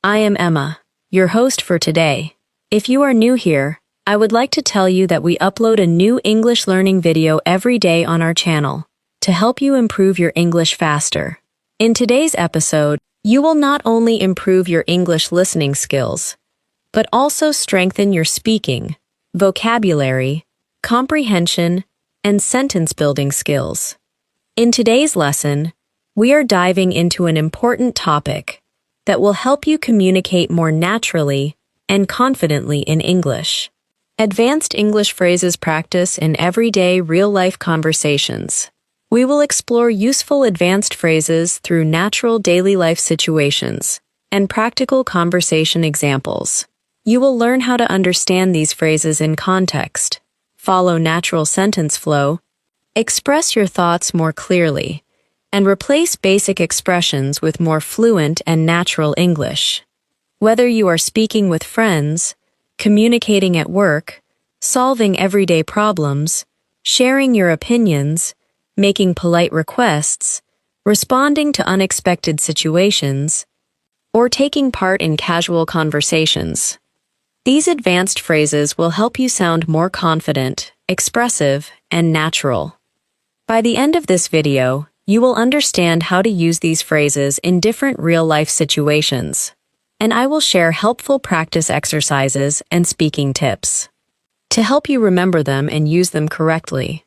I am Emma, your host for today. If you are new here, I would like to tell you that we upload a new English learning video every day on our channel to help you improve your English faster. In today's episode, you will not only improve your English listening skills, but also strengthen your speaking, vocabulary, comprehension, and sentence-building skills. In today's lesson, we are diving into an important topic that will help you communicate more naturally and confidently in English. Advanced English phrases practice in everyday real-life conversations. We will explore useful advanced phrases through natural daily life situations and practical conversation examples. You will learn how to understand these phrases in context, follow natural sentence flow, express your thoughts more clearly, and replace basic expressions with more fluent and natural English. Whether you are speaking with friends, communicating at work, solving everyday problems, sharing your opinions, making polite requests, responding to unexpected situations, or taking part in casual conversations, these advanced phrases will help you sound more confident, expressive, and natural. By the end of this video, you will understand how to use these phrases in different real-life situations, and I will share helpful practice exercises and speaking tips to help you remember them and use them correctly.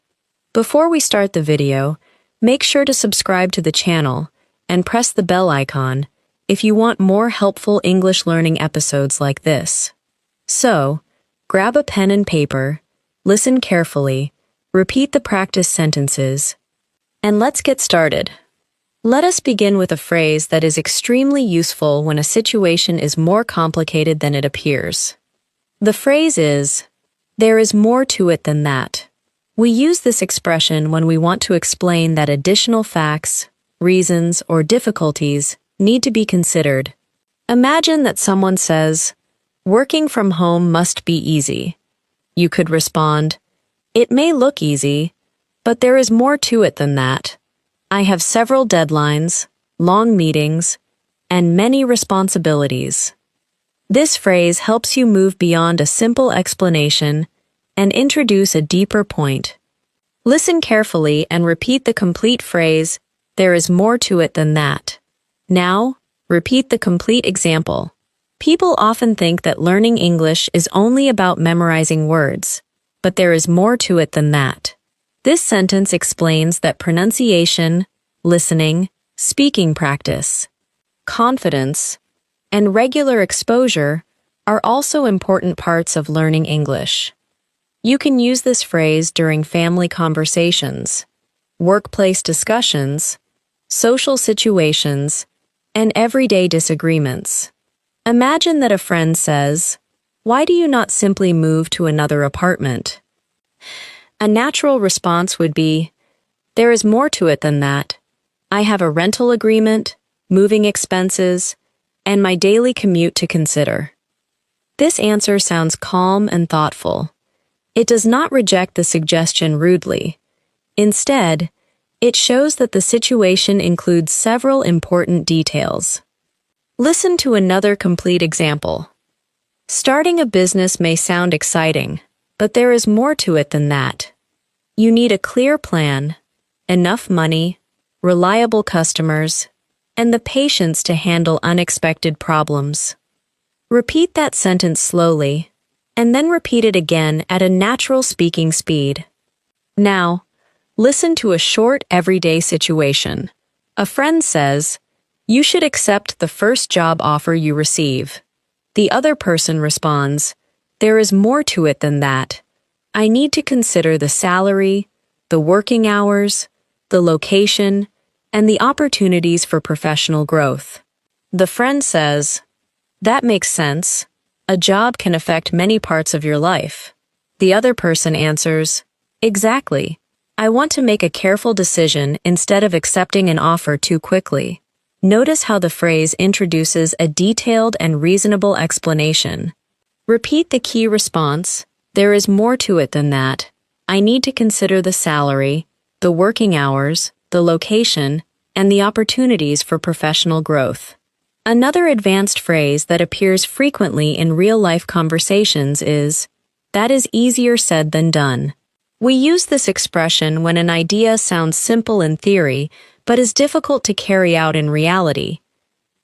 Before we start the video, make sure to subscribe to the channel and press the bell icon if you want more helpful English learning episodes like this. So, grab a pen and paper, listen carefully, repeat the practice sentences, and let's get started. Let us begin with a phrase that is extremely useful when a situation is more complicated than it appears. The phrase is, "There is more to it than that." We use this expression when we want to explain that additional facts, reasons, or difficulties need to be considered. Imagine that someone says, "Working from home must be easy." You could respond, "It may look easy, but there is more to it than that. I have several deadlines, long meetings, and many responsibilities." This phrase helps you move beyond a simple explanation and introduce a deeper point. Listen carefully and repeat the complete phrase, "There is more to it than that." Now, repeat the complete example. People often think that learning English is only about memorizing words, but there is more to it than that. This sentence explains that pronunciation, listening, speaking practice, confidence, and regular exposure are also important parts of learning English. You can use this phrase during family conversations, workplace discussions, social situations, and everyday disagreements. Imagine that a friend says, "Why do you not simply move to another apartment?" A natural response would be, "There is more to it than that. I have a rental agreement, moving expenses, and my daily commute to consider." This answer sounds calm and thoughtful. It does not reject the suggestion rudely. Instead, it shows that the situation includes several important details. Listen to another complete example. Starting a business may sound exciting, but there is more to it than that. You need a clear plan, enough money, reliable customers, and the patience to handle unexpected problems. Repeat that sentence slowly, and then repeat it again at a natural speaking speed. Now, listen to a short everyday situation. A friend says, "You should accept the first job offer you receive." The other person responds, "There is more to it than that. I need to consider the salary, the working hours, the location, and the opportunities for professional growth." The friend says, "That makes sense. A job can affect many parts of your life." The other person answers, "Exactly. I want to make a careful decision instead of accepting an offer too quickly." Notice how the phrase introduces a detailed and reasonable explanation. Repeat the key response, "There is more to it than that. I need to consider the salary, the working hours, the location, and the opportunities for professional growth." Another advanced phrase that appears frequently in real-life conversations is, "That is easier said than done." We use this expression when an idea sounds simple in theory, but is difficult to carry out in reality.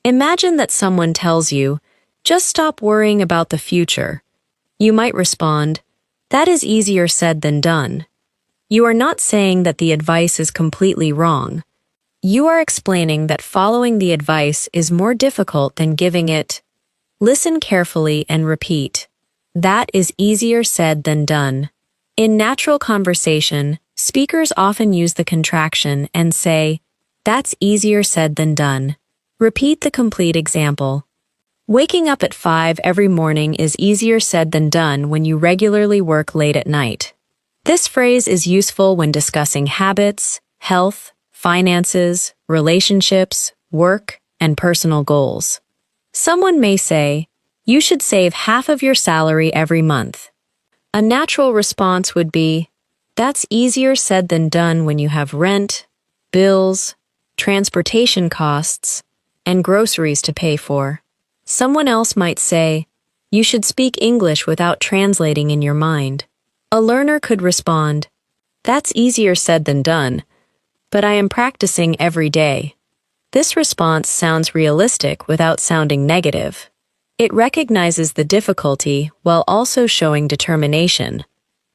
Imagine that someone tells you, "Just stop worrying about the future." You might respond, "That is easier said than done." You are not saying that the advice is completely wrong. You are explaining that following the advice is more difficult than giving it. Listen carefully and repeat. That is easier said than done. In natural conversation, speakers often use the contraction and say, "That's easier said than done." Repeat the complete example. Waking up at 5 every morning is easier said than done when you regularly work late at night. This phrase is useful when discussing habits, health, finances, relationships, work, and personal goals. Someone may say, "You should save half of your salary every month." A natural response would be, "That's easier said than done when you have rent, bills, transportation costs, and groceries to pay for." Someone else might say, "You should speak English without translating in your mind." A learner could respond, "That's easier said than done, but I am practicing every day." This response sounds realistic without sounding negative. It recognizes the difficulty while also showing determination.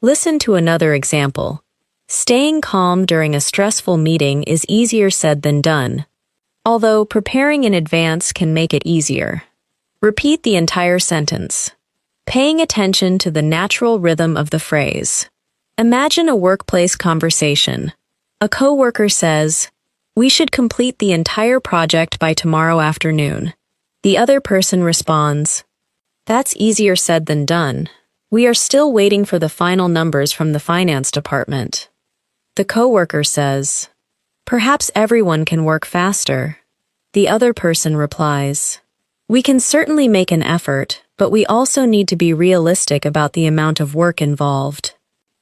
Listen to another example. Staying calm during a stressful meeting is easier said than done, although preparing in advance can make it easier. Repeat the entire sentence, paying attention to the natural rhythm of the phrase. Imagine a workplace conversation. A coworker says, "We should complete the entire project by tomorrow afternoon." The other person responds, "That's easier said than done. We are still waiting for the final numbers from the finance department." The coworker says, "Perhaps everyone can work faster." The other person replies, "We can certainly make an effort, but we also need to be realistic about the amount of work involved."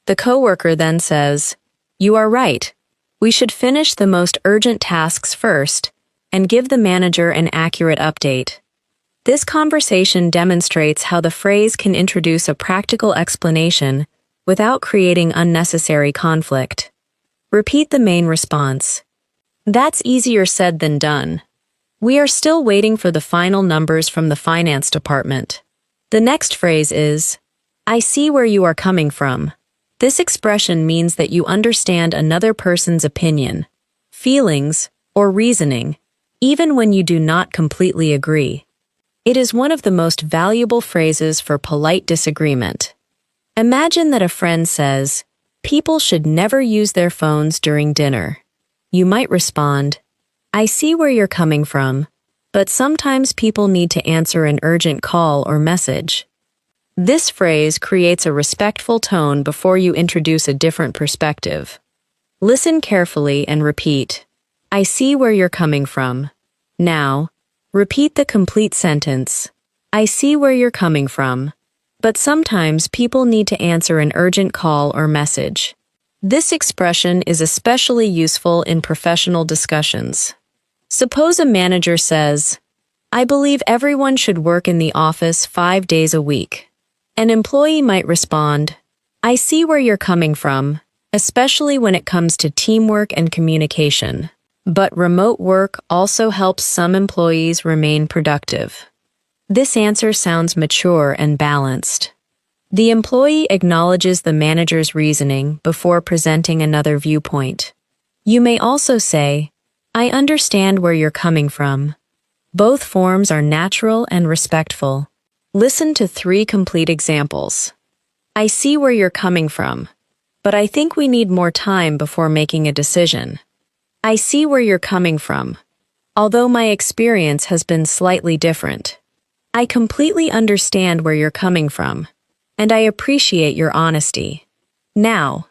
The coworker then says, "You are right. We should finish the most urgent tasks first and give the manager an accurate update." This conversation demonstrates how the phrase can introduce a practical explanation without creating unnecessary conflict. Repeat the main response. "That's easier said than done. We are still waiting for the final numbers from the finance department." The next phrase is, "I see where you are coming from." This expression means that you understand another person's opinion, feelings, or reasoning, even when you do not completely agree. It is one of the most valuable phrases for polite disagreement. Imagine that a friend says, "People should never use their phones during dinner." You might respond, "I see where you're coming from, but sometimes people need to answer an urgent call or message." This phrase creates a respectful tone before you introduce a different perspective. Listen carefully and repeat, "I see where you're coming from." Now, repeat the complete sentence, "I see where you're coming from, but sometimes people need to answer an urgent call or message." This expression is especially useful in professional discussions. Suppose a manager says, "I believe everyone should work in the office 5 days a week." An employee might respond, "I see where you're coming from, especially when it comes to teamwork and communication. But remote work also helps some employees remain productive." This answer sounds mature and balanced. The employee acknowledges the manager's reasoning before presenting another viewpoint. You may also say, "I understand where you're coming from." Both forms are natural and respectful. Listen to 3 complete examples. "I see where you're coming from, but I think we need more time before making a decision." "I see where you're coming from, although my experience has been slightly different." "I completely understand where you're coming from, and I appreciate your honesty." Now,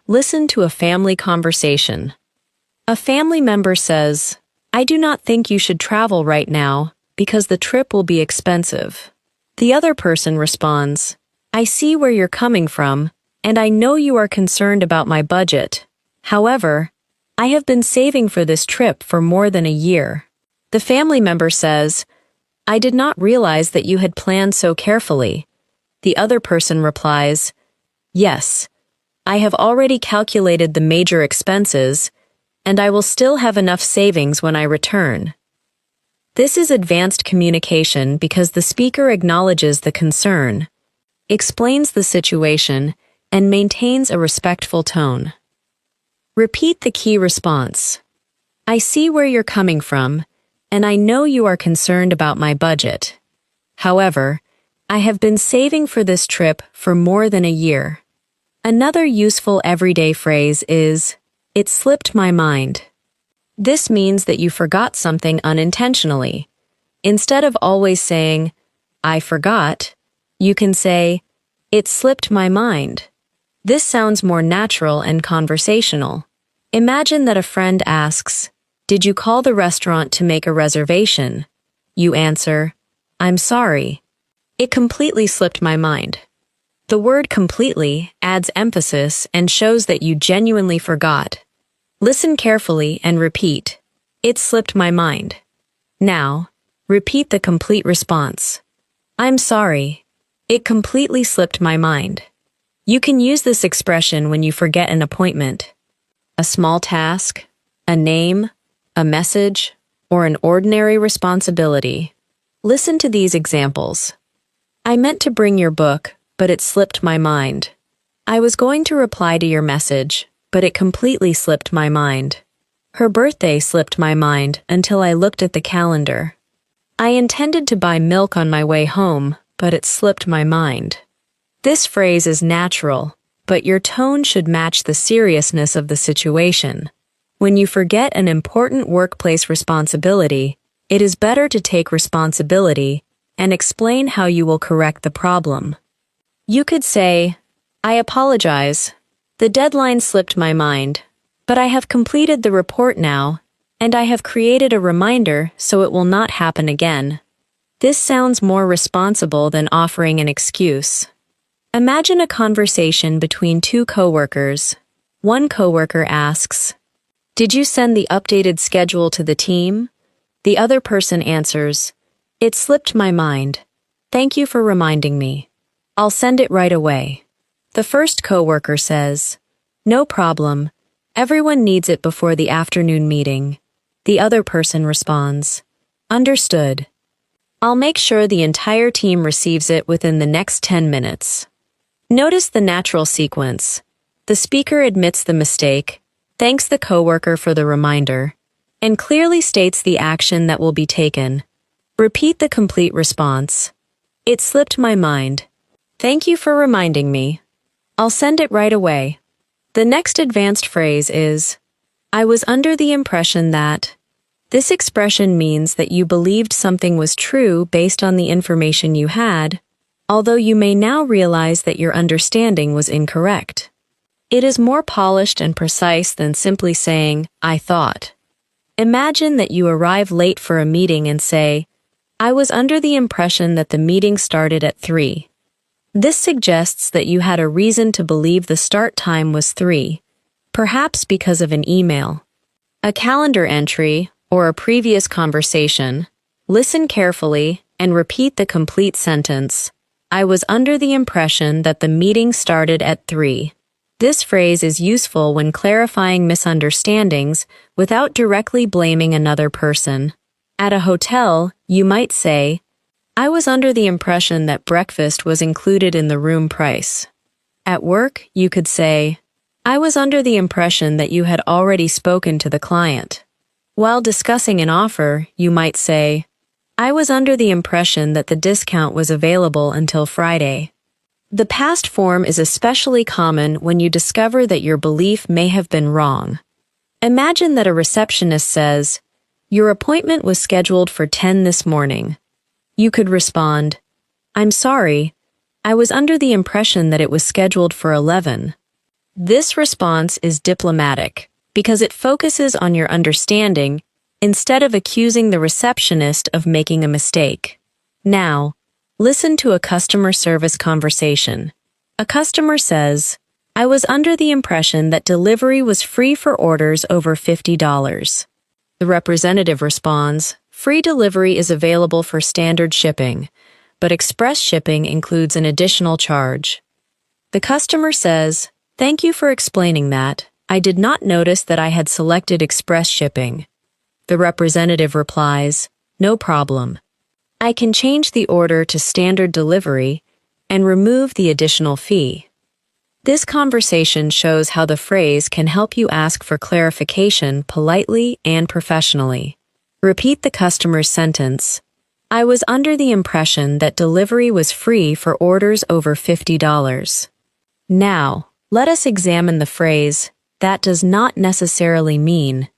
listen to a family conversation. A family member says, "I do not think you should travel right now because the trip will be expensive." The other person responds, "I see where you're coming from, and I know you are concerned about my budget. However, I have been saving for this trip for more than a year." The family member says, "I did not realize that you had planned so carefully." The other person replies, "Yes, I have already calculated the major expenses, and I will still have enough savings when I return." This is advanced communication because the speaker acknowledges the concern, explains the situation, and maintains a respectful tone. Repeat the key response. "I see where you're coming from, and I know you are concerned about my budget. However, I have been saving for this trip for more than a year." Another useful everyday phrase is, "It slipped my mind." This means that you forgot something unintentionally. Instead of always saying, "I forgot," you can say, "It slipped my mind." This sounds more natural and conversational. Imagine that a friend asks, "Did you call the restaurant to make a reservation?" You answer, "I'm sorry. It completely slipped my mind." The word completely adds emphasis and shows that you genuinely forgot. Listen carefully and repeat, "It slipped my mind." Now, repeat the complete response. "I'm sorry. It completely slipped my mind." You can use this expression when you forget an appointment, a small task, a name, a message, or an ordinary responsibility. Listen to these examples. "I meant to bring your book, but it slipped my mind." "I was going to reply to your message, but it completely slipped my mind." "Her birthday slipped my mind until I looked at the calendar." "I intended to buy milk on my way home, but it slipped my mind." This phrase is natural, but your tone should match the seriousness of the situation. When you forget an important workplace responsibility, it is better to take responsibility and explain how you will correct the problem. You could say, "I apologize. The deadline slipped my mind, but I have completed the report now, and I have created a reminder so it will not happen again." This sounds more responsible than offering an excuse. Imagine a conversation between two coworkers. One coworker asks, "Did you send the updated schedule to the team?" The other person answers, "It slipped my mind. Thank you for reminding me. I'll send it right away." The first coworker says, "No problem. Everyone needs it before the afternoon meeting." The other person responds, "Understood. I'll make sure the entire team receives it within the next 10 minutes. Notice the natural sequence. The speaker admits the mistake, thanks the coworker for the reminder, and clearly states the action that will be taken. Repeat the complete response. "It slipped my mind. Thank you for reminding me. I'll send it right away." The next advanced phrase is, "I was under the impression that." This expression means that you believed something was true based on the information you had, although you may now realize that your understanding was incorrect. It is more polished and precise than simply saying, "I thought." Imagine that you arrive late for a meeting and say, "I was under the impression that the meeting started at 3. This suggests that you had a reason to believe the start time was 3, perhaps because of an email, a calendar entry, or a previous conversation. Listen carefully and repeat the complete sentence. "I was under the impression that the meeting started at 3. This phrase is useful when clarifying misunderstandings without directly blaming another person. At a hotel, you might say, "I was under the impression that breakfast was included in the room price." At work, you could say, "I was under the impression that you had already spoken to the client." While discussing an offer, you might say, "I was under the impression that the discount was available until Friday." The past form is especially common when you discover that your belief may have been wrong. Imagine that a receptionist says, "Your appointment was scheduled for 10 this morning." You could respond, "I'm sorry, I was under the impression that it was scheduled for 11. This response is diplomatic because it focuses on your understanding instead of accusing the receptionist of making a mistake. Now, listen to a customer service conversation. A customer says, "I was under the impression that delivery was free for orders over $50. The representative responds, Free delivery is available for standard shipping, but express shipping includes an additional charge. The customer says, "Thank you for explaining that. I did not notice that I had selected express shipping." The representative replies, "No problem. I can change the order to standard delivery and remove the additional fee." This conversation shows how the phrase can help you ask for clarification politely and professionally. Repeat the customer's sentence. "I was under the impression that delivery was free for orders over $50. Now, let us examine the phrase, "that does not necessarily mean."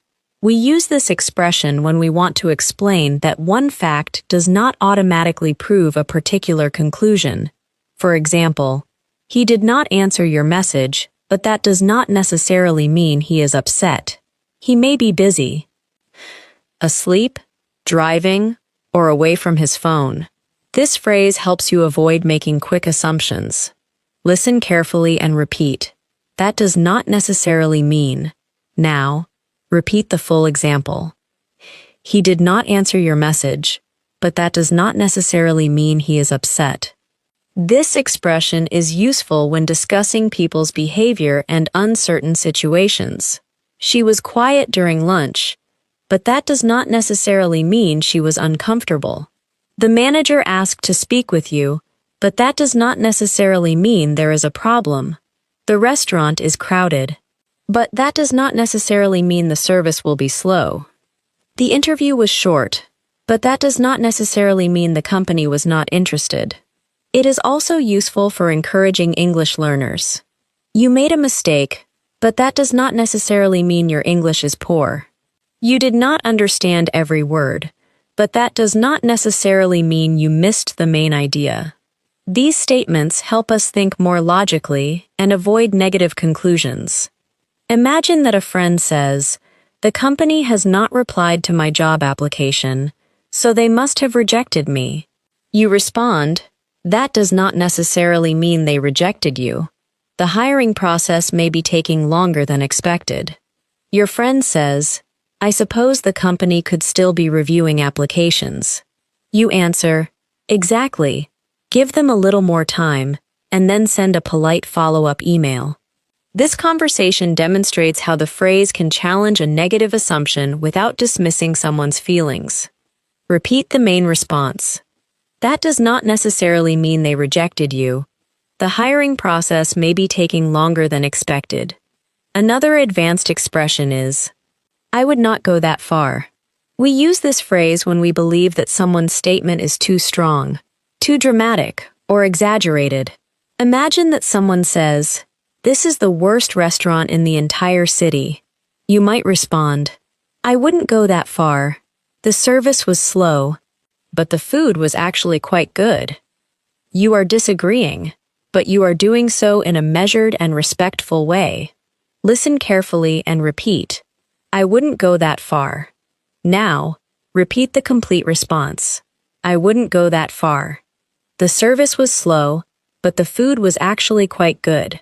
We use this expression when we want to explain that one fact does not automatically prove a particular conclusion. For example, "He did not answer your message, but that does not necessarily mean he is upset. He may be busy, asleep, driving, or away from his phone." This phrase helps you avoid making quick assumptions. Listen carefully and repeat. "That does not necessarily mean." Now, repeat the full example. "He did not answer your message, but that does not necessarily mean he is upset." This expression is useful when discussing people's behavior and uncertain situations. "She was quiet during lunch, but that does not necessarily mean she was uncomfortable." "The manager asked to speak with you, but that does not necessarily mean there is a problem." "The restaurant is crowded, but that does not necessarily mean the service will be slow." "The interview was short, but that does not necessarily mean the company was not interested." It is also useful for encouraging English learners. "You made a mistake, but that does not necessarily mean your English is poor." "You did not understand every word, but that does not necessarily mean you missed the main idea." These statements help us think more logically and avoid negative conclusions. Imagine that a friend says, "The company has not replied to my job application, so they must have rejected me." You respond, "That does not necessarily mean they rejected you. The hiring process may be taking longer than expected." Your friend says, "I suppose the company could still be reviewing applications." You answer, "Exactly. Give them a little more time, and then send a polite follow-up email." This conversation demonstrates how the phrase can challenge a negative assumption without dismissing someone's feelings. Repeat the main response. "That does not necessarily mean they rejected you. The hiring process may be taking longer than expected." Another advanced expression is, "I would not go that far." We use this phrase when we believe that someone's statement is too strong, too dramatic, or exaggerated. Imagine that someone says, "This is the worst restaurant in the entire city." You might respond, "I wouldn't go that far. The service was slow, but the food was actually quite good." You are disagreeing, but you are doing so in a measured and respectful way. Listen carefully and repeat, "I wouldn't go that far." Now, repeat the complete response. "I wouldn't go that far. The service was slow, but the food was actually quite good."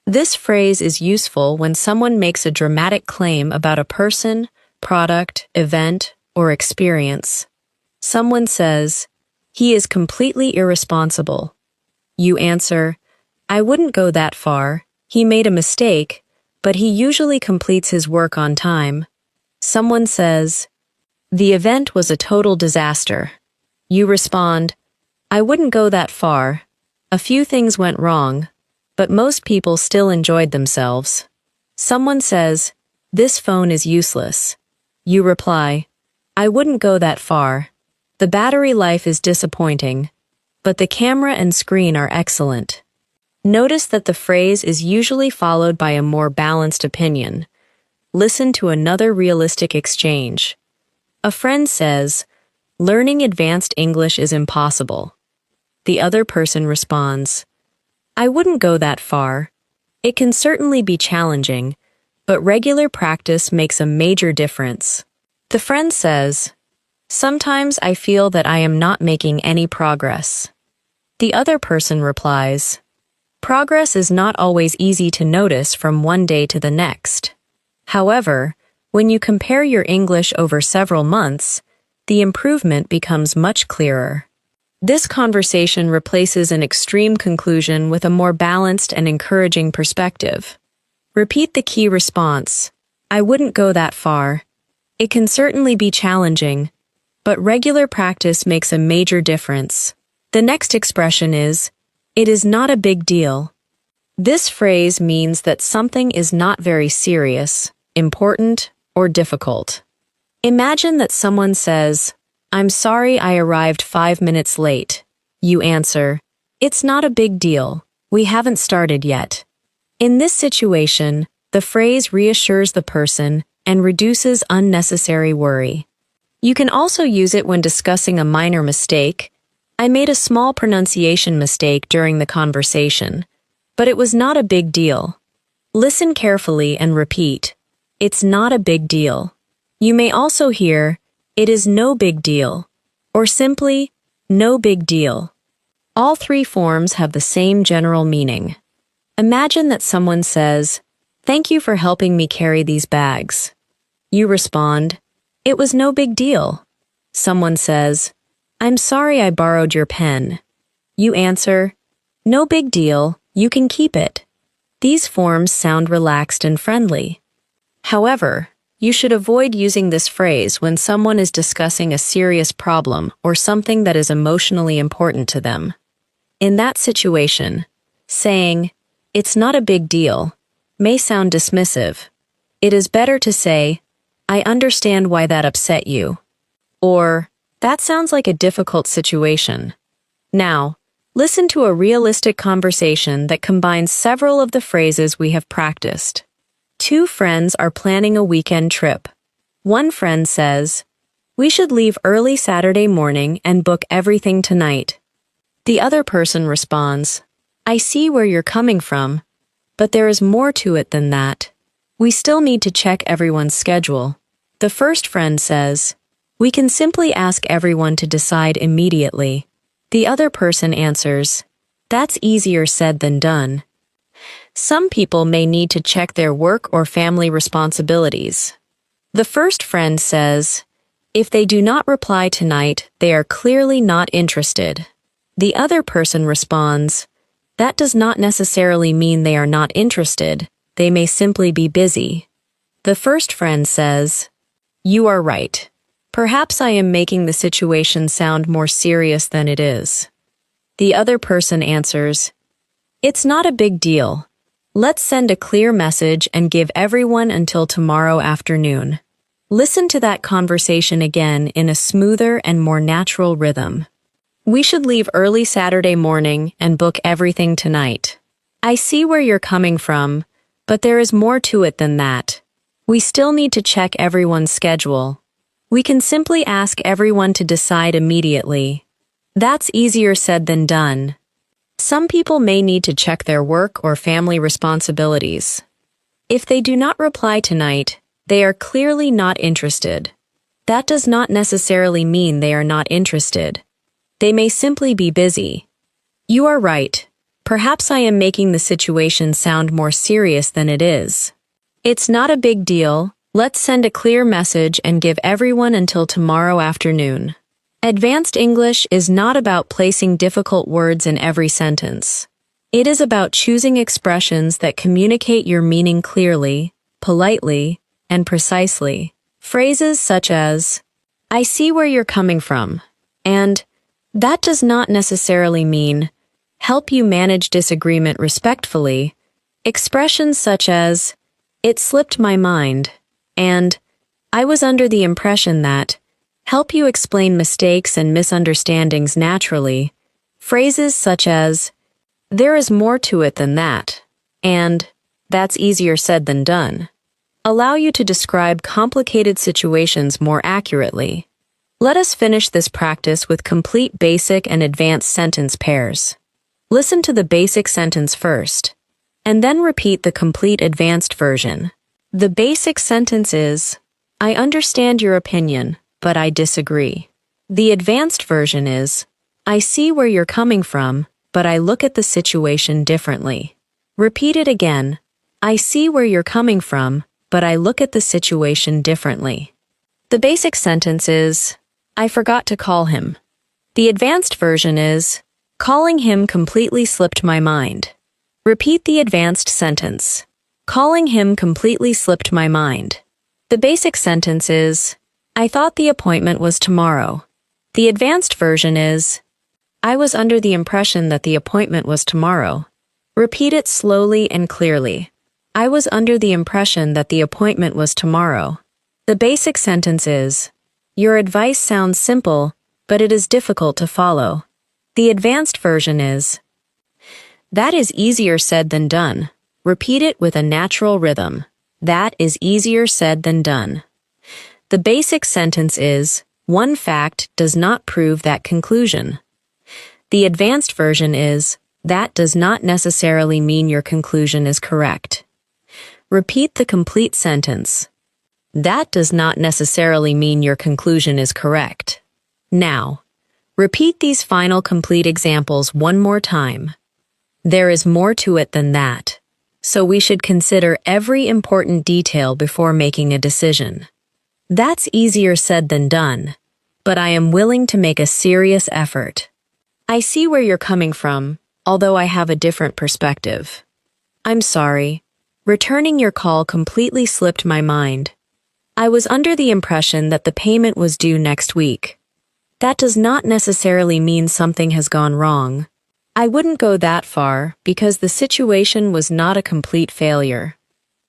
This phrase is useful when someone makes a dramatic claim about a person, product, event, or experience. Someone says, "He is completely irresponsible." You answer, "I wouldn't go that far. He made a mistake, but he usually completes his work on time." Someone says, "The event was a total disaster." You respond, "I wouldn't go that far. A few things went wrong, but most people still enjoyed themselves." Someone says, "This phone is useless." You reply, "I wouldn't go that far. The battery life is disappointing, but the camera and screen are excellent." Notice that the phrase is usually followed by a more balanced opinion. Listen to another realistic exchange. A friend says, "Learning advanced English is impossible." The other person responds, "I wouldn't go that far. It can certainly be challenging, but regular practice makes a major difference." The friend says, "Sometimes I feel that I am not making any progress." The other person replies, "Progress is not always easy to notice from one day to the next. However, when you compare your English over several months, the improvement becomes much clearer. This conversation replaces an extreme conclusion with a more balanced and encouraging perspective. Repeat the key response. I wouldn't go that far. It can certainly be challenging, but regular practice makes a major difference. The next expression is, it is not a big deal. This phrase means that something is not very serious, important, or difficult. Imagine that someone says, I'm sorry I arrived 5 minutes late. You answer, it's not a big deal. We haven't started yet. In this situation, the phrase reassures the person and reduces unnecessary worry. You can also use it when discussing a minor mistake. I made a small pronunciation mistake during the conversation, but it was not a big deal. Listen carefully and repeat, it's not a big deal. You may also hear, it is no big deal, or simply, no big deal. All three forms have the same general meaning. Imagine that someone says, thank you for helping me carry these bags. You respond, it was no big deal. Someone says, I'm sorry I borrowed your pen. You answer, no big deal, you can keep it. These forms sound relaxed and friendly. However, you should avoid using this phrase when someone is discussing a serious problem or something that is emotionally important to them. In that situation, saying, it's not a big deal, may sound dismissive. It is better to say, I understand why that upset you. Or, that sounds like a difficult situation. Now, listen to a realistic conversation that combines several of the phrases we have practiced. Two friends are planning a weekend trip. One friend says, we should leave early Saturday morning and book everything tonight. The other person responds, I see where you're coming from, but there is more to it than that. We still need to check everyone's schedule. The first friend says, we can simply ask everyone to decide immediately. The other person answers, that's easier said than done. Some people may need to check their work or family responsibilities. The first friend says, if they do not reply tonight, they are clearly not interested. The other person responds, that does not necessarily mean they are not interested, they may simply be busy. The first friend says, you are right. Perhaps I am making the situation sound more serious than it is. The other person answers, it's not a big deal. Let's send a clear message and give everyone until tomorrow afternoon. Listen to that conversation again in a smoother and more natural rhythm. We should leave early Saturday morning and book everything tonight. I see where you're coming from, but there is more to it than that. We still need to check everyone's schedule. We can simply ask everyone to decide immediately. That's easier said than done. Some people may need to check their work or family responsibilities. If they do not reply tonight, they are clearly not interested. That does not necessarily mean they are not interested. They may simply be busy. You are right. Perhaps I am making the situation sound more serious than it is. It's not a big deal. Let's send a clear message and give everyone until tomorrow afternoon. Advanced English is not about placing difficult words in every sentence. It is about choosing expressions that communicate your meaning clearly, politely, and precisely. Phrases such as, I see where you're coming from, and that does not necessarily mean, help you manage disagreement respectfully. Expressions such as, it slipped my mind, and I was under the impression that, help you explain mistakes and misunderstandings naturally. Phrases such as, there is more to it than that, and that's easier said than done, allow you to describe complicated situations more accurately. Let us finish this practice with complete basic and advanced sentence pairs. Listen to the basic sentence first, and then repeat the complete advanced version. The basic sentence is, I understand your opinion, but I disagree. The advanced version is, I see where you're coming from, but I look at the situation differently. Repeat it again. I see where you're coming from, but I look at the situation differently. The basic sentence is, I forgot to call him. The advanced version is, calling him completely slipped my mind. Repeat the advanced sentence. Calling him completely slipped my mind. The basic sentence is, I thought the appointment was tomorrow. The advanced version is, I was under the impression that the appointment was tomorrow. Repeat it slowly and clearly. I was under the impression that the appointment was tomorrow. The basic sentence is, your advice sounds simple, but it is difficult to follow. The advanced version is, that is easier said than done. Repeat it with a natural rhythm. That is easier said than done. The basic sentence is, one fact does not prove that conclusion. The advanced version is, that does not necessarily mean your conclusion is correct. Repeat the complete sentence. That does not necessarily mean your conclusion is correct. Now, repeat these final complete examples one more time. There is more to it than that, so we should consider every important detail before making a decision. That's easier said than done, but I am willing to make a serious effort. I see where you're coming from, although I have a different perspective. I'm sorry. Returning your call completely slipped my mind. I was under the impression that the payment was due next week. That does not necessarily mean something has gone wrong. I wouldn't go that far because the situation was not a complete failure.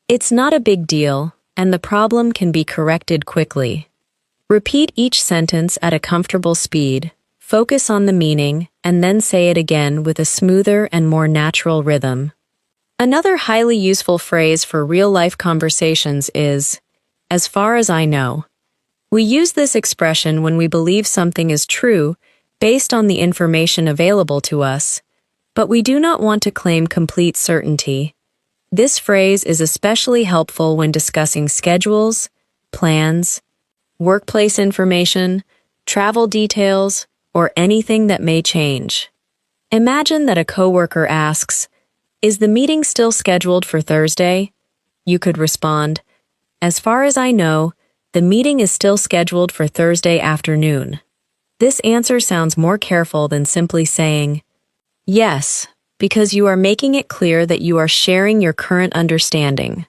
It's not a big deal, and the problem can be corrected quickly. Repeat each sentence at a comfortable speed, focus on the meaning, and then say it again with a smoother and more natural rhythm. Another highly useful phrase for real-life conversations is, as far as I know. We use this expression when we believe something is true based on the information available to us, but we do not want to claim complete certainty. This phrase is especially helpful when discussing schedules, plans, workplace information, travel details, or anything that may change. Imagine that a coworker asks, "Is the meeting still scheduled for Thursday?" You could respond, "As far as I know, the meeting is still scheduled for Thursday afternoon." This answer sounds more careful than simply saying, "Yes," because you are making it clear that you are sharing your current understanding.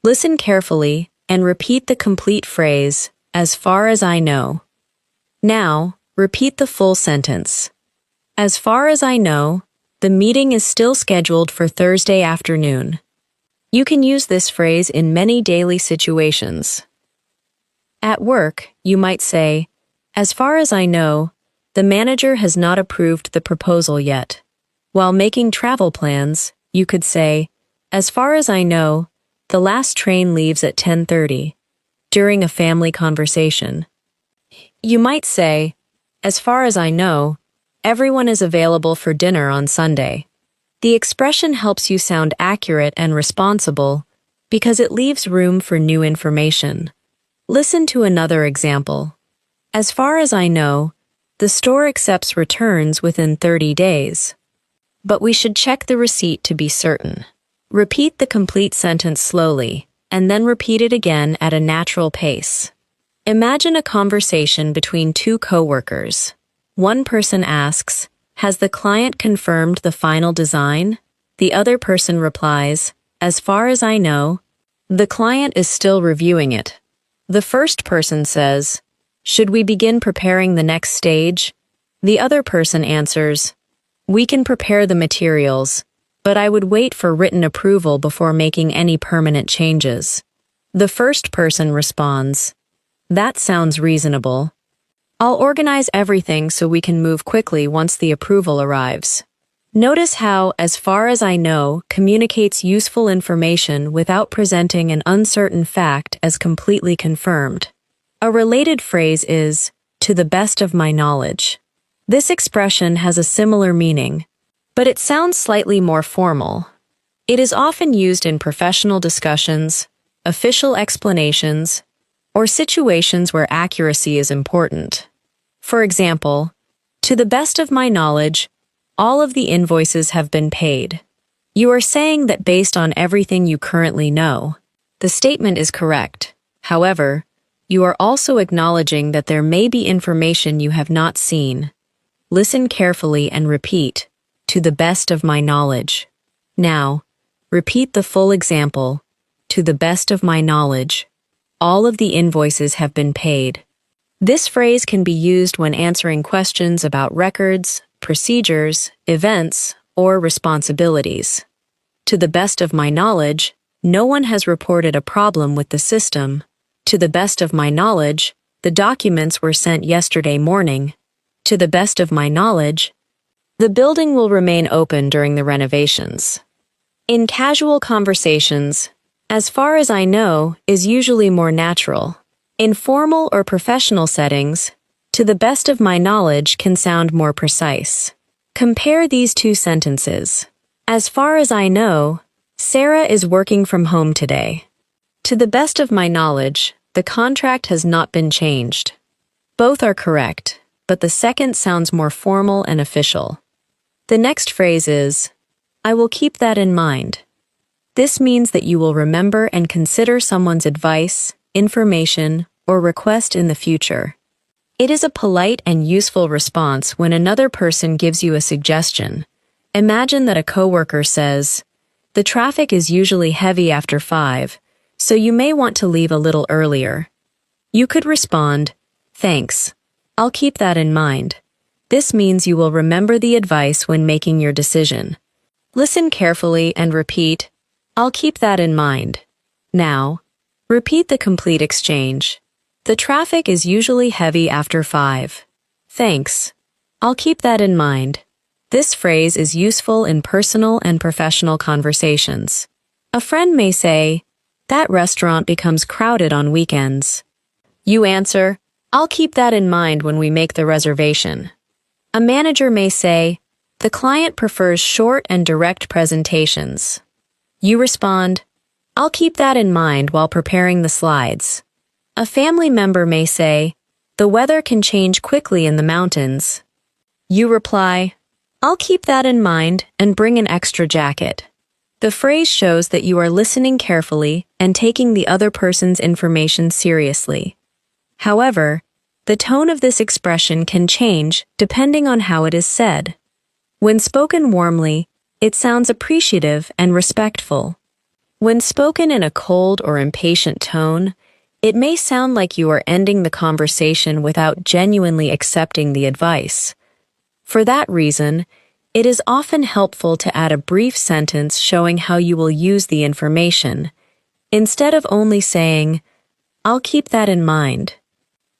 Listen carefully and repeat the complete phrase, "As far as I know." Now, repeat the full sentence. As far as I know, the meeting is still scheduled for Thursday afternoon. You can use this phrase in many daily situations. At work, you might say, "As far as I know, the manager has not approved the proposal yet." While making travel plans, you could say, "As far as I know, the last train leaves at 10:30, during a family conversation. You might say, "As far as I know, everyone is available for dinner on Sunday." The expression helps you sound accurate and responsible because it leaves room for new information. Listen to another example. As far as I know, the store accepts returns within 30 days. But we should check the receipt to be certain. Repeat the complete sentence slowly, and then repeat it again at a natural pace. Imagine a conversation between two coworkers. One person asks, "Has the client confirmed the final design?" The other person replies, "As far as I know, the client is still reviewing it." The first person says, "Should we begin preparing the next stage?" The other person answers, "We can prepare the materials, but I would wait for written approval before making any permanent changes." The first person responds, "That sounds reasonable. I'll organize everything so we can move quickly once the approval arrives." Notice how, "as far as I know," communicates useful information without presenting an uncertain fact as completely confirmed. A related phrase is, "to the best of my knowledge." This expression has a similar meaning, but it sounds slightly more formal. It is often used in professional discussions, official explanations, or situations where accuracy is important. For example, "To the best of my knowledge, all of the invoices have been paid." You are saying that based on everything you currently know, the statement is correct. However, You are also acknowledging that there may be information you have not seen. Listen carefully and repeat, to the best of my knowledge. Now, repeat the full example, to the best of my knowledge. All of the invoices have been paid. This phrase can be used when answering questions about records, procedures, events, or responsibilities. To the best of my knowledge, no one has reported a problem with the system. To the best of my knowledge, the documents were sent yesterday morning. To the best of my knowledge, the building will remain open during the renovations. In casual conversations, as far as I know is usually more natural. In formal or professional settings, to the best of my knowledge can sound more precise. Compare these two sentences. As far as I know, Sarah is working from home today. To the best of my knowledge, the contract has not been changed. Both are correct, but the second sounds more formal and official. The next phrase is, I will keep that in mind. This means that you will remember and consider someone's advice, information, or request in the future. It is a polite and useful response when another person gives you a suggestion. Imagine that a coworker says, the traffic is usually heavy after 5, so you may want to leave a little earlier. You could respond, thanks. I'll keep that in mind. This means you will remember the advice when making your decision. Listen carefully and repeat, I'll keep that in mind. Now, repeat the complete exchange. The traffic is usually heavy after 5. Thanks. I'll keep that in mind. This phrase is useful in personal and professional conversations. A friend may say, that restaurant becomes crowded on weekends. You answer, I'll keep that in mind when we make the reservation. A manager may say, the client prefers short and direct presentations. You respond, I'll keep that in mind while preparing the slides. A family member may say, the weather can change quickly in the mountains. You reply, I'll keep that in mind and bring an extra jacket. The phrase shows that you are listening carefully and taking the other person's information seriously. However, the tone of this expression can change depending on how it is said. When spoken warmly, it sounds appreciative and respectful. When spoken in a cold or impatient tone, it may sound like you are ending the conversation without genuinely accepting the advice. For that reason, it is often helpful to add a brief sentence showing how you will use the information, instead of only saying, I'll keep that in mind.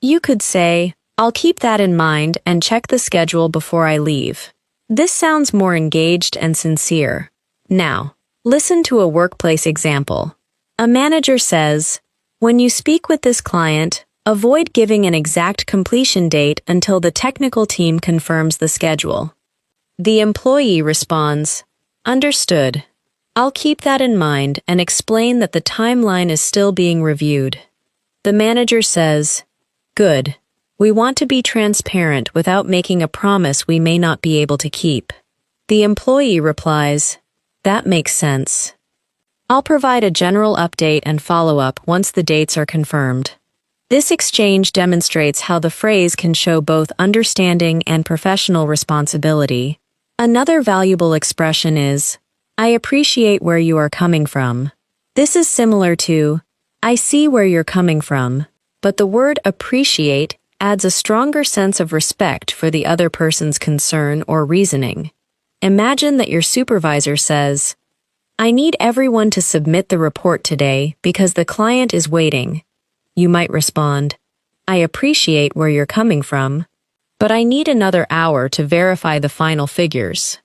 You could say, I'll keep that in mind and check the schedule before I leave. This sounds more engaged and sincere. Now, listen to a workplace example. A manager says, when you speak with this client, avoid giving an exact completion date until the technical team confirms the schedule. The employee responds, understood. I'll keep that in mind and explain that the timeline is still being reviewed. The manager says, good. We want to be transparent without making a promise we may not be able to keep. The employee replies, that makes sense. I'll provide a general update and follow-up once the dates are confirmed. This exchange demonstrates how the phrase can show both understanding and professional responsibility. Another valuable expression is, I appreciate where you are coming from. This is similar to, I see where you're coming from, but the word appreciate adds a stronger sense of respect for the other person's concern or reasoning. Imagine that your supervisor says, I need everyone to submit the report today because the client is waiting. You might respond, I appreciate where you're coming from, but I need another hour to verify the final figures.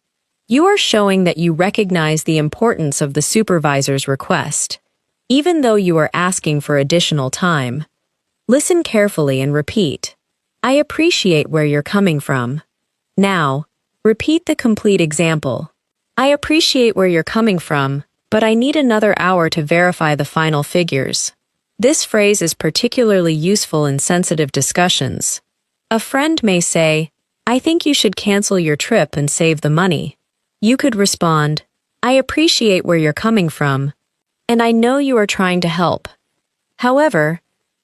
You are showing that you recognize the importance of the supervisor's request, even though you are asking for additional time. Listen carefully and repeat, I appreciate where you're coming from. Now, repeat the complete example. I appreciate where you're coming from, but I need another hour to verify the final figures. This phrase is particularly useful in sensitive discussions. A friend may say, I think you should cancel your trip and save the money. You could respond, I appreciate where you're coming from, and I know you are trying to help. However,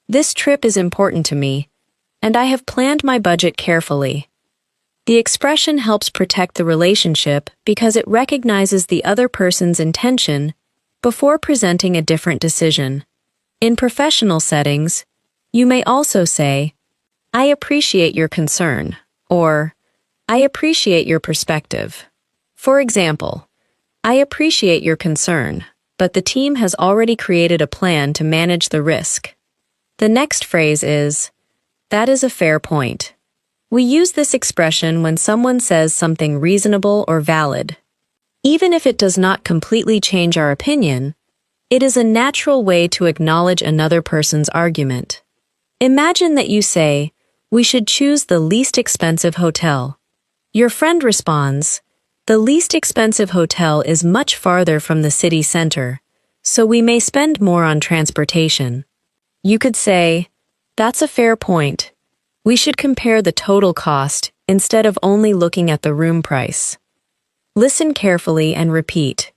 This trip is important to me, and I have planned my budget carefully. The expression helps protect the relationship because it recognizes the other person's intention before presenting a different decision. In professional settings, you may also say, "I appreciate your concern," or "I appreciate your perspective." For example, "I appreciate your concern, but the team has already created a plan to manage the risk." The next phrase is, "That is a fair point." We use this expression when someone says something reasonable or valid. Even if it does not completely change our opinion, it is a natural way to acknowledge another person's argument. Imagine that you say, "We should choose the least expensive hotel." Your friend responds, "The least expensive hotel is much farther from the city center, so we may spend more on transportation." You could say, "That's a fair point. We should compare the total cost instead of only looking at the room price." Listen carefully and repeat,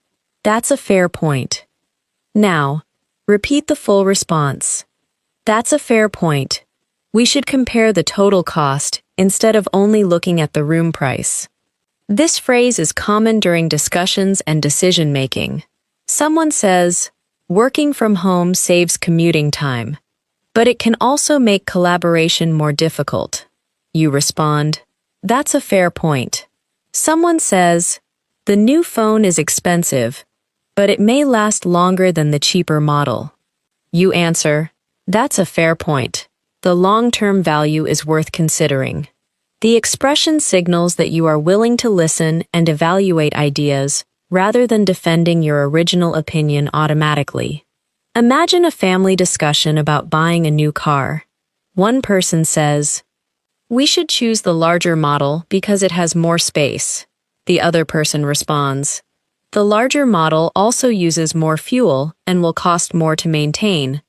"That's a fair point." Now, repeat the full response. "That's a fair point. We should compare the total cost instead of only looking at the room price." This phrase is common during discussions and decision-making. Someone says, "Working from home saves commuting time, but it can also make collaboration more difficult." You respond, "That's a fair point." Someone says, "The new phone is expensive, but it may last longer than the cheaper model." You answer, "That's a fair point. The long-term value is worth considering." The expression signals that you are willing to listen and evaluate ideas rather than defending your original opinion automatically. Imagine a family discussion about buying a new car. One person says, "We should choose the larger model because it has more space." The other person responds, "The larger model also uses more fuel and will cost more to maintain."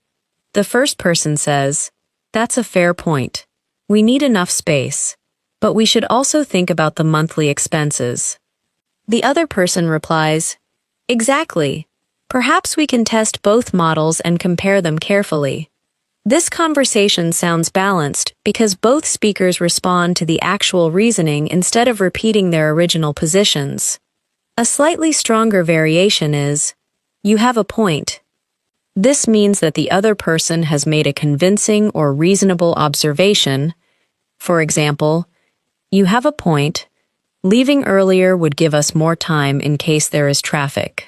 The first person says, "That's a fair point. We need enough space, but we should also think about the monthly expenses." The other person replies, "Exactly. Perhaps we can test both models and compare them carefully." This conversation sounds balanced because both speakers respond to the actual reasoning instead of repeating their original positions. A slightly stronger variation is, "You have a point." This means that the other person has made a convincing or reasonable observation. For example, "You have a point. Leaving earlier would give us more time in case there is traffic."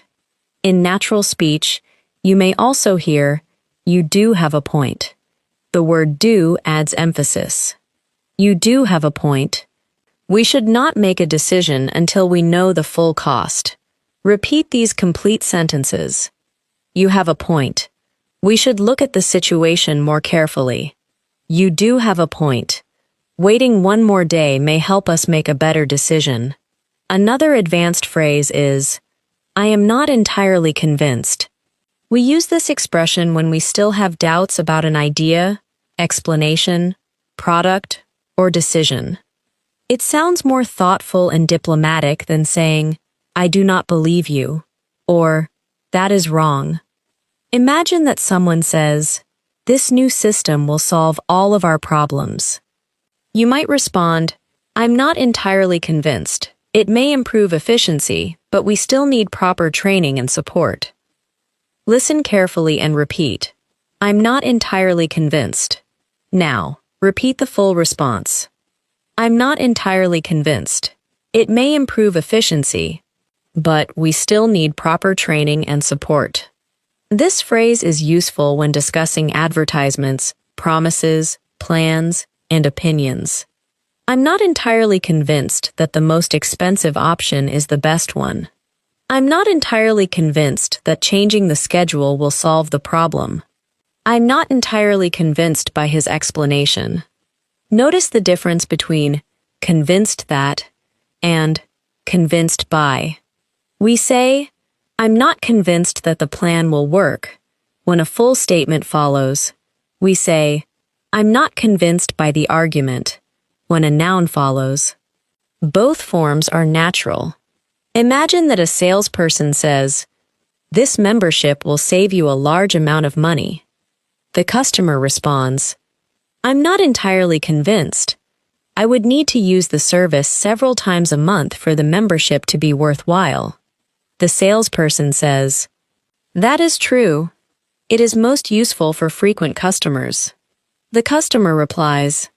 In natural speech, you may also hear, "You do have a point." The word do adds emphasis. "You do have a point. We should not make a decision until we know the full cost." Repeat these complete sentences. "You have a point. We should look at the situation more carefully." "You do have a point. Waiting one more day may help us make a better decision." Another advanced phrase is, "I am not entirely convinced." We use this expression when we still have doubts about an idea, explanation, product, or decision. It sounds more thoughtful and diplomatic than saying, "I do not believe you," or "That is wrong." Imagine that someone says, "This new system will solve all of our problems." You might respond, "I'm not entirely convinced. It may improve efficiency, but we still need proper training and support." Listen carefully and repeat, "I'm not entirely convinced." Now, repeat the full response. "I'm not entirely convinced. It may improve efficiency, but we still need proper training and support." This phrase is useful when discussing advertisements, promises, plans, and opinions. "I'm not entirely convinced that the most expensive option is the best one." "I'm not entirely convinced that changing the schedule will solve the problem." "I'm not entirely convinced by his explanation." Notice the difference between "convinced that" and "convinced by." We say, "I'm not convinced that the plan will work." When a full statement follows, we say, "I'm not convinced by the argument," when a noun follows. Both forms are natural. Imagine that a salesperson says, "This membership will save you a large amount of money." The customer responds, I'm not entirely convinced. I would need to use the service several times a month for the membership to be worthwhile. The salesperson says, That is true. It is most useful for frequent customers. The customer replies,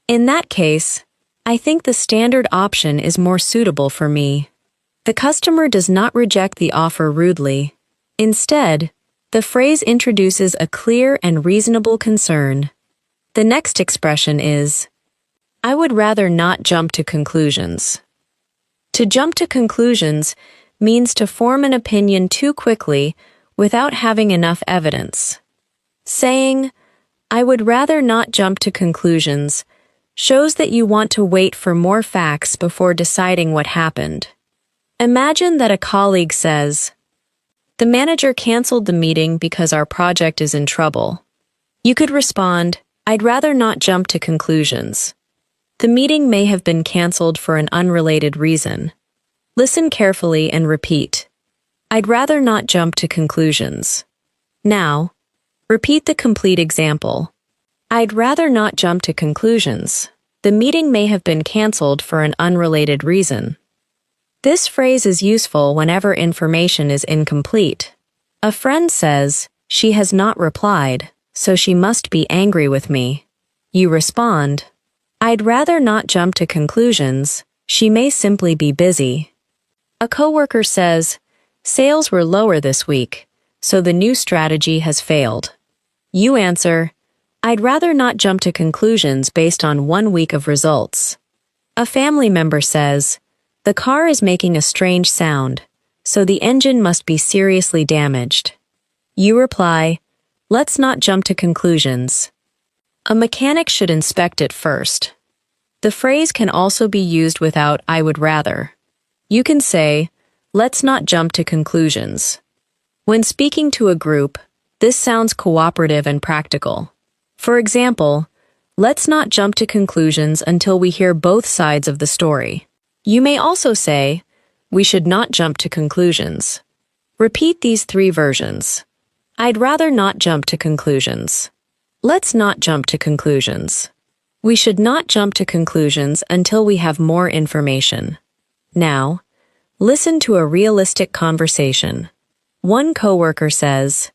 In that case, I think the standard option is more suitable for me. The customer does not reject the offer rudely. Instead, the phrase introduces a clear and reasonable concern. The next expression is, I would rather not jump to conclusions. To jump to conclusions means to form an opinion too quickly without having enough evidence. Saying, I would rather not jump to conclusions shows that you want to wait for more facts before deciding what happened. Imagine that a colleague says, The manager canceled the meeting because our project is in trouble. You could respond, I'd rather not jump to conclusions. The meeting may have been canceled for an unrelated reason. Listen carefully and repeat. I'd rather not jump to conclusions. Now, repeat the complete example. I'd rather not jump to conclusions. The meeting may have been canceled for an unrelated reason. This phrase is useful whenever information is incomplete. A friend says, She has not replied, so she must be angry with me. You respond, I'd rather not jump to conclusions. She may simply be busy. A coworker says, Sales were lower this week, so the new strategy has failed. You answer, I'd rather not jump to conclusions based on 1 week of results. A family member says, The car is making a strange sound, so the engine must be seriously damaged. You reply, Let's not jump to conclusions. A mechanic should inspect it first. The phrase can also be used without I would rather. You can say, Let's not jump to conclusions. When speaking to a group, this sounds cooperative and practical. For example, let's not jump to conclusions until we hear both sides of the story. You may also say, We should not jump to conclusions. Repeat these 3 versions. I'd rather not jump to conclusions. Let's not jump to conclusions. We should not jump to conclusions until we have more information. Now, listen to a realistic conversation. One coworker says,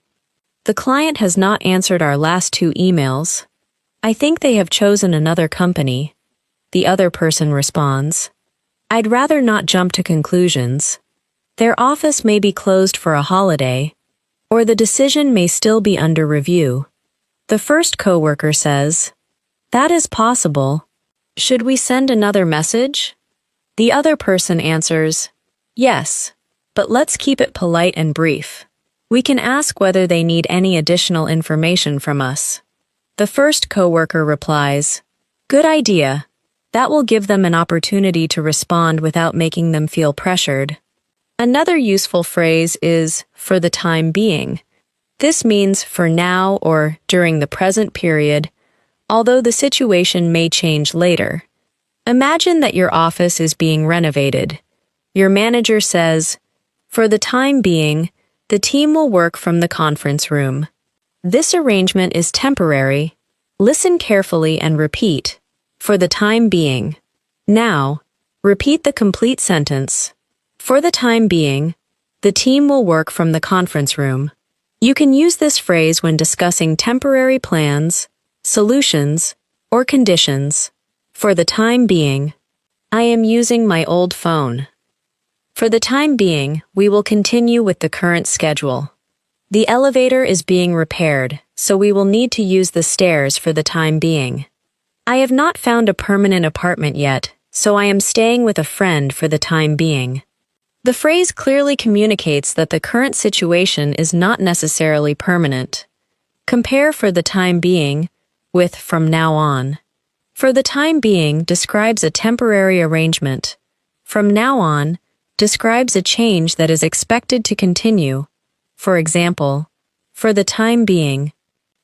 The client has not answered our last 2 emails. I think they have chosen another company. The other person responds, I'd rather not jump to conclusions. Their office may be closed for a holiday, or the decision may still be under review. The first coworker says, That is possible. Should we send another message? The other person answers, Yes, but let's keep it polite and brief. We can ask whether they need any additional information from us. The first coworker replies, Good idea. That will give them an opportunity to respond without making them feel pressured. Another useful phrase is for the time being. This means for now or during the present period, although the situation may change later. Imagine that your office is being renovated. Your manager says, For the time being, the team will work from the conference room. This arrangement is temporary. Listen carefully and repeat. For the time being. Now, repeat the complete sentence. For the time being, the team will work from the conference room. You can use this phrase when discussing temporary plans, solutions, or conditions. For the time being, I am using my old phone. For the time being, we will continue with the current schedule. The elevator is being repaired, so we will need to use the stairs for the time being. I have not found a permanent apartment yet, so I am staying with a friend for the time being. The phrase clearly communicates that the current situation is not necessarily permanent. Compare for the time being with from now on. For the time being describes a temporary arrangement. From now on describes a change that is expected to continue. For example, for the time being,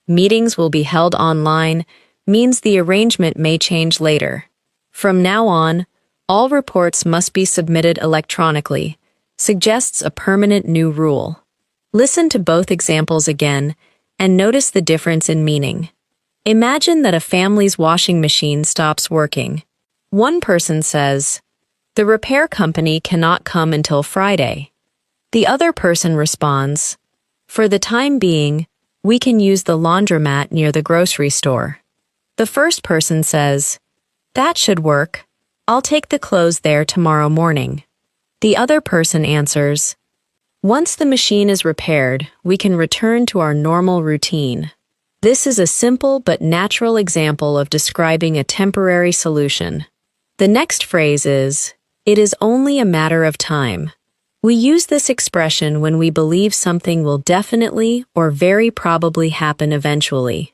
meetings will be held online means the arrangement may change later. From now on, all reports must be submitted electronically, suggests a permanent new rule. Listen to both examples again and notice the difference in meaning. Imagine that a family's washing machine stops working. One person says, "The repair company cannot come until Friday." The other person responds, "For the time being, we can use the laundromat near the grocery store." The first person says, "That should work. I'll take the clothes there tomorrow morning." The other person answers, "Once the machine is repaired, we can return to our normal routine." This is a simple but natural example of describing a temporary solution. The next phrase is, "It is only a matter of time." We use this expression when we believe something will definitely or very probably happen eventually.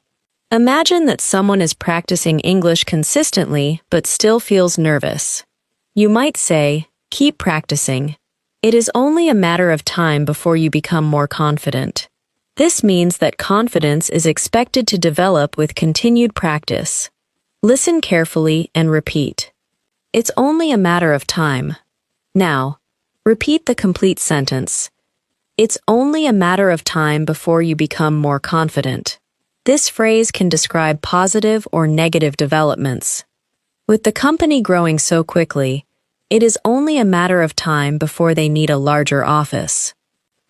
Imagine that someone is practicing English consistently but still feels nervous. You might say, "Keep practicing. It is only a matter of time before you become more confident." This means that confidence is expected to develop with continued practice. Listen carefully and repeat. It's only a matter of time. Now, repeat the complete sentence. It's only a matter of time before you become more confident. This phrase can describe positive or negative developments. With the company growing so quickly, it is only a matter of time before they need a larger office.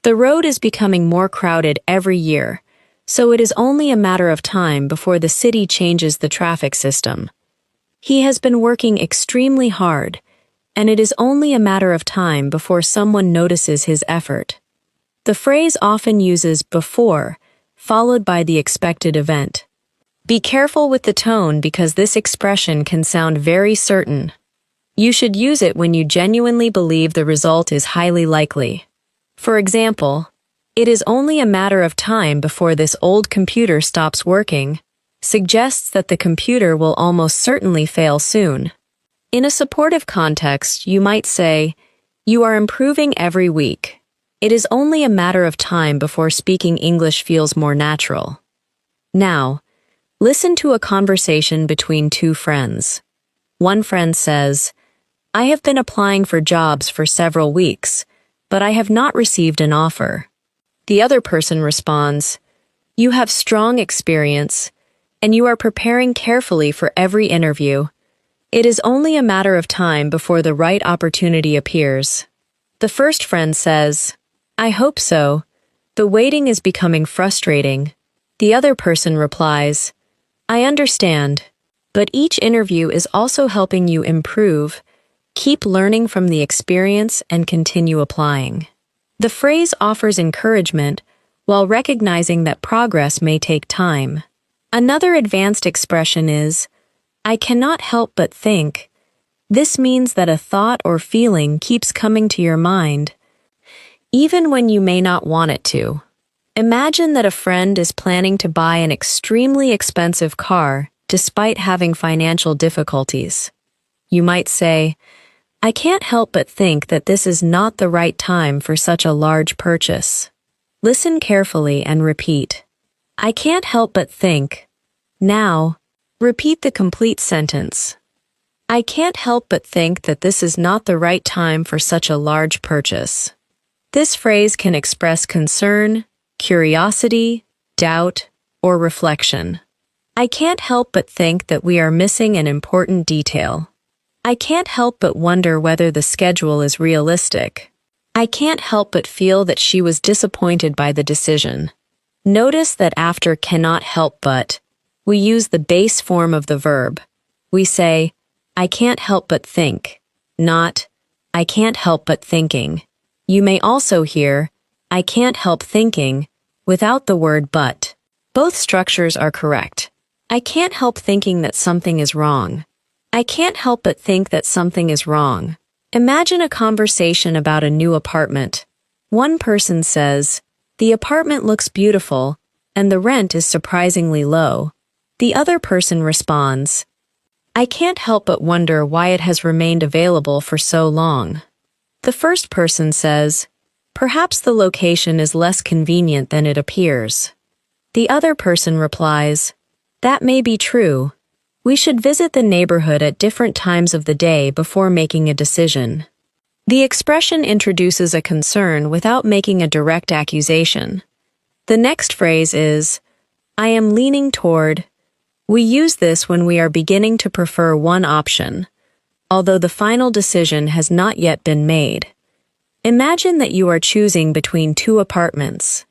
The road is becoming more crowded every year, so it is only a matter of time before the city changes the traffic system. He has been working extremely hard, and it is only a matter of time before someone notices his effort. The phrase often uses before, followed by the expected event. Be careful with the tone because this expression can sound very certain. You should use it when you genuinely believe the result is highly likely. For example, "It is only a matter of time before this old computer stops working," suggests that the computer will almost certainly fail soon. In a supportive context, you might say, "You are improving every week. It is only a matter of time before speaking English feels more natural." Now, listen to a conversation between two friends. One friend says, "I have been applying for jobs for several weeks, but I have not received an offer." The other person responds, "You have strong experience, and you are preparing carefully for every interview. It is only a matter of time before the right opportunity appears." The first friend says, "I hope so. The waiting is becoming frustrating." The other person replies, "I understand, but each interview is also helping you improve. Keep learning from the experience and continue applying." The phrase offers encouragement while recognizing that progress may take time. Another advanced expression is, "I cannot help but think." This means that a thought or feeling keeps coming to your mind, even when you may not want it to. Imagine that a friend is planning to buy an extremely expensive car despite having financial difficulties. You might say, "I can't help but think that this is not the right time for such a large purchase." Listen carefully and repeat. "I can't help but think." Now, repeat the complete sentence. "I can't help but think that this is not the right time for such a large purchase." This phrase can express concern, curiosity, doubt, or reflection. I can't help but think that we are missing an important detail. I can't help but wonder whether the schedule is realistic. I can't help but feel that she was disappointed by the decision. Notice that after cannot help but, we use the base form of the verb. We say, "I can't help but think," not, "I can't help but thinking." You may also hear, "I can't help thinking," without the word but. Both structures are correct. I can't help thinking that something is wrong. I can't help but think that something is wrong. Imagine a conversation about a new apartment. One person says, "The apartment looks beautiful, and the rent is surprisingly low." The other person responds, "I can't help but wonder why it has remained available for so long." The first person says, "Perhaps the location is less convenient than it appears." The other person replies, "That may be true. We should visit the neighborhood at different times of the day before making a decision." The expression introduces a concern without making a direct accusation. The next phrase is, I am leaning toward. We use this when we are beginning to prefer one option, although the final decision has not yet been made. Imagine that you are choosing between two apartments.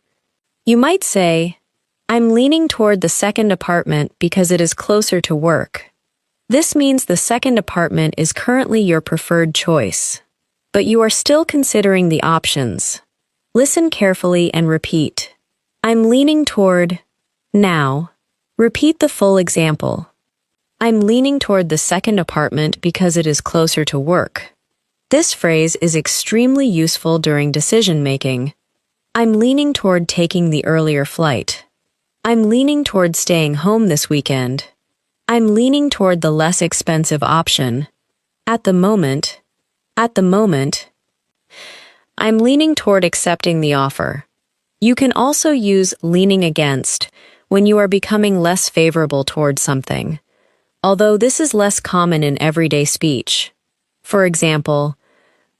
You might say, I'm leaning toward the second apartment because it is closer to work. This means the second apartment is currently your preferred choice, but you are still considering the options. Listen carefully and repeat. I'm leaning toward. Now, repeat the full example. I'm leaning toward the second apartment because it is closer to work. This phrase is extremely useful during decision-making. I'm leaning toward taking the earlier flight. I'm leaning toward staying home this weekend. I'm leaning toward the less expensive option. At the moment. I'm leaning toward accepting the offer. You can also use leaning against when you are becoming less favorable toward something, although this is less common in everyday speech. For example,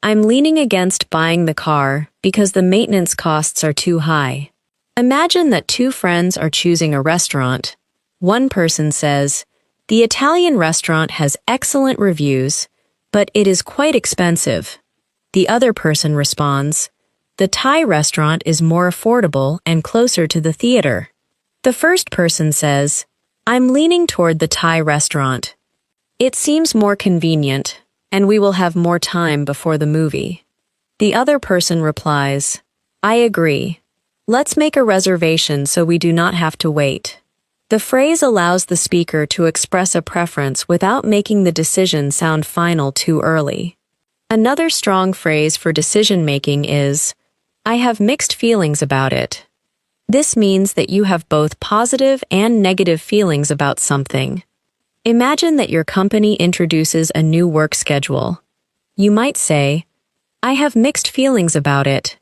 I'm leaning against buying the car because the maintenance costs are too high. Imagine that two friends are choosing a restaurant. One person says, the Italian restaurant has excellent reviews, but it is quite expensive. The other person responds, the Thai restaurant is more affordable and closer to the theater. The first person says, I'm leaning toward the Thai restaurant. It seems more convenient, and we will have more time before the movie. The other person replies, I agree. Let's make a reservation so we do not have to wait. The phrase allows the speaker to express a preference without making the decision sound final too early. Another strong phrase for decision-making is, I have mixed feelings about it. This means that you have both positive and negative feelings about something. Imagine that your company introduces a new work schedule. You might say, I have mixed feelings about it.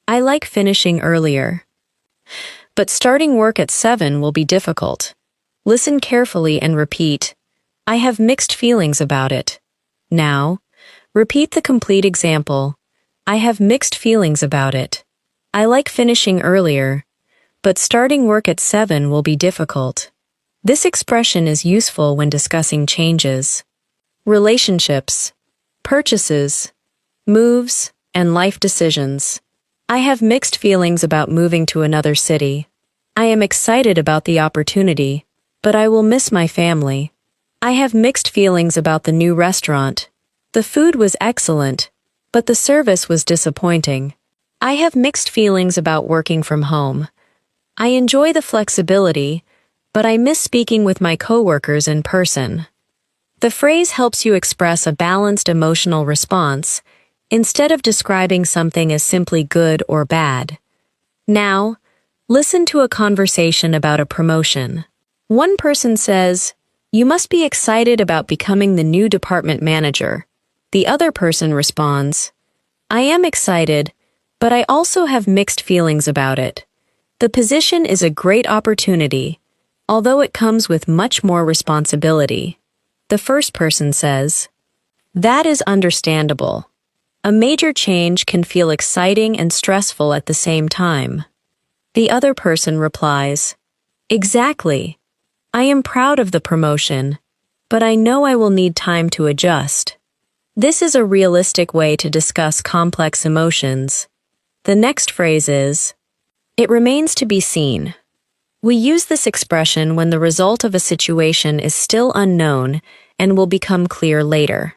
I like finishing earlier. But starting work at 7 will be difficult. Listen carefully and repeat, I have mixed feelings about it. Now, repeat the complete example. I have mixed feelings about it. I like finishing earlier, but starting work at 7 will be difficult. This expression is useful when discussing changes, relationships, purchases, moves, and life decisions. I have mixed feelings about moving to another city. I am excited about the opportunity, but I will miss my family. I have mixed feelings about the new restaurant. The food was excellent, but the service was disappointing. I have mixed feelings about working from home. I enjoy the flexibility, but I miss speaking with my coworkers in person. The phrase helps you express a balanced emotional response, instead of describing something as simply good or bad. Now, listen to a conversation about a promotion. One person says, you must be excited about becoming the new department manager. The other person responds, I am excited, but I also have mixed feelings about it. The position is a great opportunity, although it comes with much more responsibility. The first person says, that is understandable. A major change can feel exciting and stressful at the same time. The other person replies, exactly. I am proud of the promotion, but I know I will need time to adjust. This is a realistic way to discuss complex emotions. The next phrase is, it remains to be seen. We use this expression when the result of a situation is still unknown and will become clear later.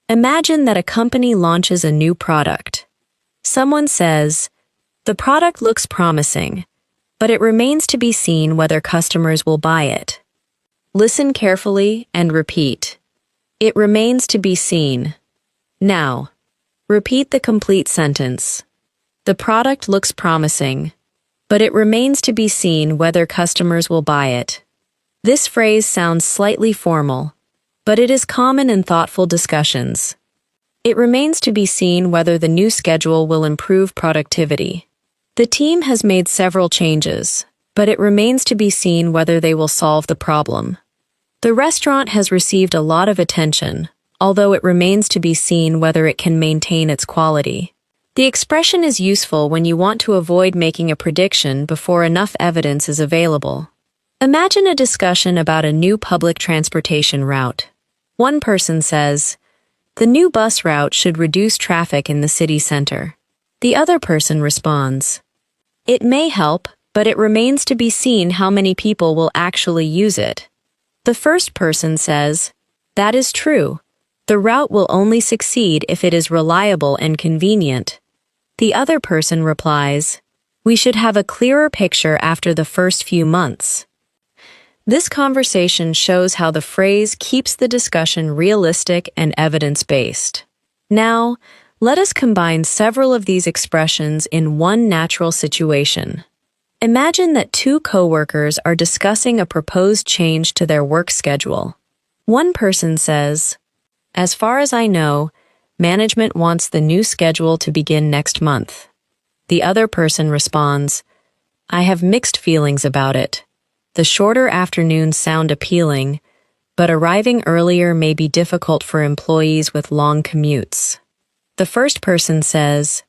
Imagine that a company launches a new product. Someone says, the product looks promising, but it remains to be seen whether customers will buy it. Listen carefully and repeat. It remains to be seen. Now, repeat the complete sentence. The product looks promising, but it remains to be seen whether customers will buy it. This phrase sounds slightly formal, but it is common in thoughtful discussions. It remains to be seen whether the new schedule will improve productivity. The team has made several changes, but it remains to be seen whether they will solve the problem. The restaurant has received a lot of attention, although it remains to be seen whether it can maintain its quality. The expression is useful when you want to avoid making a prediction before enough evidence is available. Imagine a discussion about a new public transportation route. One person says, "The new bus route should reduce traffic in the city center." The other person responds, "It may help, but it remains to be seen how many people will actually use it." The first person says, "That is true. The route will only succeed if it is reliable and convenient." The other person replies, "We should have a clearer picture after the first few months." This conversation shows how the phrase keeps the discussion realistic and evidence-based. Now, let us combine several of these expressions in one natural situation. Imagine that two coworkers are discussing a proposed change to their work schedule. One person says, "As far as I know, management wants the new schedule to begin next month." The other person responds, "I have mixed feelings about it. The shorter afternoons sound appealing, but arriving earlier may be difficult for employees with long commutes." The first person says,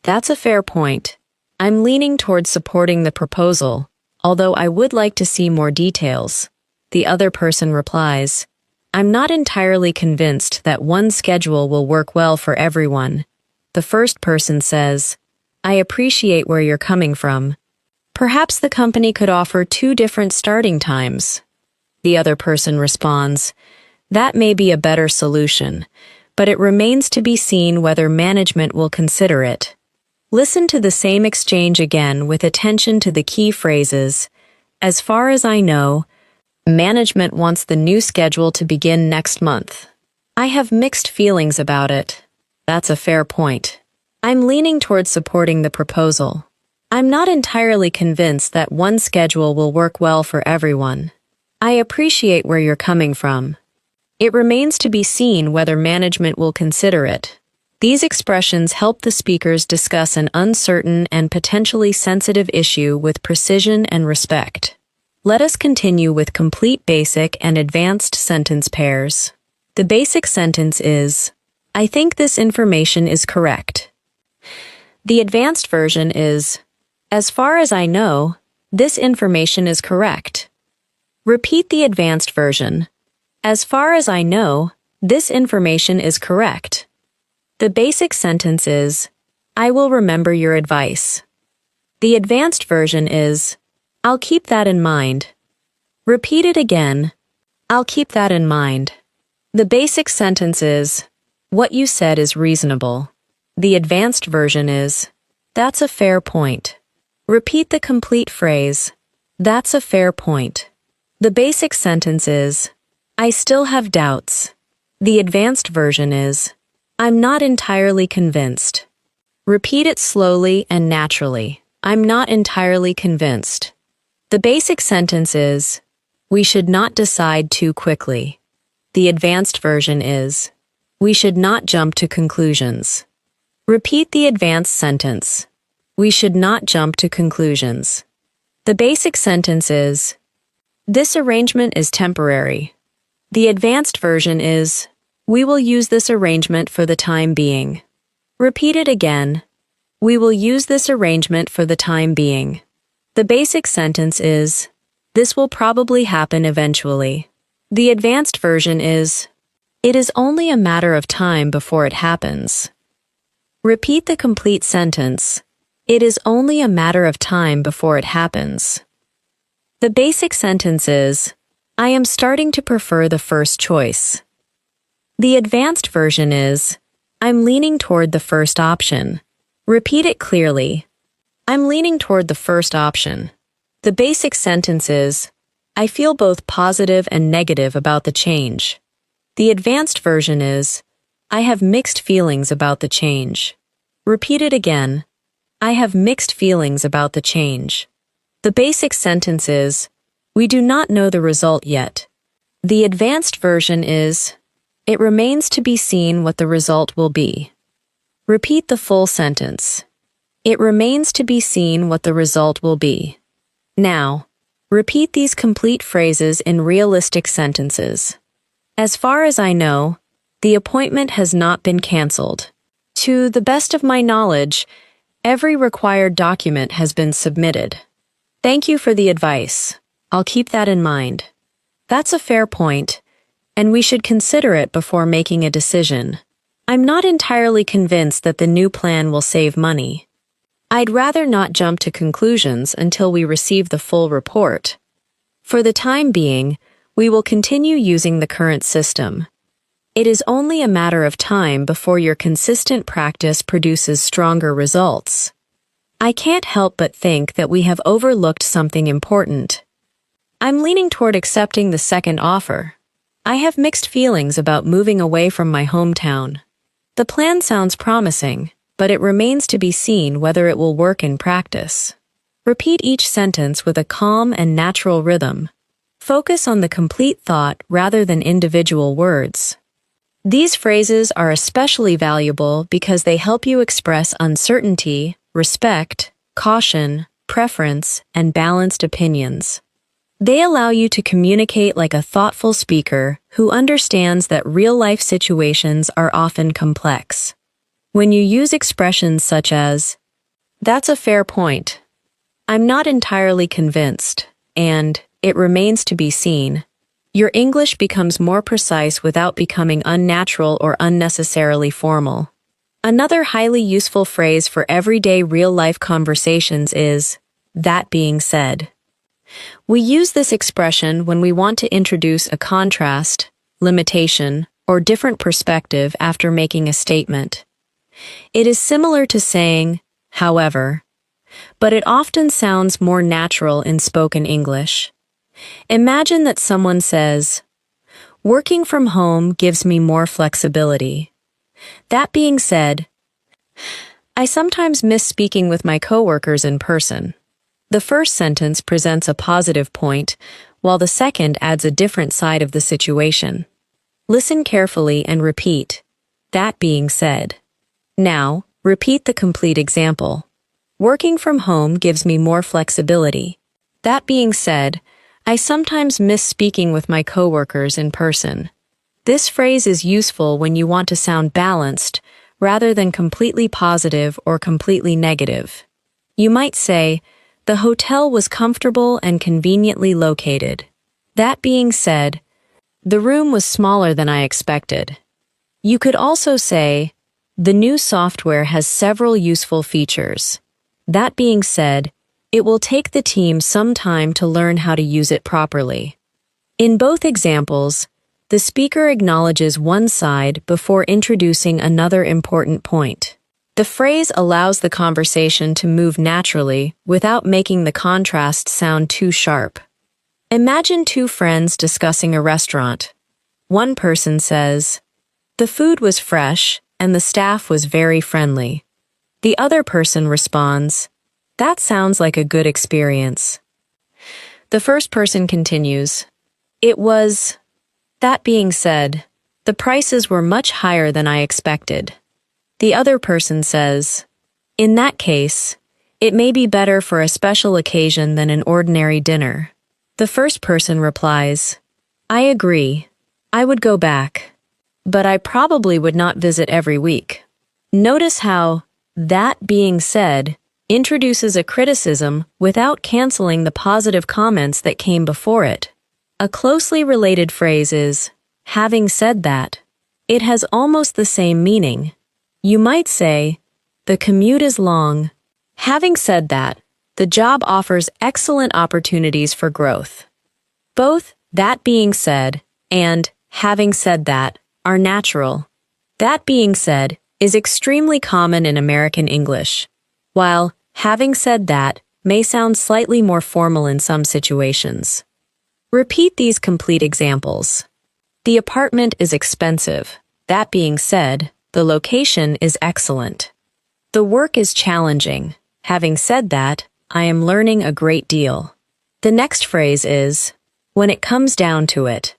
"That's a fair point. I'm leaning towards supporting the proposal, although I would like to see more details." The other person replies, "I'm not entirely convinced that one schedule will work well for everyone." The first person says, "I appreciate where you're coming from. Perhaps the company could offer 2 different starting times." The other person responds, "That may be a better solution, but it remains to be seen whether management will consider it." Listen to the same exchange again with attention to the key phrases. "As far as I know, management wants the new schedule to begin next month. I have mixed feelings about it." "That's a fair point. I'm leaning towards supporting the proposal. I'm not entirely convinced that one schedule will work well for everyone. I appreciate where you're coming from. It remains to be seen whether management will consider it." These expressions help the speakers discuss an uncertain and potentially sensitive issue with precision and respect. Let us continue with complete basic and advanced sentence pairs. The basic sentence is, "I think this information is correct." The advanced version is, "As far as I know, this information is correct." Repeat the advanced version. "As far as I know, this information is correct." The basic sentence is, "I will remember your advice." The advanced version is, "I'll keep that in mind." Repeat it again. "I'll keep that in mind." The basic sentence is, "What you said is reasonable." The advanced version is, "That's a fair point." Repeat the complete phrase, "That's a fair point." The basic sentence is, "I still have doubts." The advanced version is, "I'm not entirely convinced." Repeat it slowly and naturally. "I'm not entirely convinced." The basic sentence is, "We should not decide too quickly." The advanced version is, "We should not jump to conclusions." Repeat the advanced sentence. "We should not jump to conclusions." The basic sentence is, "This arrangement is temporary." The advanced version is, "We will use this arrangement for the time being." Repeat it again. "We will use this arrangement for the time being." The basic sentence is, "This will probably happen eventually." The advanced version is, "It is only a matter of time before it happens." Repeat the complete sentence. "It is only a matter of time before it happens." The basic sentence is, "I am starting to prefer the first choice." The advanced version is, "I'm leaning toward the first option." Repeat it clearly. "I'm leaning toward the first option." The basic sentence is, "I feel both positive and negative about the change." The advanced version is, "I have mixed feelings about the change." Repeat it again. "I have mixed feelings about the change." The basic sentence is, "We do not know the result yet." The advanced version is, "It remains to be seen what the result will be." Repeat the full sentence. "It remains to be seen what the result will be." Now, repeat these complete phrases in realistic sentences. "As far as I know, the appointment has not been canceled." To the best of my knowledge, every required document has been submitted. Thank you for the advice. I'll keep that in mind. That's a fair point, and we should consider it before making a decision. I'm not entirely convinced that the new plan will save money. I'd rather not jump to conclusions until we receive the full report. For the time being, we will continue using the current system. It is only a matter of time before your consistent practice produces stronger results. I can't help but think that we have overlooked something important. I'm leaning toward accepting the second offer. I have mixed feelings about moving away from my hometown. The plan sounds promising, but it remains to be seen whether it will work in practice. Repeat each sentence with a calm and natural rhythm. Focus on the complete thought rather than individual words. These phrases are especially valuable because they help you express uncertainty, respect, caution, preference, and balanced opinions. They allow you to communicate like a thoughtful speaker who understands that real-life situations are often complex. When you use expressions such as, "That's a fair point," "I'm not entirely convinced," and "It remains to be seen," your English becomes more precise without becoming unnatural or unnecessarily formal. Another highly useful phrase for everyday real-life conversations is, "that being said." We use this expression when we want to introduce a contrast, limitation, or different perspective after making a statement. It is similar to saying, "however," but it often sounds more natural in spoken English. Imagine that someone says, "Working from home gives me more flexibility. That being said, I sometimes miss speaking with my coworkers in person." The first sentence presents a positive point, while the second adds a different side of the situation. Listen carefully and repeat, "that being said." Now, repeat the complete example. Working from home gives me more flexibility. That being said, I sometimes miss speaking with my coworkers in person. This phrase is useful when you want to sound balanced rather than completely positive or completely negative. You might say, "The hotel was comfortable and conveniently located. That being said, the room was smaller than I expected." You could also say, "The new software has several useful features. That being said, it will take the team some time to learn how to use it properly." In both examples, the speaker acknowledges one side before introducing another important point. The phrase allows the conversation to move naturally without making the contrast sound too sharp. Imagine two friends discussing a restaurant. One person says, "The food was fresh and the staff was very friendly." The other person responds, "That sounds like a good experience." The first person continues, "It was. That being said, the prices were much higher than I expected." The other person says, "In that case, it may be better for a special occasion than an ordinary dinner." The first person replies, "I agree. I would go back. But I probably would not visit every week." Notice how, "that being said," introduces a criticism without canceling the positive comments that came before it. A closely related phrase is, "having said that." It has almost the same meaning. You might say, "The commute is long. Having said that, the job offers excellent opportunities for growth." Both "that being said" and "having said that" are natural. "That being said" is extremely common in American English, while "having said that" may sound slightly more formal in some situations. Repeat these complete examples. The apartment is expensive. That being said, the location is excellent. The work is challenging. Having said that, I am learning a great deal. The next phrase is, "when it comes down to it."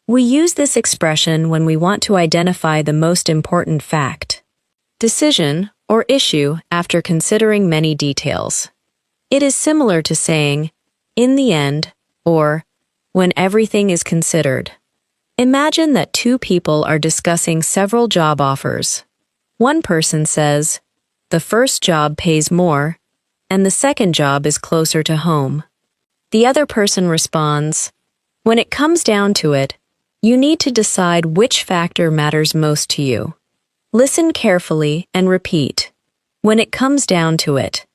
We use this expression when we want to identify the most important fact, decision, or issue after considering many details. It is similar to saying, "in the end," or "when everything is considered." Imagine that two people are discussing several job offers. One person says, "The first job pays more, and the second job is closer to home." The other person responds, "When it comes down to it, you need to decide which factor matters most to you." Listen carefully and repeat. When it comes down to it.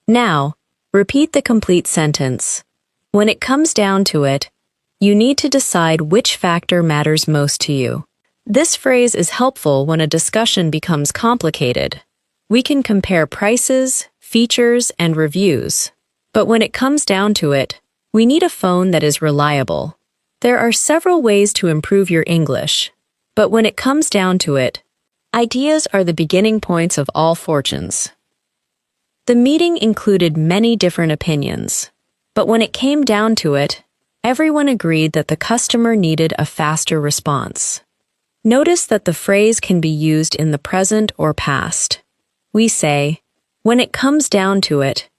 Now, repeat the complete sentence. When it comes down to it, you need to decide which factor matters most to you. This phrase is helpful when a discussion becomes complicated. We can compare prices, features, and reviews. But when it comes down to it, we need a phone that is reliable. There are several ways to improve your English. But when it comes down to it, ideas are the beginning points of all fortunes. The meeting included many different opinions. But when it came down to it, everyone agreed that the customer needed a faster response. Notice that the phrase can be used in the present or past. We say, "When it comes down to it,"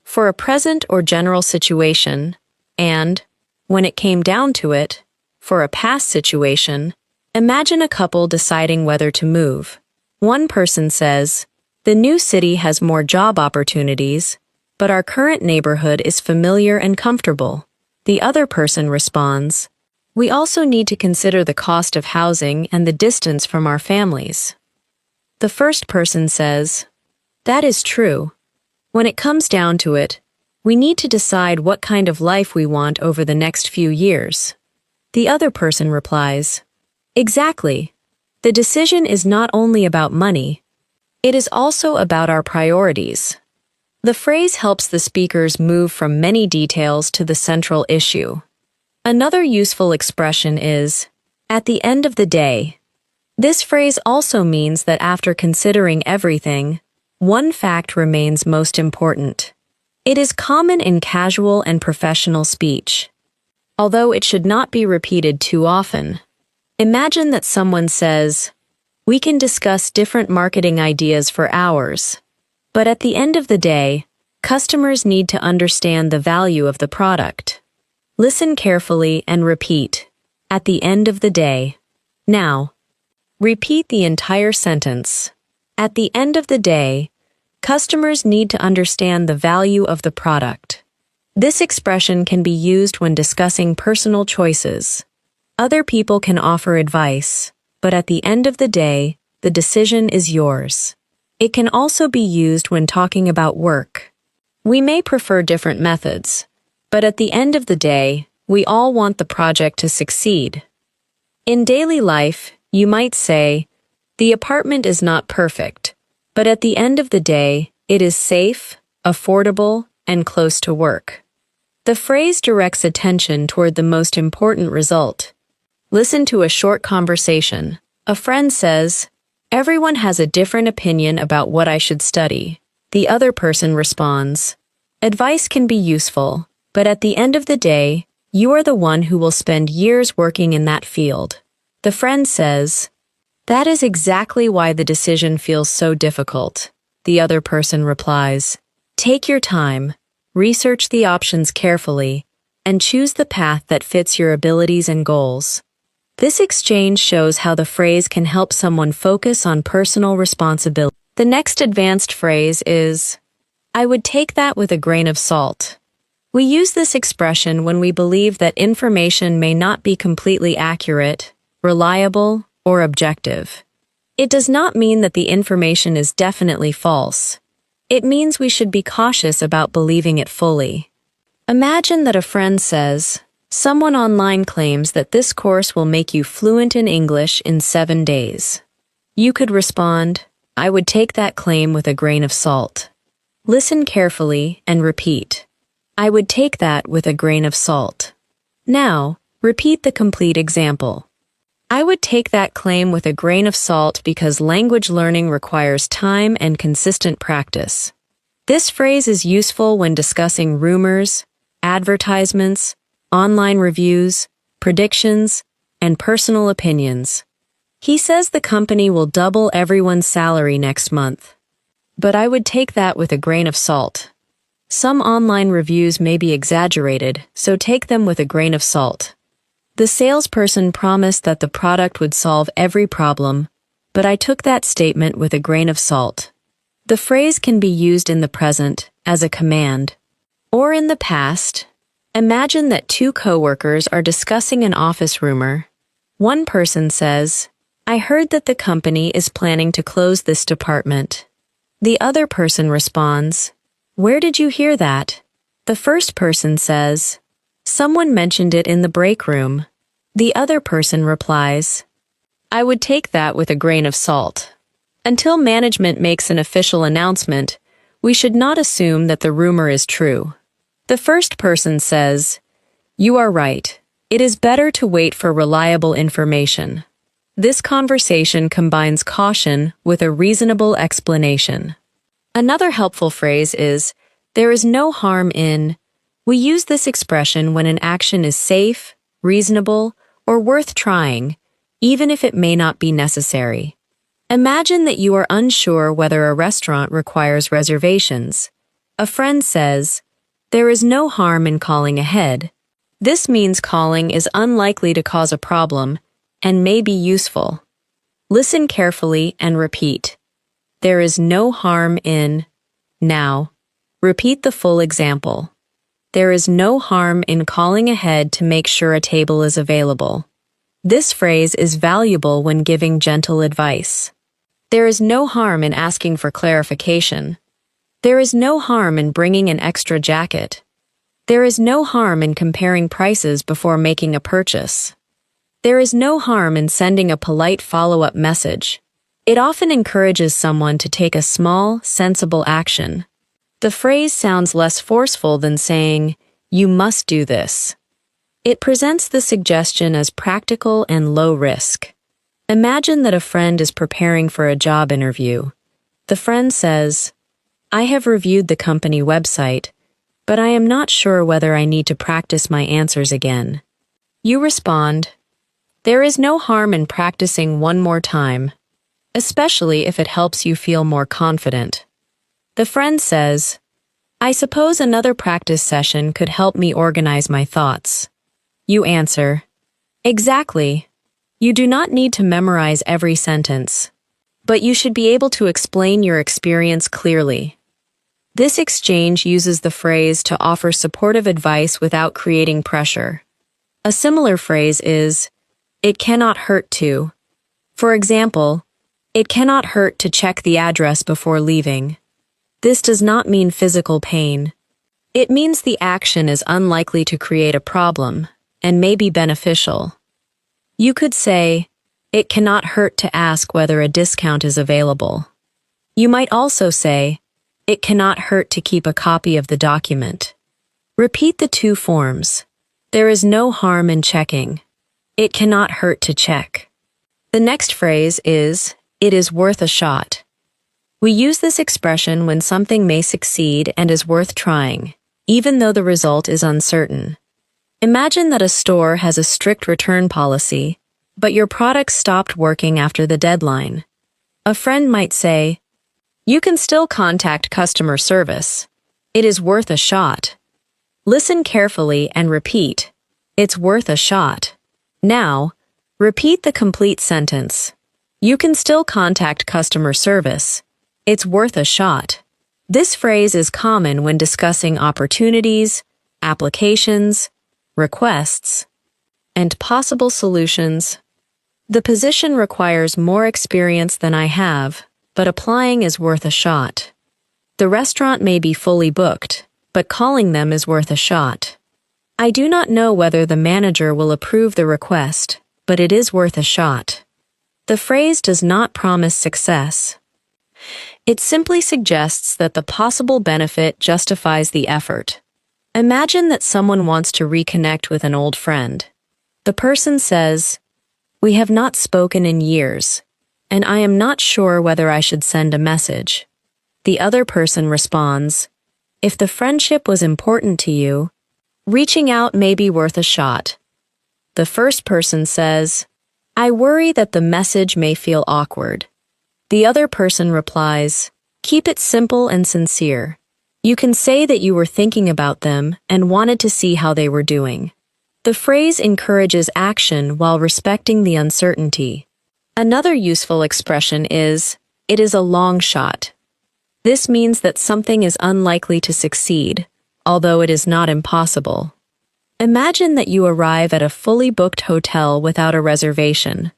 for a present or general situation, and "when it came down to it," for a past situation. Imagine a couple deciding whether to move. One person says, "The new city has more job opportunities, but our current neighborhood is familiar and comfortable." The other person responds, "We also need to consider the cost of housing and the distance from our families." The first person says, "That is true. When it comes down to it, we need to decide what kind of life we want over the next few years." The other person replies, "Exactly. The decision is not only about money, it is also about our priorities." The phrase helps the speakers move from many details to the central issue. Another useful expression is, "at the end of the day." This phrase also means that after considering everything, one fact remains most important. It is common in casual and professional speech, although it should not be repeated too often. Imagine that someone says, "We can discuss different marketing ideas for hours, but at the end of the day, customers need to understand the value of the product." Listen carefully and repeat, "at the end of the day." Now, repeat the entire sentence. At the end of the day, customers need to understand the value of the product. This expression can be used when discussing personal choices. Other people can offer advice, but at the end of the day, the decision is yours. It can also be used when talking about work. We may prefer different methods, but at the end of the day, we all want the project to succeed. In daily life, you might say, "The apartment is not perfect, but at the end of the day, it is safe, affordable, and close to work." The phrase directs attention toward the most important result. Listen to a short conversation. A friend says, "Everyone has a different opinion about what I should study." The other person responds, "Advice can be useful, but at the end of the day, you are the one who will spend years working in that field." The friend says, "That is exactly why the decision feels so difficult." The other person replies, "Take your time, research the options carefully, and choose the path that fits your abilities and goals." This exchange shows how the phrase can help someone focus on personal responsibility. The next advanced phrase is, "I would take that with a grain of salt." We use this expression when we believe that information may not be completely accurate, reliable, or objective. It does not mean that the information is definitely false. It means we should be cautious about believing it fully. Imagine that a friend says, "Someone online claims that this course will make you fluent in English in 7 days." You could respond, "I would take that claim with a grain of salt." Listen carefully and repeat, "I would take that with a grain of salt." Now, repeat the complete example. "I would take that claim with a grain of salt because language learning requires time and consistent practice." This phrase is useful when discussing rumors, advertisements, online reviews, predictions, and personal opinions. He says the company will double everyone's salary next month. But I would take that with a grain of salt. Some online reviews may be exaggerated, so take them with a grain of salt. The salesperson promised that the product would solve every problem, but I took that statement with a grain of salt. The phrase can be used in the present as a command, or in the past. Imagine that two coworkers are discussing an office rumor. One person says, "I heard that the company is planning to close this department." The other person responds, "Where did you hear that?" The first person says, "Someone mentioned it in the break room." The other person replies, "I would take that with a grain of salt." Until management makes an official announcement, we should not assume that the rumor is true. The first person says, "You are right. It is better to wait for reliable information." This conversation combines caution with a reasonable explanation. Another helpful phrase is, "There is no harm in." We use this expression when an action is safe, reasonable, or worth trying, even if it may not be necessary. Imagine that you are unsure whether a restaurant requires reservations. A friend says, "There is no harm in calling ahead." This means calling is unlikely to cause a problem and may be useful. Listen carefully and repeat. There is no harm in. Now, repeat the full example. There is no harm in calling ahead to make sure a table is available. This phrase is valuable when giving gentle advice. There is no harm in asking for clarification. There is no harm in bringing an extra jacket. There is no harm in comparing prices before making a purchase. There is no harm in sending a polite follow-up message. It often encourages someone to take a small, sensible action. The phrase sounds less forceful than saying, "You must do this." It presents the suggestion as practical and low risk. Imagine that a friend is preparing for a job interview. The friend says, "I have reviewed the company website, but I am not sure whether I need to practice my answers again." You respond, "There is no harm in practicing one more time, especially if it helps you feel more confident." The friend says, "I suppose another practice session could help me organize my thoughts." You answer, "Exactly. You do not need to memorize every sentence, but you should be able to explain your experience clearly." This exchange uses the phrase to offer supportive advice without creating pressure. A similar phrase is, "It cannot hurt to." For example, "It cannot hurt to check the address before leaving." This does not mean physical pain. It means the action is unlikely to create a problem and may be beneficial. You could say, "It cannot hurt to ask whether a discount is available." You might also say, "It cannot hurt to keep a copy of the document." Repeat the two forms. There is no harm in checking. It cannot hurt to check. The next phrase is, "It is worth a shot." We use this expression when something may succeed and is worth trying, even though the result is uncertain. Imagine that a store has a strict return policy, but your product stopped working after the deadline. A friend might say, "You can still contact customer service. It is worth a shot." Listen carefully and repeat, "It's worth a shot." Now, repeat the complete sentence. You can still contact customer service. It's worth a shot. This phrase is common when discussing opportunities, applications, requests, and possible solutions. The position requires more experience than I have, but applying is worth a shot. The restaurant may be fully booked, but calling them is worth a shot. I do not know whether the manager will approve the request, but it is worth a shot. The phrase does not promise success. It simply suggests that the possible benefit justifies the effort. Imagine that someone wants to reconnect with an old friend. The person says, "We have not spoken in years, and I am not sure whether I should send a message." The other person responds, "If the friendship was important to you, reaching out may be worth a shot." The first person says, "I worry that the message may feel awkward." The other person replies, "Keep it simple and sincere. You can say that you were thinking about them and wanted to see how they were doing." The phrase encourages action while respecting the uncertainty. Another useful expression is, it is a long shot. This means that something is unlikely to succeed, although it is not impossible. Imagine that you arrive at a fully booked hotel without a reservation.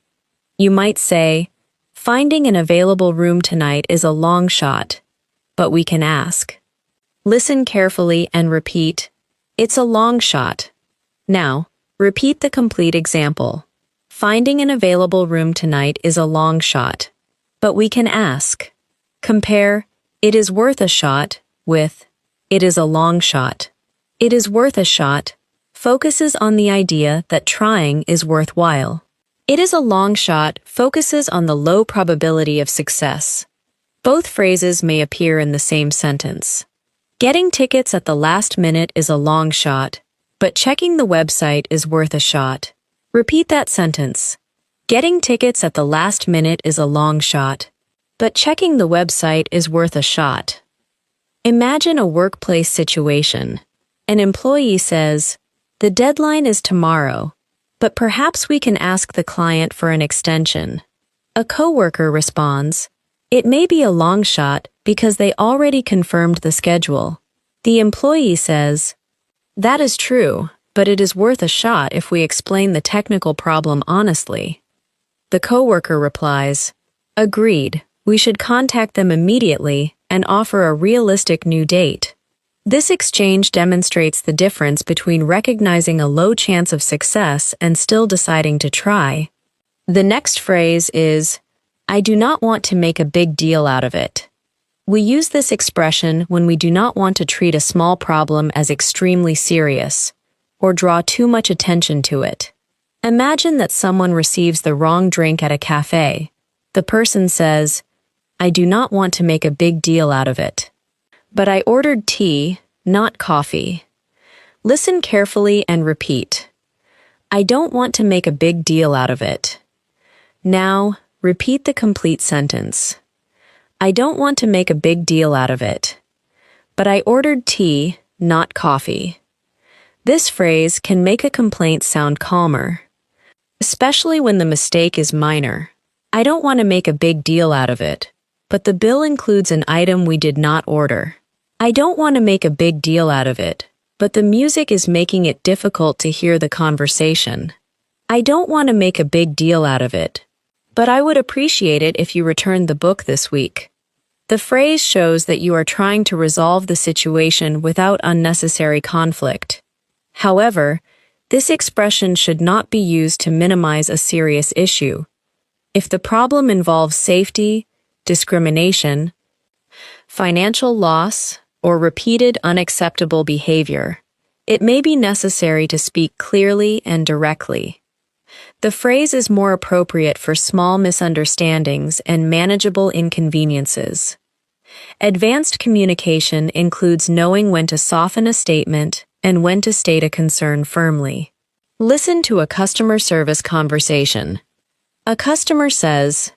You might say, finding an available room tonight is a long shot, but we can ask. Listen carefully and repeat, it's a long shot. Now, repeat the complete example. Finding an available room tonight is a long shot, but we can ask. Compare, it is worth a shot, with, it is a long shot. It is worth a shot focuses on the idea that trying is worthwhile. It is a long shot focuses on the low probability of success. Both phrases may appear in the same sentence. Getting tickets at the last minute is a long shot, but checking the website is worth a shot. Repeat that sentence. Getting tickets at the last minute is a long shot, but checking the website is worth a shot. Imagine a workplace situation. An employee says, the deadline is tomorrow, but perhaps we can ask the client for an extension. A coworker responds, it may be a long shot because they already confirmed the schedule. The employee says, that is true, but it is worth a shot if we explain the technical problem honestly. The coworker replies, agreed, we should contact them immediately and offer a realistic new date. This exchange demonstrates the difference between recognizing a low chance of success and still deciding to try. The next phrase is, I do not want to make a big deal out of it. We use this expression when we do not want to treat a small problem as extremely serious or draw too much attention to it. Imagine that someone receives the wrong drink at a cafe. The person says, I do not want to make a big deal out of it. But I ordered tea, not coffee. Listen carefully and repeat. I don't want to make a big deal out of it. Now, repeat the complete sentence. I don't want to make a big deal out of it. But I ordered tea, not coffee. This phrase can make a complaint sound calmer, especially when the mistake is minor. I don't want to make a big deal out of it, but the bill includes an item we did not order. I don't want to make a big deal out of it, but the music is making it difficult to hear the conversation. I don't want to make a big deal out of it, but I would appreciate it if you returned the book this week. The phrase shows that you are trying to resolve the situation without unnecessary conflict. However, this expression should not be used to minimize a serious issue. If the problem involves safety, discrimination, financial loss, or repeated unacceptable behavior, it may be necessary to speak clearly and directly. The phrase is more appropriate for small misunderstandings and manageable inconveniences. Advanced communication includes knowing when to soften a statement and when to state a concern firmly. Listen to a customer service conversation. A customer says,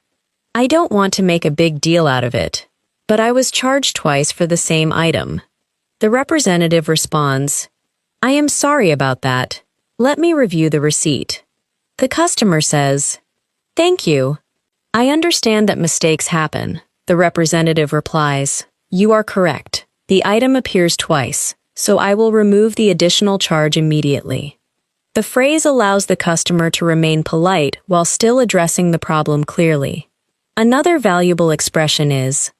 I don't want to make a big deal out of it, but I was charged twice for the same item. The representative responds, I am sorry about that. Let me review the receipt. The customer says, thank you. I understand that mistakes happen. The representative replies, you are correct. The item appears twice, so I will remove the additional charge immediately. The phrase allows the customer to remain polite while still addressing the problem clearly. Another valuable expression is,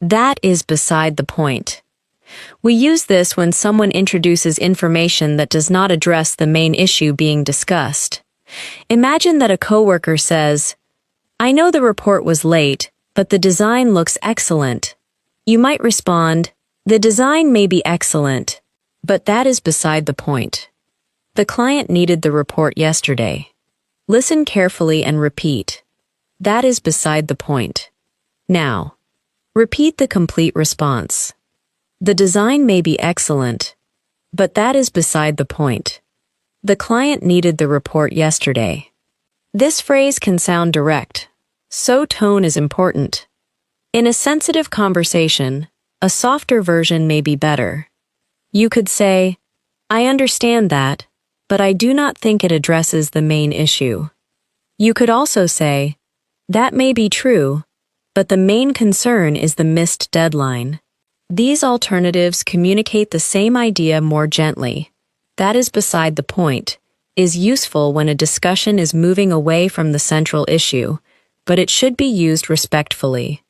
that is beside the point. We use this when someone introduces information that does not address the main issue being discussed. Imagine that a coworker says, I know the report was late, but the design looks excellent. You might respond, the design may be excellent, but that is beside the point. The client needed the report yesterday. Listen carefully and repeat. That is beside the point. Now, repeat the complete response. The design may be excellent, but that is beside the point. The client needed the report yesterday. This phrase can sound direct, so tone is important. In a sensitive conversation, a softer version may be better. You could say, I understand that, but I do not think it addresses the main issue. You could also say, that may be true, but the main concern is the missed deadline. These alternatives communicate the same idea more gently. That is beside the point, is useful when a discussion is moving away from the central issue, but it should be used respectfully.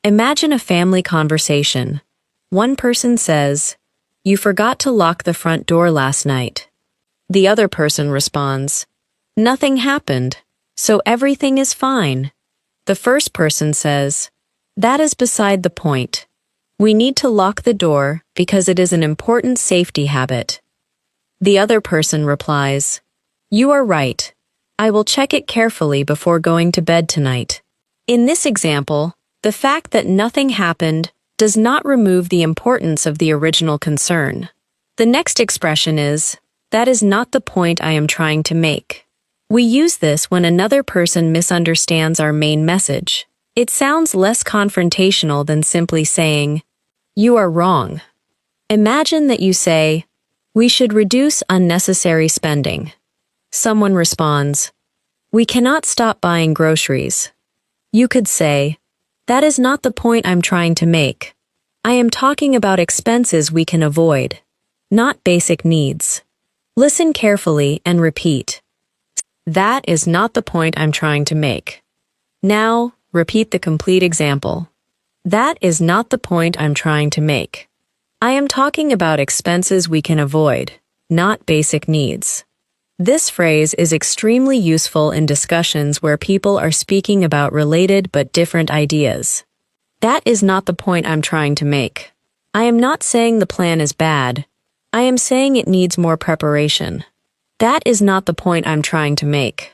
Imagine a family conversation. One person says, "You forgot to lock the front door last night." The other person responds, "Nothing happened, so everything is fine." The first person says, "That is beside the point. We need to lock the door because it is an important safety habit." The other person replies, "You are right. I will check it carefully before going to bed tonight." In this example, the fact that nothing happened does not remove the importance of the original concern. The next expression is, "That is not the point I am trying to make." We use this when another person misunderstands our main message. It sounds less confrontational than simply saying, "You are wrong." Imagine that you say, "We should reduce unnecessary spending." Someone responds, "We cannot stop buying groceries." You could say, "That is not the point I'm trying to make. I am talking about expenses we can avoid, not basic needs." Listen carefully and repeat. That is not the point I'm trying to make. Now, repeat the complete example. That is not the point I'm trying to make. I am talking about expenses we can avoid, not basic needs. This phrase is extremely useful in discussions where people are speaking about related but different ideas. That is not the point I'm trying to make. I am not saying the plan is bad. I am saying it needs more preparation. That is not the point I'm trying to make.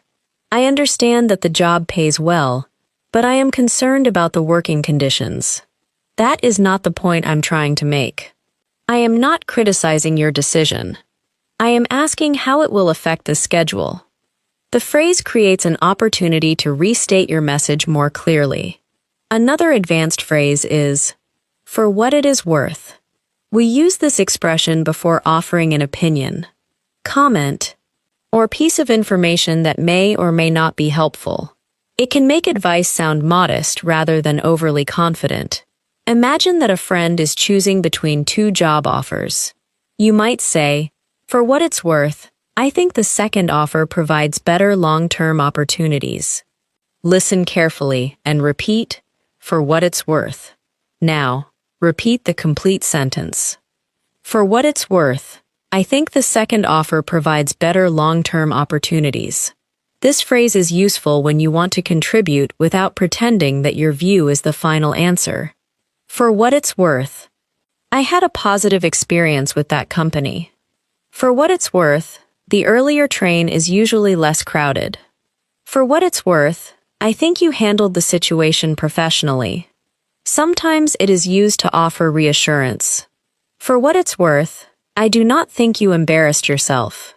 I understand that the job pays well, but I am concerned about the working conditions. That is not the point I'm trying to make. I am not criticizing your decision. I am asking how it will affect the schedule. The phrase creates an opportunity to restate your message more clearly. Another advanced phrase is, "for what it is worth." We use this expression before offering an opinion, comment, or piece of information that may or may not be helpful. It can make advice sound modest rather than overly confident. Imagine that a friend is choosing between two job offers. You might say, "For what it's worth, I think the second offer provides better long-term opportunities." Listen carefully and repeat, "for what it's worth." Now, repeat the complete sentence. For what it's worth, I think the second offer provides better long-term opportunities. This phrase is useful when you want to contribute without pretending that your view is the final answer. For what it's worth, I had a positive experience with that company. For what it's worth, the earlier train is usually less crowded. For what it's worth, I think you handled the situation professionally. Sometimes it is used to offer reassurance. For what it's worth, I do not think you embarrassed yourself.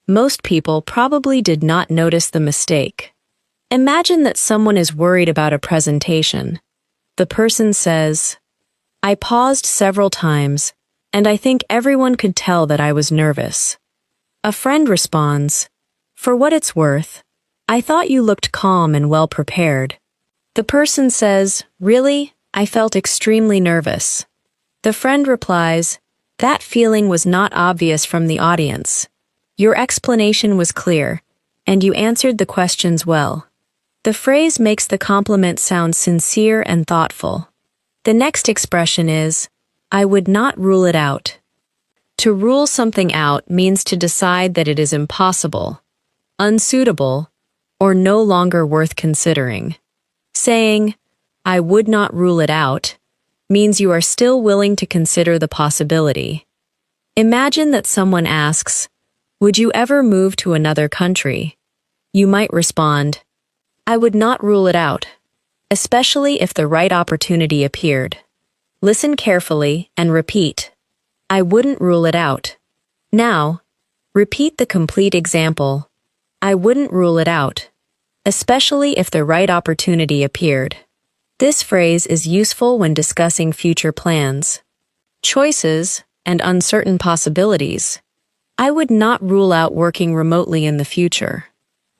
Most people probably did not notice the mistake. Imagine that someone is worried about a presentation. The person says, "I paused several times, and I think everyone could tell that I was nervous." A friend responds, "For what it's worth, I thought you looked calm and well prepared." The person says, "Really? I felt extremely nervous." The friend replies, "That feeling was not obvious from the audience. Your explanation was clear, and you answered the questions well." The phrase makes the compliment sound sincere and thoughtful. The next expression is, "I would not rule it out." To rule something out means to decide that it is impossible, unsuitable, or no longer worth considering. Saying, "I would not rule it out," means you are still willing to consider the possibility. Imagine that someone asks, "Would you ever move to another country?" You might respond, "I would not rule it out, especially if the right opportunity appeared." Listen carefully and repeat, "I wouldn't rule it out." Now, repeat the complete example. I wouldn't rule it out, especially if the right opportunity appeared. This phrase is useful when discussing future plans, choices, and uncertain possibilities. I would not rule out working remotely in the future.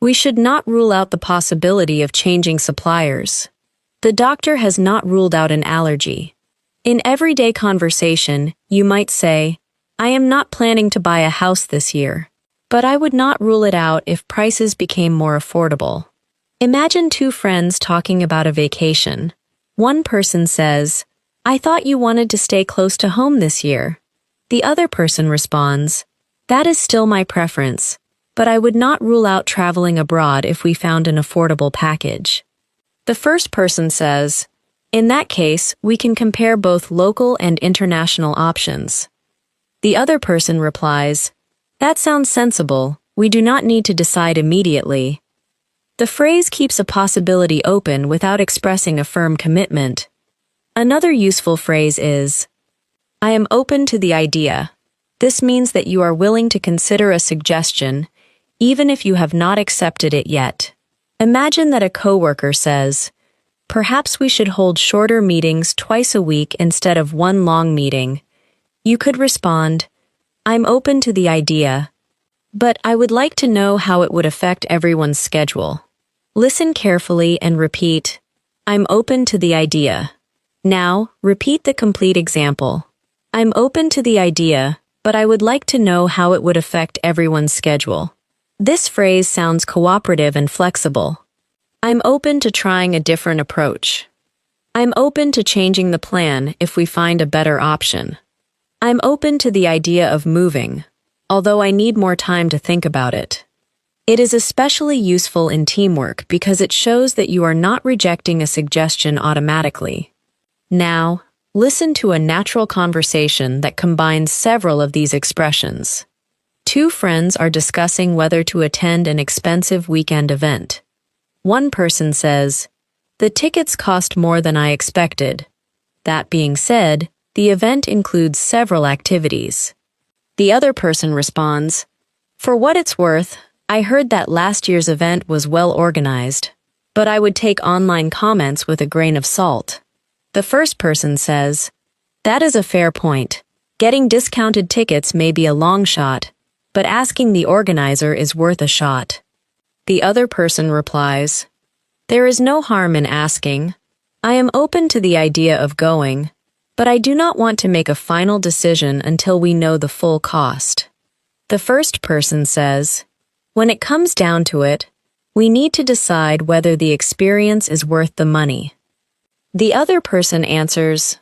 We should not rule out the possibility of changing suppliers. The doctor has not ruled out an allergy. In everyday conversation, you might say, I am not planning to buy a house this year, but I would not rule it out if prices became more affordable. Imagine two friends talking about a vacation. One person says, I thought you wanted to stay close to home this year. The other person responds, that is still my preference, but I would not rule out traveling abroad if we found an affordable package. The first person says, in that case, we can compare both local and international options. The other person replies, that sounds sensible, we do not need to decide immediately. The phrase keeps a possibility open without expressing a firm commitment. Another useful phrase is, I am open to the idea. This means that you are willing to consider a suggestion, even if you have not accepted it yet. Imagine that a coworker says, perhaps we should hold shorter meetings twice a week instead of one long meeting. You could respond, I'm open to the idea, but I would like to know how it would affect everyone's schedule. Listen carefully and repeat, I'm open to the idea. Now, repeat the complete example. I'm open to the idea, but I would like to know how it would affect everyone's schedule. This phrase sounds cooperative and flexible. I'm open to trying a different approach. I'm open to changing the plan if we find a better option. I'm open to the idea of moving, although I need more time to think about it. It is especially useful in teamwork because it shows that you are not rejecting a suggestion automatically. Now, listen to a natural conversation that combines several of these expressions. Two friends are discussing whether to attend an expensive weekend event. One person says, the tickets cost more than I expected. That being said, the event includes several activities. The other person responds, for what it's worth, I heard that last year's event was well organized, but I would take online comments with a grain of salt. The first person says, that is a fair point. Getting discounted tickets may be a long shot, but asking the organizer is worth a shot. The other person replies, there is no harm in asking. I am open to the idea of going, but I do not want to make a final decision until we know the full cost. The first person says, when it comes down to it, we need to decide whether the experience is worth the money. The other person answers,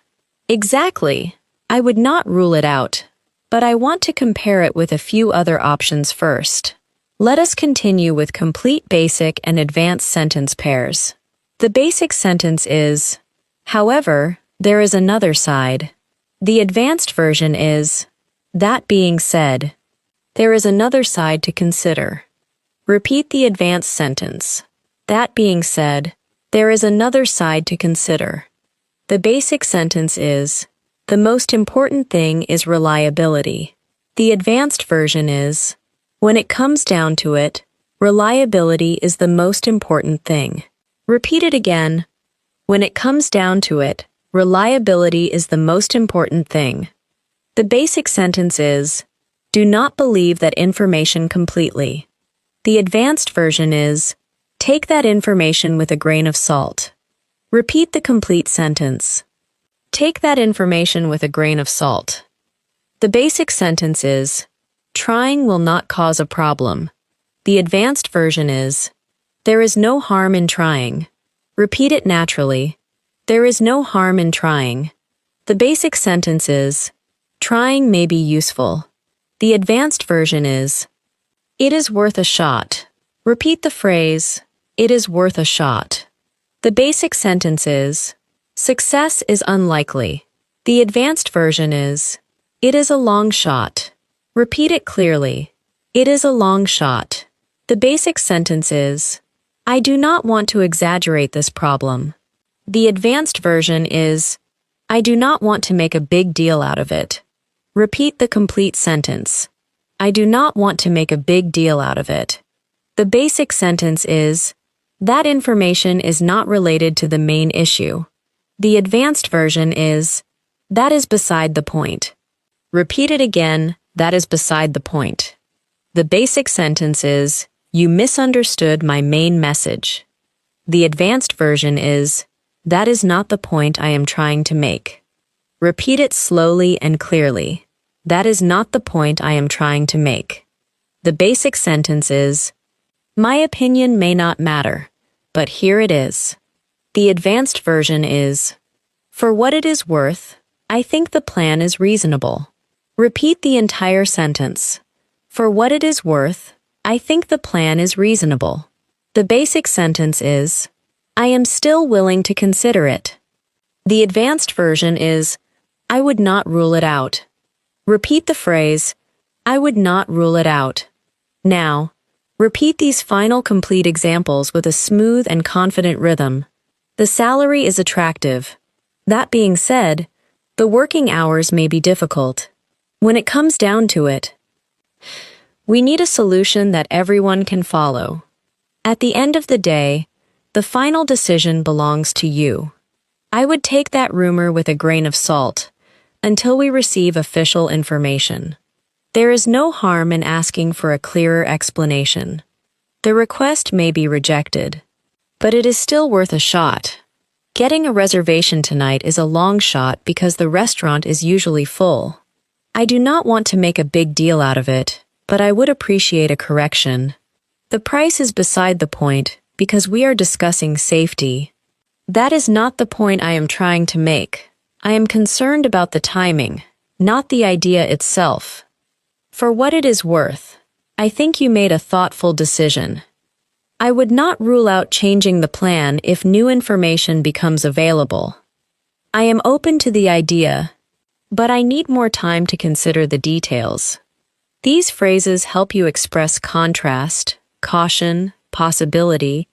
exactly, I would not rule it out, but I want to compare it with a few other options first. Let us continue with complete basic and advanced sentence pairs. The basic sentence is, however, there is another side. The advanced version is, that being said, there is another side to consider. Repeat the advanced sentence. That being said, there is another side to consider. The basic sentence is, the most important thing is reliability. The advanced version is, when it comes down to it, reliability is the most important thing. Repeat it again. When it comes down to it, reliability is the most important thing. The basic sentence is, do not believe that information completely. The advanced version is, take that information with a grain of salt. Repeat the complete sentence. Take that information with a grain of salt. The basic sentence is, trying will not cause a problem. The advanced version is, there is no harm in trying. Repeat it naturally. There is no harm in trying. The basic sentence is, trying may be useful. The advanced version is, it is worth a shot. Repeat the phrase, it is worth a shot. The basic sentence is, success is unlikely. The advanced version is, it is a long shot. Repeat it clearly. It is a long shot. The basic sentence is, I do not want to exaggerate this problem. The advanced version is, I do not want to make a big deal out of it. Repeat the complete sentence. I do not want to make a big deal out of it. The basic sentence is, that information is not related to the main issue. The advanced version is, that is beside the point. Repeat it again, that is beside the point. The basic sentence is, You misunderstood my main message. The advanced version is, that is not the point I am trying to make. Repeat it slowly and clearly. That is not the point I am trying to make. The basic sentence is, my opinion may not matter, but here it is. The advanced version is, for what it is worth, I think the plan is reasonable. Repeat the entire sentence. For what it is worth, I think the plan is reasonable. The basic sentence is, I am still willing to consider it. The advanced version is, I would not rule it out. Repeat the phrase, I would not rule it out. Now, repeat these final complete examples with a smooth and confident rhythm. The salary is attractive. That being said, the working hours may be difficult. When it comes down to it, we need a solution that everyone can follow. At the end of the day, the final decision belongs to you. I would take that rumor with a grain of salt until we receive official information. There is no harm in asking for a clearer explanation. The request may be rejected, but it is still worth a shot. Getting a reservation tonight is a long shot because the restaurant is usually full. I do not want to make a big deal out of it, but I would appreciate a correction. The price is beside the point because we are discussing safety. That is not the point I am trying to make. I am concerned about the timing, not the idea itself. For what it is worth, I think you made a thoughtful decision. I would not rule out changing the plan if new information becomes available. I am open to the idea, but I need more time to consider the details. These phrases help you express contrast, caution, possibility,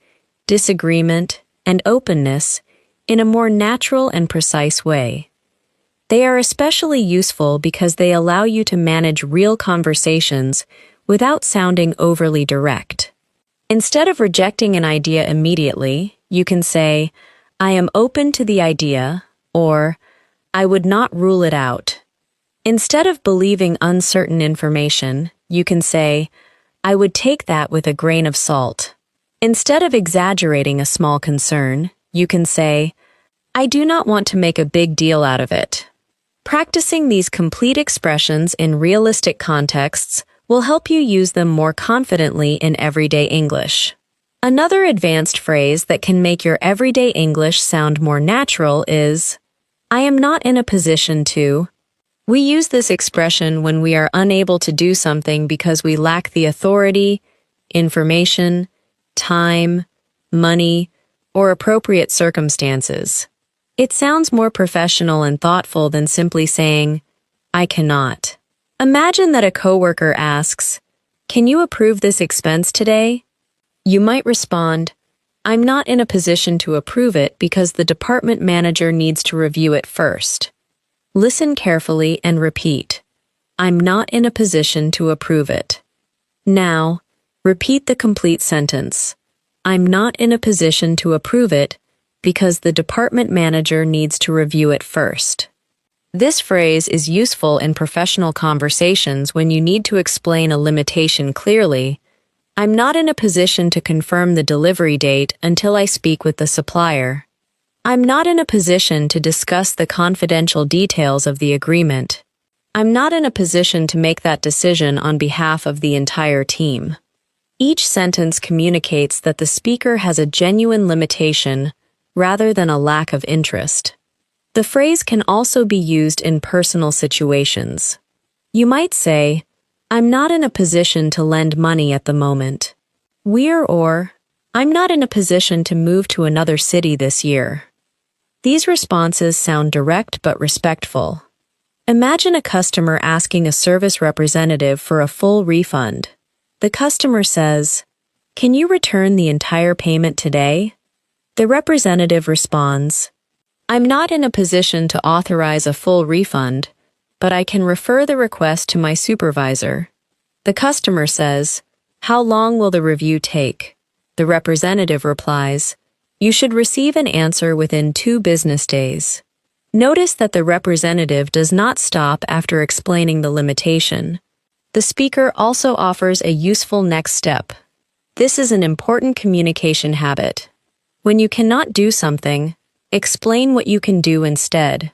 disagreement, and openness in a more natural and precise way. They are especially useful because they allow you to manage real conversations without sounding overly direct. Instead of rejecting an idea immediately, you can say, I am open to the idea, or I would not rule it out. Instead of believing uncertain information, you can say, I would take that with a grain of salt. Instead of exaggerating a small concern, you can say, I do not want to make a big deal out of it. Practicing these complete expressions in realistic contexts will help you use them more confidently in everyday English. Another advanced phrase that can make your everyday English sound more natural is, I am not in a position to. We use this expression when we are unable to do something because we lack the authority, information, time, money, or appropriate circumstances. It sounds more professional and thoughtful than simply saying, I cannot. Imagine that a coworker asks, can you approve this expense today? You might respond, I'm not in a position to approve it because the department manager needs to review it first. Listen carefully and repeat, I'm not in a position to approve it. Now, repeat the complete sentence. I'm not in a position to approve it because the department manager needs to review it first. This phrase is useful in professional conversations when you need to explain a limitation clearly. I'm not in a position to confirm the delivery date until I speak with the supplier. I'm not in a position to discuss the confidential details of the agreement. I'm not in a position to make that decision on behalf of the entire team. Each sentence communicates that the speaker has a genuine limitation rather than a lack of interest. The phrase can also be used in personal situations. You might say, I'm not in a position to lend money at the moment. Or, I'm not in a position to move to another city this year. These responses sound direct but respectful. Imagine a customer asking a service representative for a full refund. The customer says, can you return the entire payment today? The representative responds, I'm not in a position to authorize a full refund, but I can refer the request to my supervisor. The customer says, how long will the review take? The representative replies, you should receive an answer within 2 business days. Notice that the representative does not stop after explaining the limitation. The speaker also offers a useful next step. This is an important communication habit. When you cannot do something, explain what you can do instead.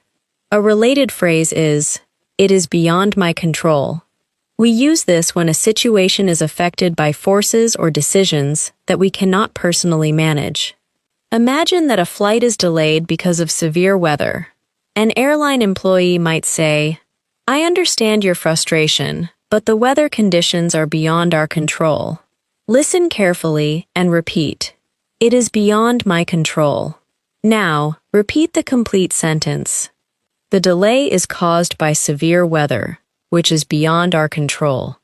A related phrase is, "It is beyond my control." We use this when a situation is affected by forces or decisions that we cannot personally manage. Imagine that a flight is delayed because of severe weather. An airline employee might say, "I understand your frustration, but the weather conditions are beyond our control." Listen carefully and repeat, "It is beyond my control." Now, repeat the complete sentence. The delay is caused by severe weather, which is beyond our control.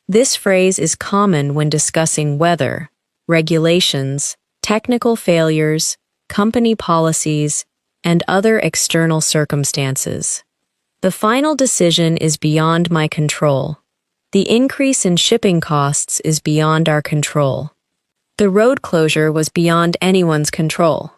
This phrase is common when discussing weather, regulations, technical failures, company policies, and other external circumstances. The final decision is beyond my control. The increase in shipping costs is beyond our control. The road closure was beyond anyone's control.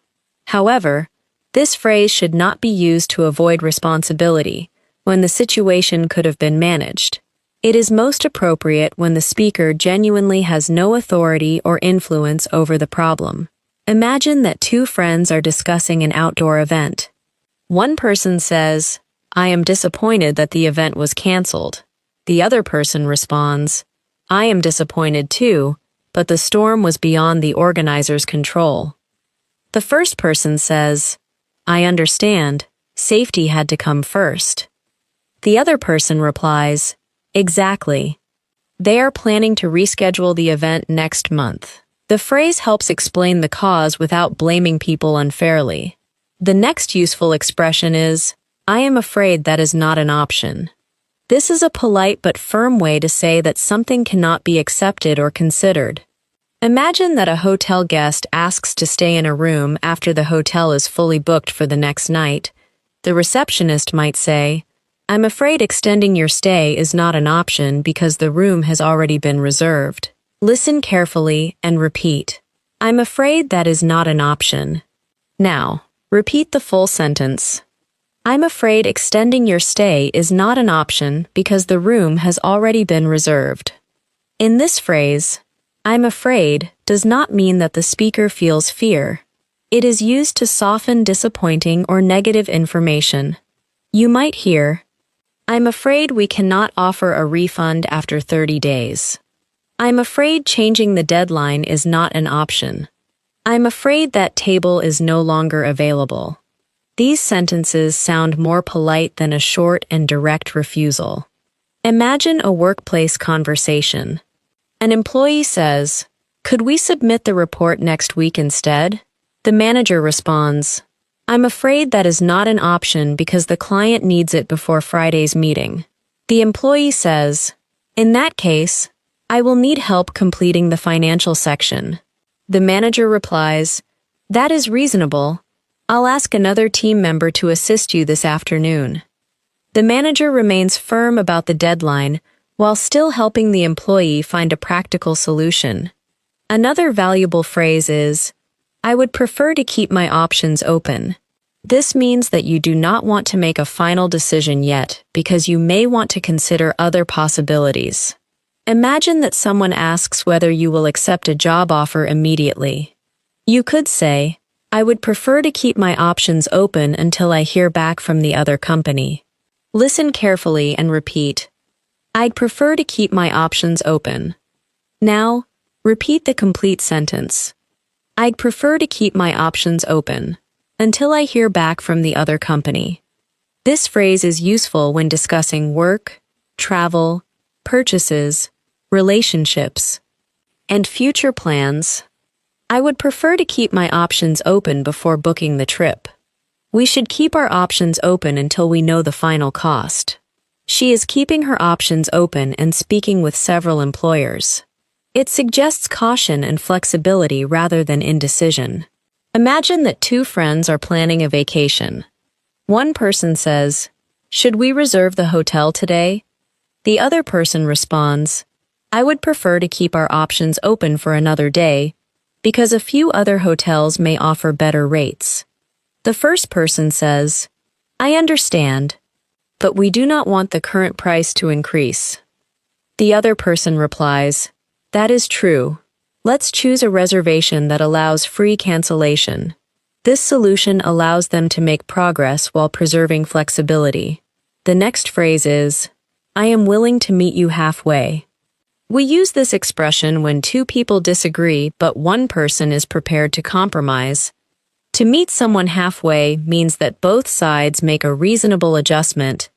However, this phrase should not be used to avoid responsibility when the situation could have been managed. It is most appropriate when the speaker genuinely has no authority or influence over the problem. Imagine that two friends are discussing an outdoor event. One person says, "I am disappointed that the event was canceled." The other person responds, "I am disappointed too, but the storm was beyond the organizer's control." The first person says, "I understand, safety had to come first." The other person replies, "Exactly. They are planning to reschedule the event next month." The phrase helps explain the cause without blaming people unfairly. The next useful expression is, "I am afraid that is not an option." This is a polite but firm way to say that something cannot be accepted or considered. Imagine that a hotel guest asks to stay in a room after the hotel is fully booked for the next night. The receptionist might say, "I'm afraid extending your stay is not an option because the room has already been reserved." Listen carefully and repeat, "I'm afraid that is not an option." Now, repeat the full sentence. "I'm afraid extending your stay is not an option because the room has already been reserved." In this phrase, "I'm afraid" does not mean that the speaker feels fear. It is used to soften disappointing or negative information. You might hear, "I'm afraid we cannot offer a refund after 30 days. I'm afraid changing the deadline is not an option. I'm afraid that table is no longer available." These sentences sound more polite than a short and direct refusal. Imagine a workplace conversation. An employee says, "Could we submit the report next week instead?" The manager responds, "I'm afraid that is not an option because the client needs it before Friday's meeting." The employee says, "In that case, I will need help completing the financial section." The manager replies, "That is reasonable. I'll ask another team member to assist you this afternoon." The manager remains firm about the deadline while still helping the employee find a practical solution. Another valuable phrase is, "I would prefer to keep my options open." This means that you do not want to make a final decision yet because you may want to consider other possibilities. Imagine that someone asks whether you will accept a job offer immediately. You could say, "I would prefer to keep my options open until I hear back from the other company." Listen carefully and repeat, "I'd prefer to keep my options open." Now, repeat the complete sentence. "I'd prefer to keep my options open until I hear back from the other company." This phrase is useful when discussing work, travel, purchases, relationships, and future plans. I would prefer to keep my options open before booking the trip. We should keep our options open until we know the final cost. She is keeping her options open and speaking with several employers. It suggests caution and flexibility rather than indecision. Imagine that two friends are planning a vacation. One person says, "Should we reserve the hotel today?" The other person responds, "I would prefer to keep our options open for another day because a few other hotels may offer better rates." The first person says, "I understand, but we do not want the current price to increase." The other person replies, "That is true. Let's choose a reservation that allows free cancellation. This solution allows them to make progress while preserving flexibility. The next phrase is, I am willing to meet you halfway. We use this expression when two people disagree but one person is prepared to compromise. To meet someone halfway means that both sides make a reasonable adjustment.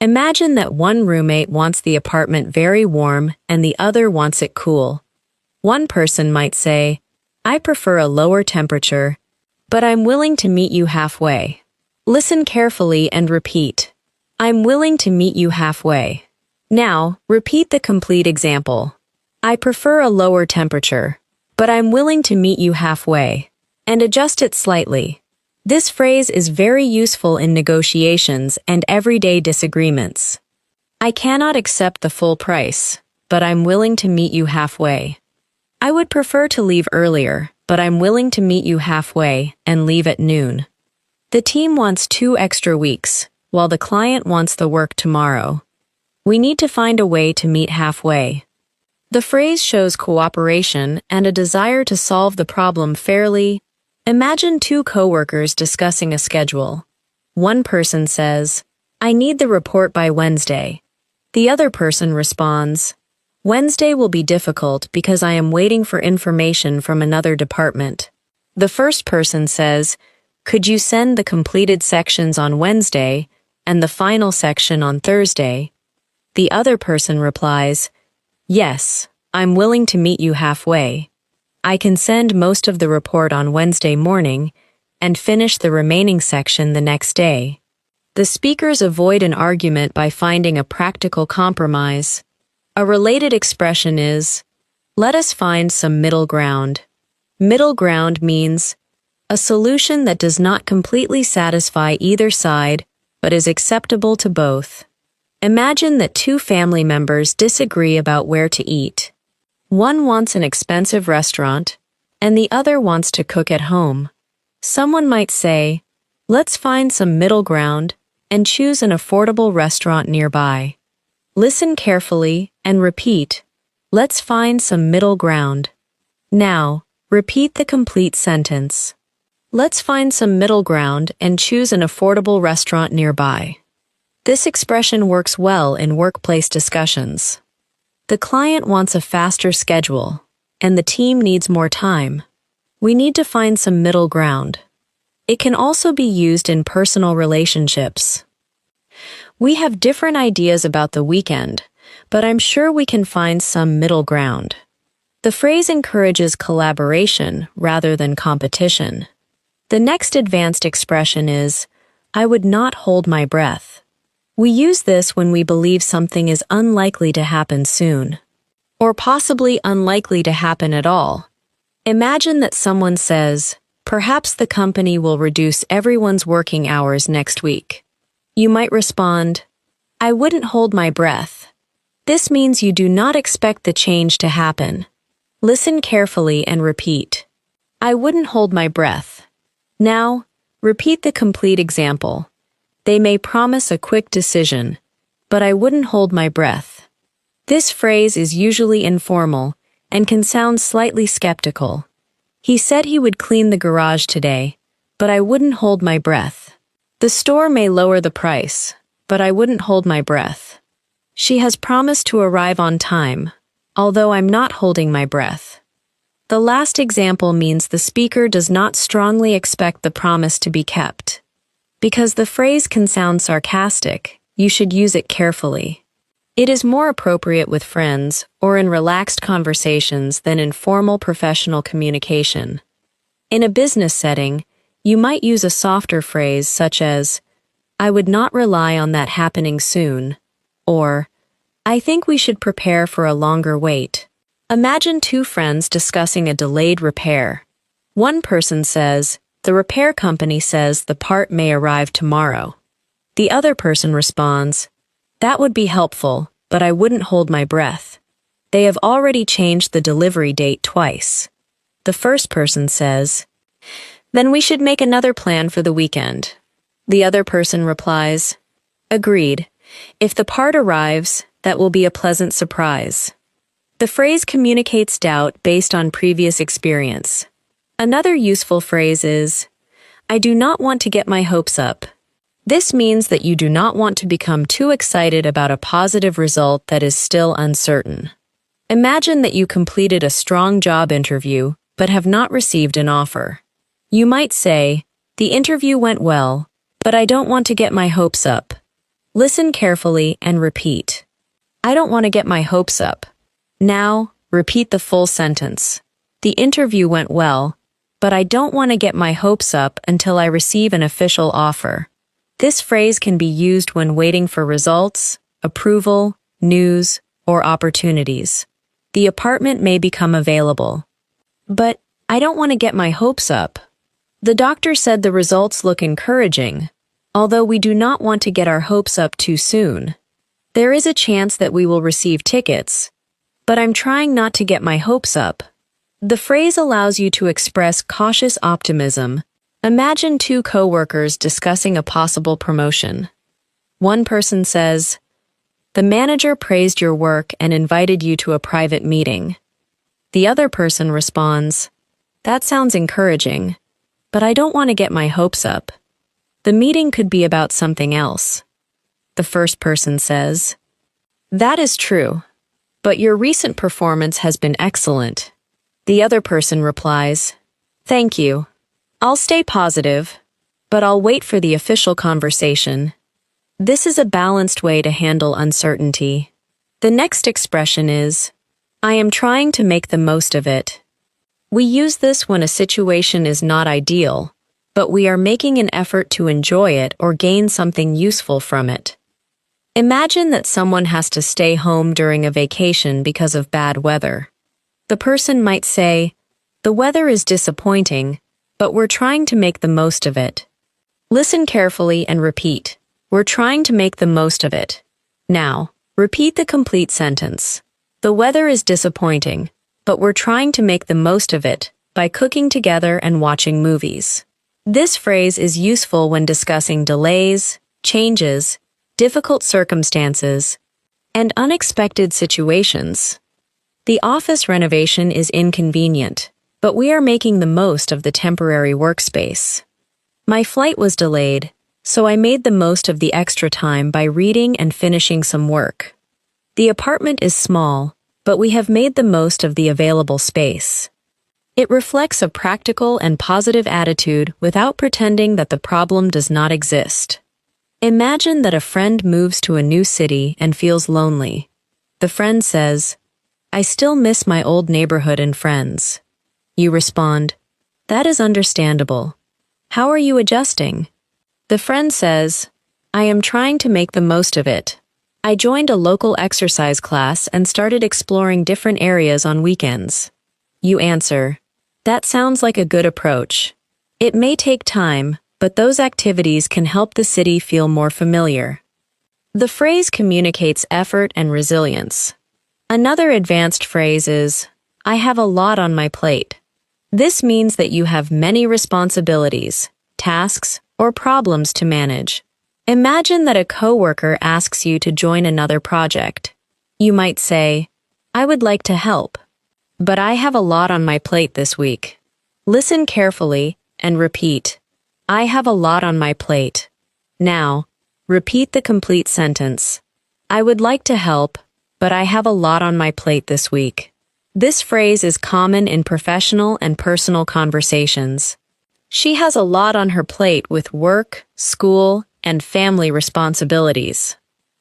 Imagine that one roommate wants the apartment very warm and the other wants it cool. One person might say, I prefer a lower temperature, but I'm willing to meet you halfway. Listen carefully and repeat. I'm willing to meet you halfway. Now, repeat the complete example. I prefer a lower temperature, but I'm willing to meet you halfway. And adjust it slightly. This phrase is very useful in negotiations and everyday disagreements. I cannot accept the full price, but I'm willing to meet you halfway. I would prefer to leave earlier, but I'm willing to meet you halfway and leave at noon. The team wants 2 extra weeks, while the client wants the work tomorrow. We need to find a way to meet halfway. The phrase shows cooperation and a desire to solve the problem fairly. Imagine 2 coworkers discussing a schedule. One person says, I need the report by Wednesday. The other person responds, Wednesday will be difficult because I am waiting for information from another department. The first person says, could you send the completed sections on Wednesday and the final section on Thursday? The other person replies, yes, I'm willing to meet you halfway. I can send most of the report on Wednesday morning and finish the remaining section the next day. The speakers avoid an argument by finding a practical compromise. A related expression is, let us find some middle ground. Middle ground means a solution that does not completely satisfy either side but is acceptable to both. Imagine that 2 family members disagree about where to eat. One wants an expensive restaurant, and the other wants to cook at home. Someone might say, let's find some middle ground and choose an affordable restaurant nearby. Listen carefully and repeat, let's find some middle ground. Now, repeat the complete sentence. Let's find some middle ground and choose an affordable restaurant nearby. This expression works well in workplace discussions. The client wants a faster schedule, and the team needs more time. We need to find some middle ground. It can also be used in personal relationships. We have different ideas about the weekend, but I'm sure we can find some middle ground. The phrase encourages collaboration rather than competition. The next advanced expression is, I would not hold my breath. We use this when we believe something is unlikely to happen soon, or possibly unlikely to happen at all. Imagine that someone says, perhaps the company will reduce everyone's working hours next week. You might respond, I wouldn't hold my breath. This means you do not expect the change to happen. Listen carefully and repeat. I wouldn't hold my breath. Now, repeat the complete example. They may promise a quick decision, but I wouldn't hold my breath. This phrase is usually informal and can sound slightly skeptical. He said he would clean the garage today, but I wouldn't hold my breath. The store may lower the price, but I wouldn't hold my breath. She has promised to arrive on time, although I'm not holding my breath. The last example means the speaker does not strongly expect the promise to be kept. Because the phrase can sound sarcastic, you should use it carefully. It is more appropriate with friends or in relaxed conversations than in formal professional communication. In a business setting, you might use a softer phrase such as, I would not rely on that happening soon, or, I think we should prepare for a longer wait. Imagine 2 friends discussing a delayed repair. One person says, the repair company says the part may arrive tomorrow. The other person responds, that would be helpful, but I wouldn't hold my breath. They have already changed the delivery date twice. The first person says, then we should make another plan for the weekend. The other person replies, agreed. If the part arrives, that will be a pleasant surprise. The phrase communicates doubt based on previous experience. Another useful phrase is, I do not want to get my hopes up. This means that you do not want to become too excited about a positive result that is still uncertain. Imagine that you completed a strong job interview but have not received an offer. You might say, the interview went well, but I don't want to get my hopes up. Listen carefully and repeat. I don't want to get my hopes up. Now, repeat the full sentence. The interview went well, but I don't want to get my hopes up until I receive an official offer. This phrase can be used when waiting for results, approval, news, or opportunities. The apartment may become available. But I don't want to get my hopes up. The doctor said the results look encouraging, although we do not want to get our hopes up too soon. There is a chance that we will receive tickets, but I'm trying not to get my hopes up. The phrase allows you to express cautious optimism. Imagine two coworkers discussing a possible promotion. One person says, the manager praised your work and invited you to a private meeting. The other person responds, that sounds encouraging, but I don't want to get my hopes up. The meeting could be about something else. The first person says, that is true, but your recent performance has been excellent. The other person replies, thank you. I'll stay positive, but I'll wait for the official conversation. This is a balanced way to handle uncertainty. The next expression is, I am trying to make the most of it. We use this when a situation is not ideal, but we are making an effort to enjoy it or gain something useful from it. Imagine that someone has to stay home during a vacation because of bad weather. The person might say, the weather is disappointing, but we're trying to make the most of it. Listen carefully and repeat. We're trying to make the most of it. Now, repeat the complete sentence. The weather is disappointing, but we're trying to make the most of it by cooking together and watching movies. This phrase is useful when discussing delays, changes, difficult circumstances, and unexpected situations. The office renovation is inconvenient, but we are making the most of the temporary workspace. My flight was delayed, so I made the most of the extra time by reading and finishing some work. The apartment is small, but we have made the most of the available space. It reflects a practical and positive attitude without pretending that the problem does not exist. Imagine that a friend moves to a new city and feels lonely. The friend says, I still miss my old neighborhood and friends. You respond, that is understandable. How are you adjusting? The friend says, I am trying to make the most of it. I joined a local exercise class and started exploring different areas on weekends. You answer, that sounds like a good approach. It may take time, but those activities can help the city feel more familiar. The phrase communicates effort and resilience. Another advanced phrase is, I have a lot on my plate. This means that you have many responsibilities, tasks, or problems to manage. Imagine that a coworker asks you to join another project. You might say, I would like to help, but I have a lot on my plate this week. Listen carefully and repeat, I have a lot on my plate. Now, repeat the complete sentence. I would like to help, but I have a lot on my plate this week. This phrase is common in professional and personal conversations. She has a lot on her plate with work, school, and family responsibilities.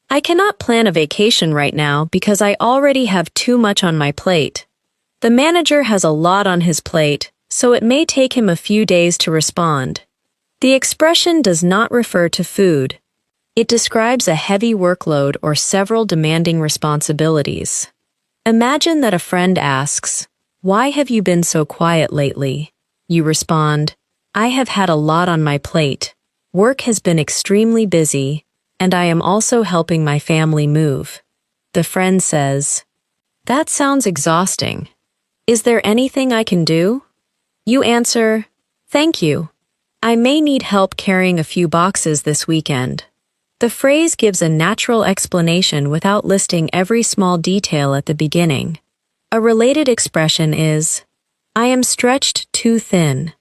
I cannot plan a vacation right now because I already have too much on my plate. The manager has a lot on his plate, so it may take him a few days to respond. The expression does not refer to food. It describes a heavy workload or several demanding responsibilities. Imagine that a friend asks, why have you been so quiet lately? You respond, I have had a lot on my plate. Work has been extremely busy, and I am also helping my family move. The friend says, that sounds exhausting. Is there anything I can do? You answer, thank you. I may need help carrying a few boxes this weekend. The phrase gives a natural explanation without listing every small detail at the beginning. A related expression is, I am stretched too thin.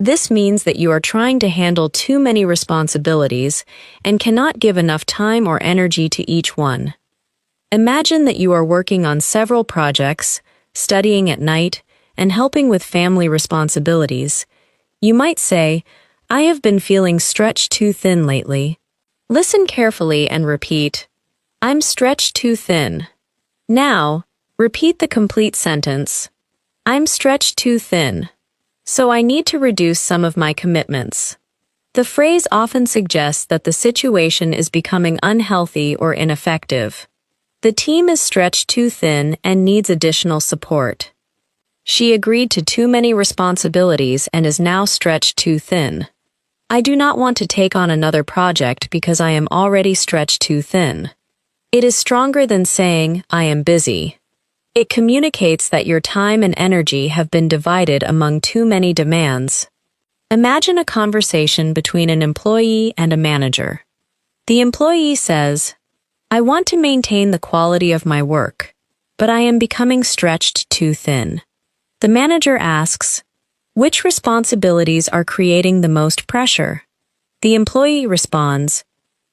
This means that you are trying to handle too many responsibilities and cannot give enough time or energy to each one. Imagine that you are working on several projects, studying at night, and helping with family responsibilities. You might say, I have been feeling stretched too thin lately. Listen carefully and repeat, I'm stretched too thin. Now, repeat the complete sentence. I'm stretched too thin, so I need to reduce some of my commitments. The phrase often suggests that the situation is becoming unhealthy or ineffective. The team is stretched too thin and needs additional support. She agreed to too many responsibilities and is now stretched too thin. I do not want to take on another project because I am already stretched too thin. It is stronger than saying, I am busy. It communicates that your time and energy have been divided among too many demands. Imagine a conversation between an employee and a manager. The employee says, I want to maintain the quality of my work, but I am becoming stretched too thin. The manager asks, which responsibilities are creating the most pressure? The employee responds,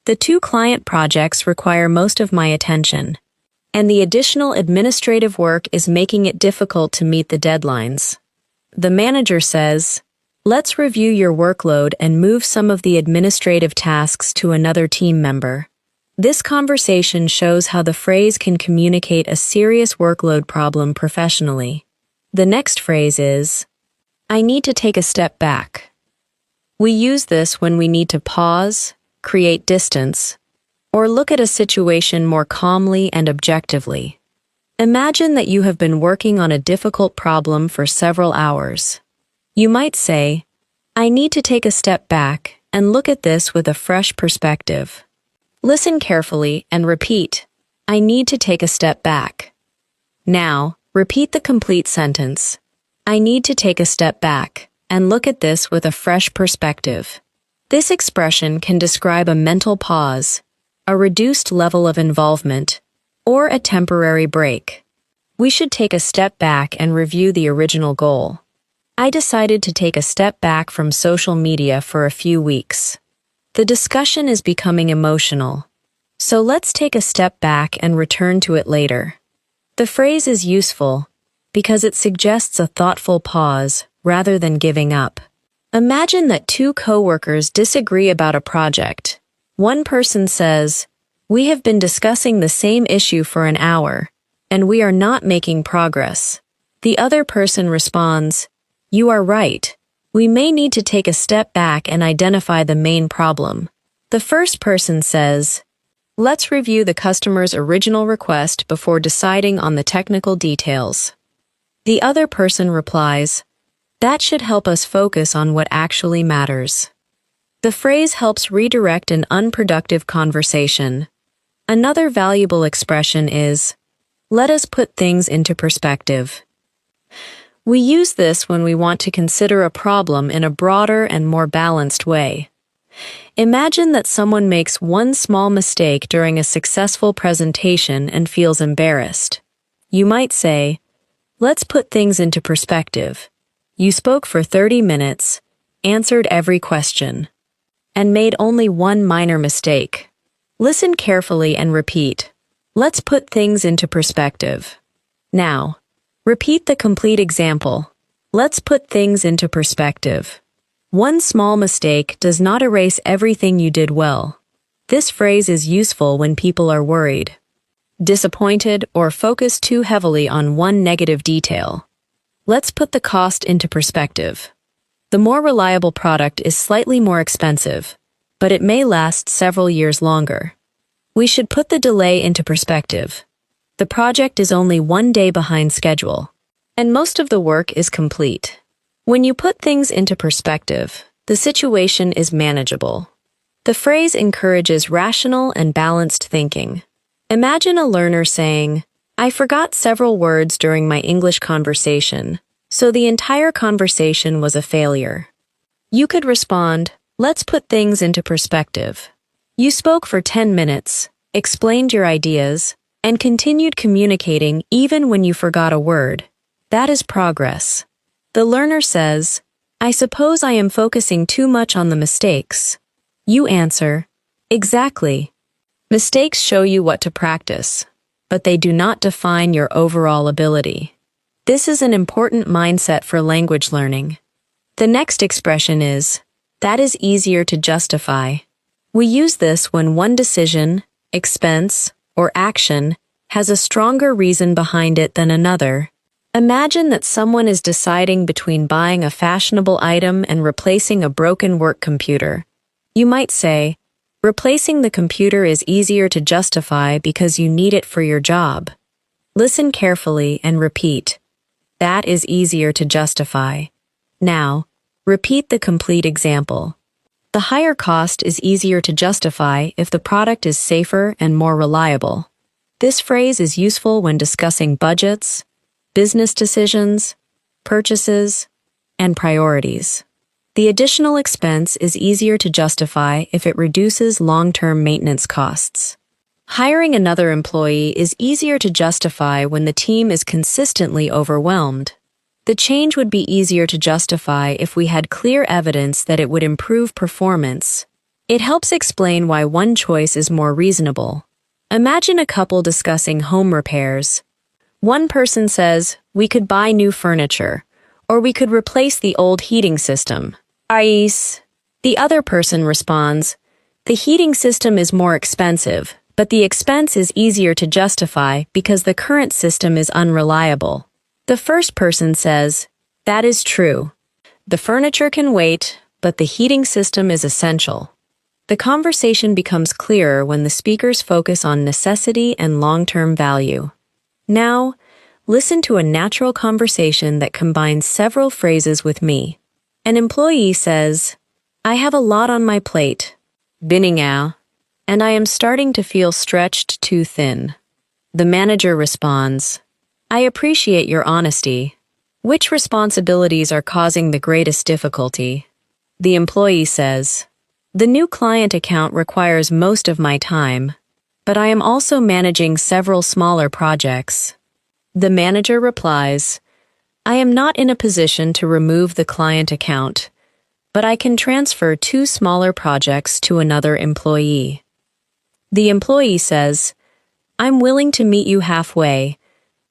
the 2 client projects require most of my attention, and the additional administrative work is making it difficult to meet the deadlines. The manager says, let's review your workload and move some of the administrative tasks to another team member. This conversation shows how the phrase can communicate a serious workload problem professionally. The next phrase is, I need to take a step back. We use this when we need to pause, create distance, or look at a situation more calmly and objectively. Imagine that you have been working on a difficult problem for several hours. You might say, I need to take a step back and look at this with a fresh perspective. Listen carefully and repeat, I need to take a step back. Now, repeat the complete sentence. I need to take a step back and look at this with a fresh perspective. This expression can describe a mental pause, a reduced level of involvement, or a temporary break. We should take a step back and review the original goal. I decided to take a step back from social media for a few weeks. The discussion is becoming emotional, so let's take a step back and return to it later. The phrase is useful because it suggests a thoughtful pause rather than giving up. Imagine that 2 coworkers disagree about a project. One person says, we have been discussing the same issue for an hour, and we are not making progress. The other person responds, you are right. We may need to take a step back and identify the main problem. The first person says, let's review the customer's original request before deciding on the technical details. The other person replies, that should help us focus on what actually matters. The phrase helps redirect an unproductive conversation. Another valuable expression is, let us put things into perspective. We use this when we want to consider a problem in a broader and more balanced way. Imagine that someone makes one small mistake during a successful presentation and feels embarrassed. You might say, let's put things into perspective. You spoke for 30 minutes, answered every question, and made only one minor mistake. Listen carefully and repeat. Let's put things into perspective. Now, repeat the complete example. Let's put things into perspective. One small mistake does not erase everything you did well. This phrase is useful when people are worried, disappointed, or focused too heavily on one negative detail. Let's put the cost into perspective. The more reliable product is slightly more expensive, but it may last several years longer. We should put the delay into perspective. The project is only 1 day behind schedule, and most of the work is complete. When you put things into perspective, the situation is manageable. The phrase encourages rational and balanced thinking. Imagine a learner saying, I forgot several words during my English conversation, so the entire conversation was a failure. You could respond, let's put things into perspective. You spoke for 10 minutes, explained your ideas, and continued communicating even when you forgot a word. That is progress. The learner says, I suppose I am focusing too much on the mistakes. You answer, exactly. Mistakes show you what to practice, but they do not define your overall ability. This is an important mindset for language learning. The next expression is, that is easier to justify. We use this when one decision, expense, or action has a stronger reason behind it than another. Imagine that someone is deciding between buying a fashionable item and replacing a broken work computer. You might say, replacing the computer is easier to justify because you need it for your job. Listen carefully and repeat. That is easier to justify. Now, repeat the complete example. The higher cost is easier to justify if the product is safer and more reliable. This phrase is useful when discussing budgets, business decisions, purchases, and priorities. The additional expense is easier to justify if it reduces long-term maintenance costs. Hiring another employee is easier to justify when the team is consistently overwhelmed. The change would be easier to justify if we had clear evidence that it would improve performance. It helps explain why one choice is more reasonable. Imagine a couple discussing home repairs. One person says, we could buy new furniture, or we could replace the old heating system. IELTS. The other person responds, the heating system is more expensive, but the expense is easier to justify because the current system is unreliable. The first person says, that is true. The furniture can wait, but the heating system is essential. The conversation becomes clearer when the speakers focus on necessity and long-term value. Now, listen to a natural conversation that combines several phrases with me. An employee says, I have a lot on my plate, and I am starting to feel stretched too thin. The manager responds, I appreciate your honesty. Which responsibilities are causing the greatest difficulty? The employee says, the new client account requires most of my time, but I am also managing several smaller projects. The manager replies, I am not in a position to remove the client account, but I can transfer 2 smaller projects to another employee. The employee says, I'm willing to meet you halfway.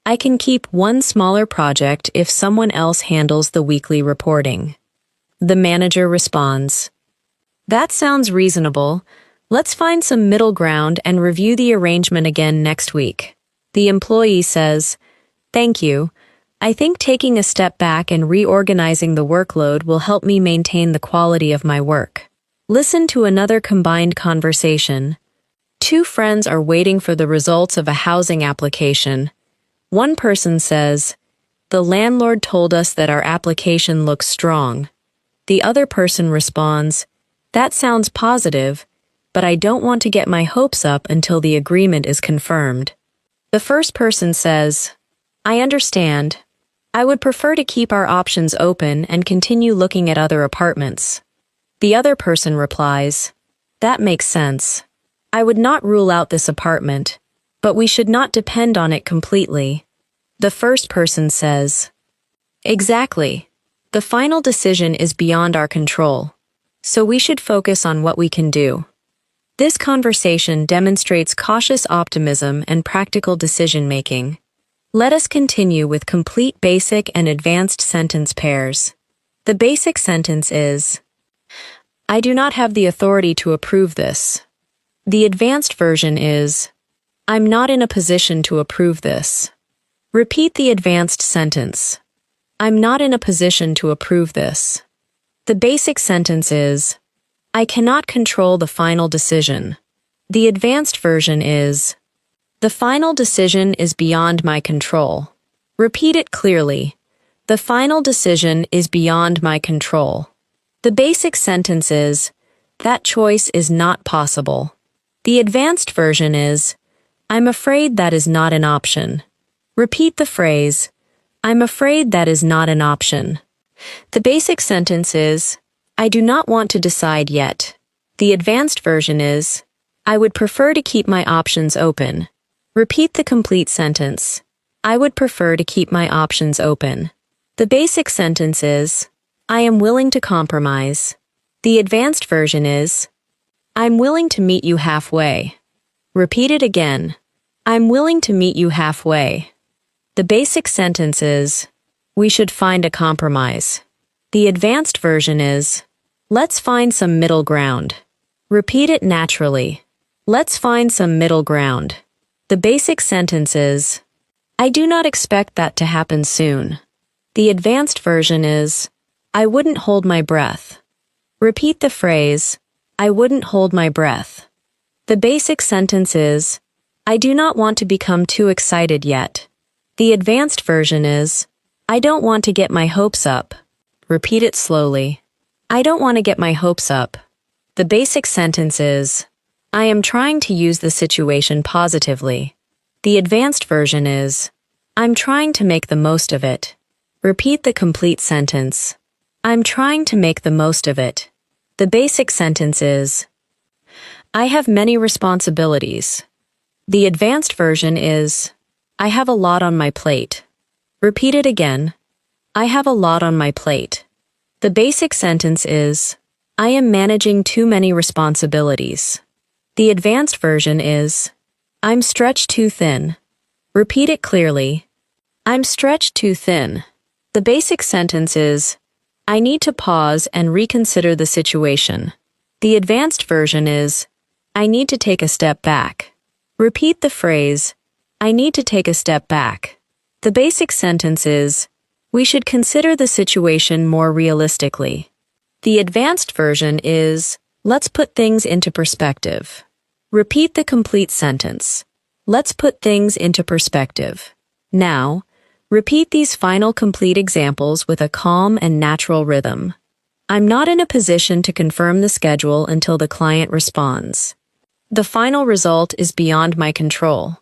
I can keep 1 smaller project if someone else handles the weekly reporting. The manager responds, that sounds reasonable. Let's find some middle ground and review the arrangement again next week. The employee says, thank you. I think taking a step back and reorganizing the workload will help me maintain the quality of my work. Listen to another combined conversation. 2 friends are waiting for the results of a housing application. One person says, the landlord told us that our application looks strong. The other person responds, that sounds positive, but I don't want to get my hopes up until the agreement is confirmed. The first person says, I understand. I would prefer to keep our options open and continue looking at other apartments. The other person replies, that makes sense. I would not rule out this apartment, but we should not depend on it completely. The first person says, exactly. The final decision is beyond our control, so we should focus on what we can do. This conversation demonstrates cautious optimism and practical decision-making. Let us continue with complete basic and advanced sentence pairs. The basic sentence is, I do not have the authority to approve this. The advanced version is, I'm not in a position to approve this. Repeat the advanced sentence. I'm not in a position to approve this. The basic sentence is, I cannot control the final decision. The advanced version is, the final decision is beyond my control. Repeat it clearly. The final decision is beyond my control. The basic sentence is, that choice is not possible. The advanced version is, I'm afraid that is not an option. Repeat the phrase, I'm afraid that is not an option. The basic sentence is, I do not want to decide yet. The advanced version is, I would prefer to keep my options open. Repeat the complete sentence. I would prefer to keep my options open. The basic sentence is, I am willing to compromise. The advanced version is, I'm willing to meet you halfway. Repeat it again. I'm willing to meet you halfway. The basic sentence is, we should find a compromise. The advanced version is, let's find some middle ground. Repeat it naturally. Let's find some middle ground. The basic sentence is, I do not expect that to happen soon. The advanced version is, I wouldn't hold my breath. Repeat the phrase, I wouldn't hold my breath. The basic sentence is, I do not want to become too excited yet. The advanced version is, I don't want to get my hopes up. Repeat it slowly. I don't want to get my hopes up. The basic sentence is, I am trying to use the situation positively. The advanced version is, I'm trying to make the most of it. Repeat the complete sentence. I'm trying to make the most of it. The basic sentence is, I have many responsibilities. The advanced version is, I have a lot on my plate. Repeat it again. I have a lot on my plate. The basic sentence is, I am managing too many responsibilities. The advanced version is, I'm stretched too thin. Repeat it clearly. I'm stretched too thin. The basic sentence is, I need to pause and reconsider the situation. The advanced version is, I need to take a step back. Repeat the phrase, I need to take a step back. The basic sentence is, we should consider the situation more realistically. The advanced version is, let's put things into perspective. Repeat the complete sentence. Let's put things into perspective. Now, repeat these final complete examples with a calm and natural rhythm. I'm not in a position to confirm the schedule until the client responds. The final result is beyond my control,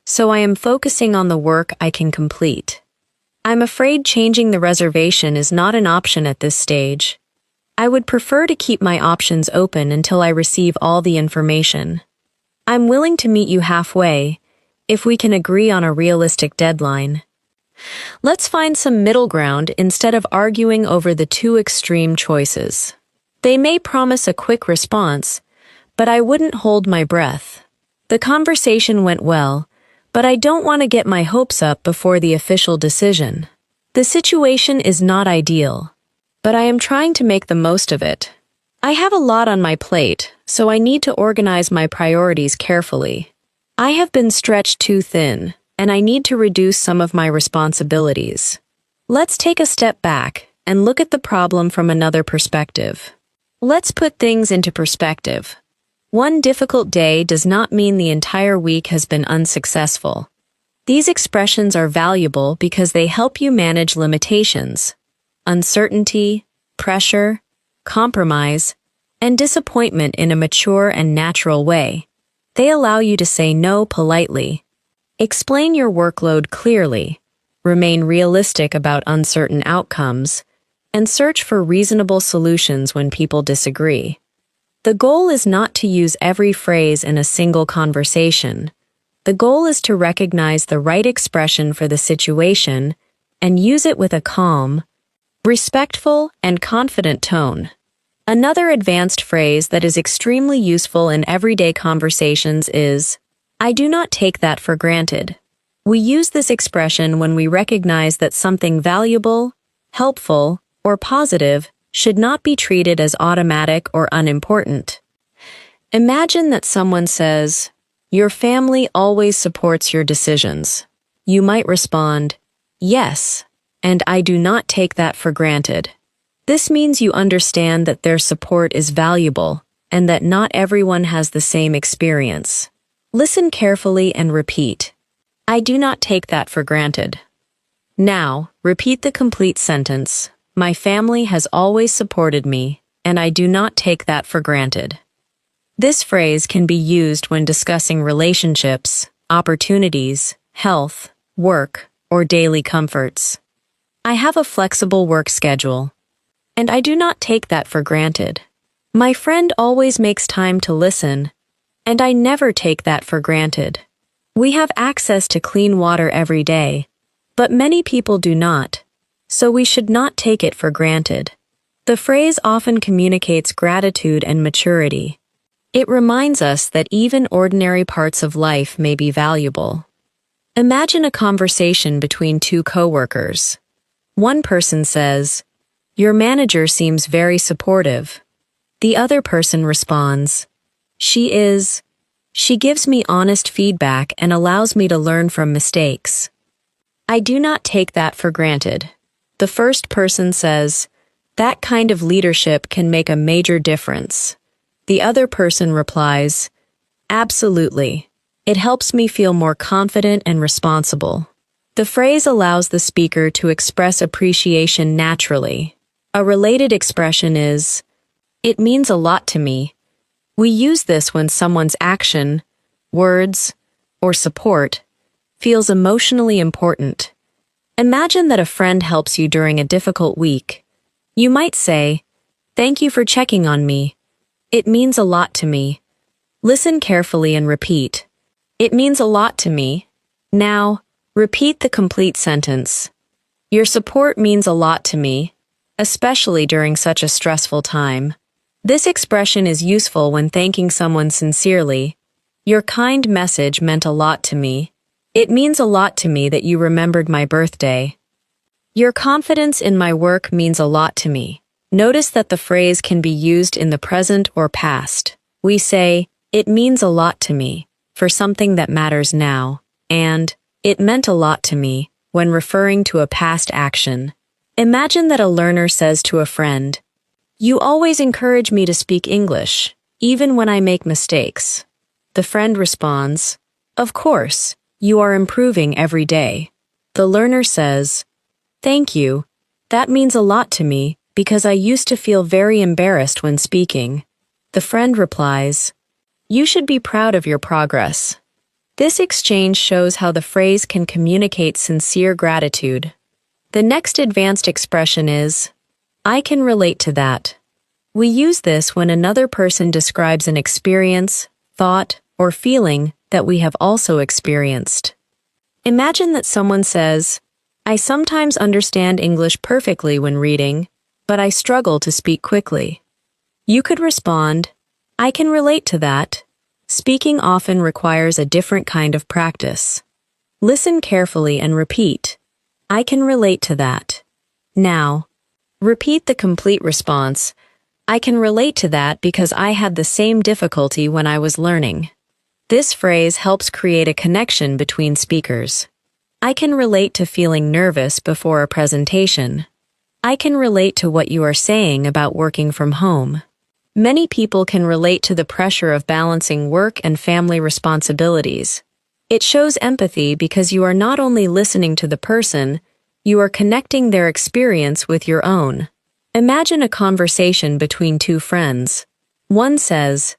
so I am focusing on the work I can complete. I'm afraid changing the reservation is not an option at this stage. I would prefer to keep my options open until I receive all the information. I'm willing to meet you halfway, if we can agree on a realistic deadline. Let's find some middle ground instead of arguing over the two extreme choices. They may promise a quick response, but I wouldn't hold my breath. The conversation went well, but I don't want to get my hopes up before the official decision. The situation is not ideal, but I am trying to make the most of it. I have a lot on my plate, so I need to organize my priorities carefully. I have been stretched too thin, and I need to reduce some of my responsibilities. Let's take a step back and look at the problem from another perspective. Let's put things into perspective. One difficult day does not mean the entire week has been unsuccessful. These expressions are valuable because they help you manage limitations, uncertainty, pressure, compromise, and disappointment in a mature and natural way. They allow you to say no politely, explain your workload clearly, remain realistic about uncertain outcomes, and search for reasonable solutions when people disagree. The goal is not to use every phrase in a single conversation. The goal is to recognize the right expression for the situation and use it with a calm, respectful, and confident tone. Another advanced phrase that is extremely useful in everyday conversations is, I do not take that for granted. We use this expression when we recognize that something valuable, helpful, or positive should not be treated as automatic or unimportant. Imagine that someone says, your family always supports your decisions. You might respond, yes, and I do not take that for granted. This means you understand that their support is valuable and that not everyone has the same experience. Listen carefully and repeat, I do not take that for granted. Now, repeat the complete sentence. My family has always supported me, and I do not take that for granted. This phrase can be used when discussing relationships, opportunities, health, work, or daily comforts. I have a flexible work schedule, and I do not take that for granted. My friend always makes time to listen, and I never take that for granted. We have access to clean water every day, but many people do not, so we should not take it for granted. The phrase often communicates gratitude and maturity. It reminds us that even ordinary parts of life may be valuable. Imagine a conversation between two coworkers. One person says, "Your manager seems very supportive." The other person responds, "She is. She gives me honest feedback and allows me to learn from mistakes. I do not take that for granted." The first person says, "That kind of leadership can make a major difference." The other person replies, "Absolutely. It helps me feel more confident and responsible." The phrase allows the speaker to express appreciation naturally. A related expression is, "It means a lot to me." We use this when someone's action, words, or support feels emotionally important. Imagine that a friend helps you during a difficult week. You might say, "Thank you for checking on me. It means a lot to me." Listen carefully and repeat, "It means a lot to me." Now, repeat the complete sentence. "Your support means a lot to me, especially during such a stressful time." This expression is useful when thanking someone sincerely. "Your kind message meant a lot to me. It means a lot to me that you remembered my birthday." "Your confidence in my work means a lot to me." Notice that the phrase can be used in the present or past. We say, "It means a lot to me," for something that matters now, and "It meant a lot to me," when referring to a past action. Imagine that a learner says to a friend, "You always encourage me to speak English, even when I make mistakes." The friend responds, "Of course, you are improving every day." The learner says, "Thank you. That means a lot to me because I used to feel very embarrassed when speaking." The friend replies, "You should be proud of your progress." This exchange shows how the phrase can communicate sincere gratitude. The next advanced expression is, "I can relate to that." We use this when another person describes an experience, thought, or feeling that we have also experienced. Imagine that someone says, "I sometimes understand English perfectly when reading, but I struggle to speak quickly." You could respond, "I can relate to that." Speaking often requires a different kind of practice. Listen carefully and repeat, "I can relate to that." Now, repeat the complete response, "I can relate to that because I had the same difficulty when I was learning." This phrase helps create a connection between speakers. I can relate to feeling nervous before a presentation. I can relate to what you are saying about working from home. Many people can relate to the pressure of balancing work and family responsibilities. It shows empathy because you are not only listening to the person, you are connecting their experience with your own. Imagine a conversation between two friends. One says,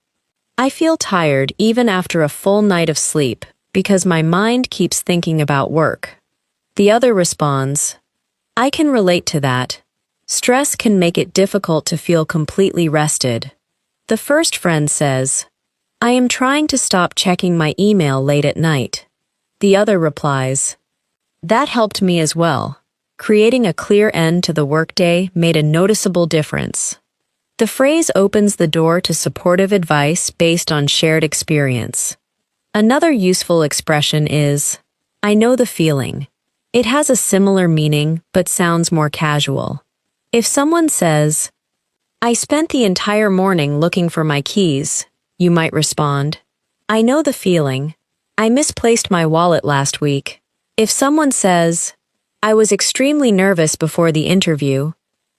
"I feel tired even after a full night of sleep because my mind keeps thinking about work." The other responds, "I can relate to that. Stress can make it difficult to feel completely rested." The first friend says, "I am trying to stop checking my email late at night." The other replies, "That helped me as well." Creating a clear end to the workday made a noticeable difference. The phrase opens the door to supportive advice based on shared experience. Another useful expression is, "I know the feeling." It has a similar meaning but sounds more casual. If someone says, "I spent the entire morning looking for my keys," you might respond, "I know the feeling. I misplaced my wallet last week." If someone says, "I was extremely nervous before the interview,"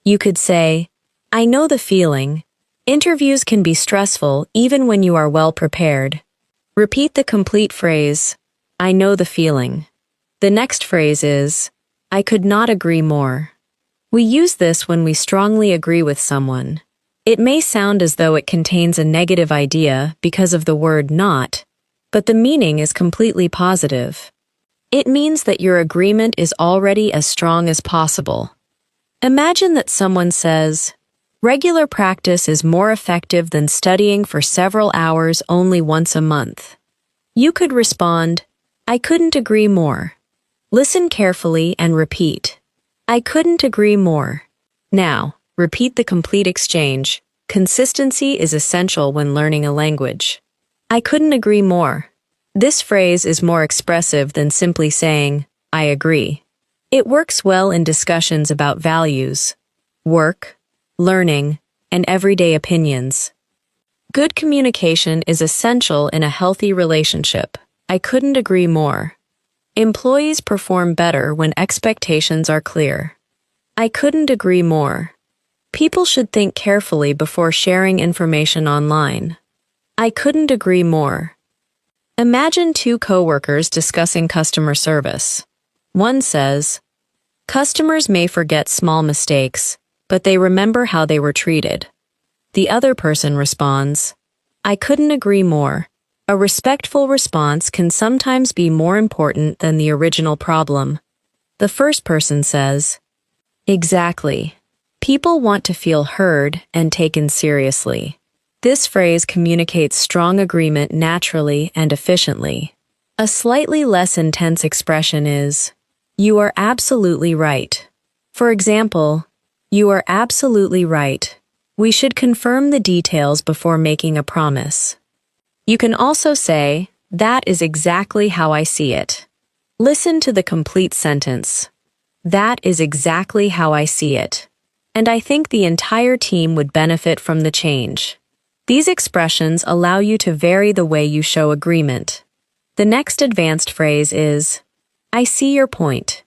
you could say, "I know the feeling. Interviews can be stressful even when you are well prepared." Repeat the complete phrase, "I know the feeling." The next phrase is, "I could not agree more." We use this when we strongly agree with someone. It may sound as though it contains a negative idea because of the word not, but the meaning is completely positive. It means that your agreement is already as strong as possible. Imagine that someone says, "Regular practice is more effective than studying for several hours only once a month." You could respond, I couldn't agree more. Listen carefully and repeat. I couldn't agree more. Now, repeat the complete exchange. Consistency is essential when learning a language. I couldn't agree more. This phrase is more expressive than simply saying, I agree. It works well in discussions about values, work, learning, and everyday opinions. Good communication is essential in a healthy relationship. I couldn't agree more. Employees perform better when expectations are clear. I couldn't agree more. People should think carefully before sharing information online. I couldn't agree more. Imagine two coworkers discussing customer service. One says, customers may forget small mistakes, but they remember how they were treated. The other person responds, I couldn't agree more. A respectful response can sometimes be more important than the original problem. The first person says, exactly. People want to feel heard and taken seriously. This phrase communicates strong agreement naturally and efficiently. A slightly less intense expression is, you are absolutely right. For example, you are absolutely right. We should confirm the details before making a promise. You can also say, that is exactly how I see it. Listen to the complete sentence. That is exactly how I see it. And I think the entire team would benefit from the change. These expressions allow you to vary the way you show agreement. The next advanced phrase is, I see your point.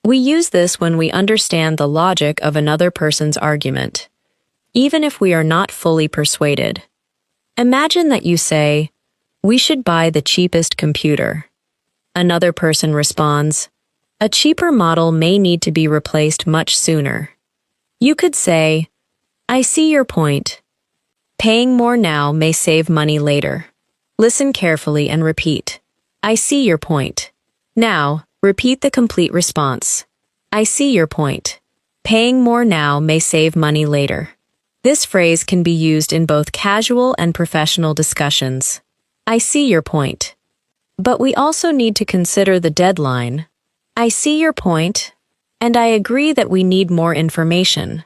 We use this when we understand the logic of another person's argument, even if we are not fully persuaded. Imagine that you say, we should buy the cheapest computer. Another person responds, a cheaper model may need to be replaced much sooner. You could say, I see your point. Paying more now may save money later. Listen carefully and repeat. I see your point. Now, repeat the complete response. I see your point. Paying more now may save money later. This phrase can be used in both casual and professional discussions. I see your point. But we also need to consider the deadline. I see your point, and I agree that we need more information.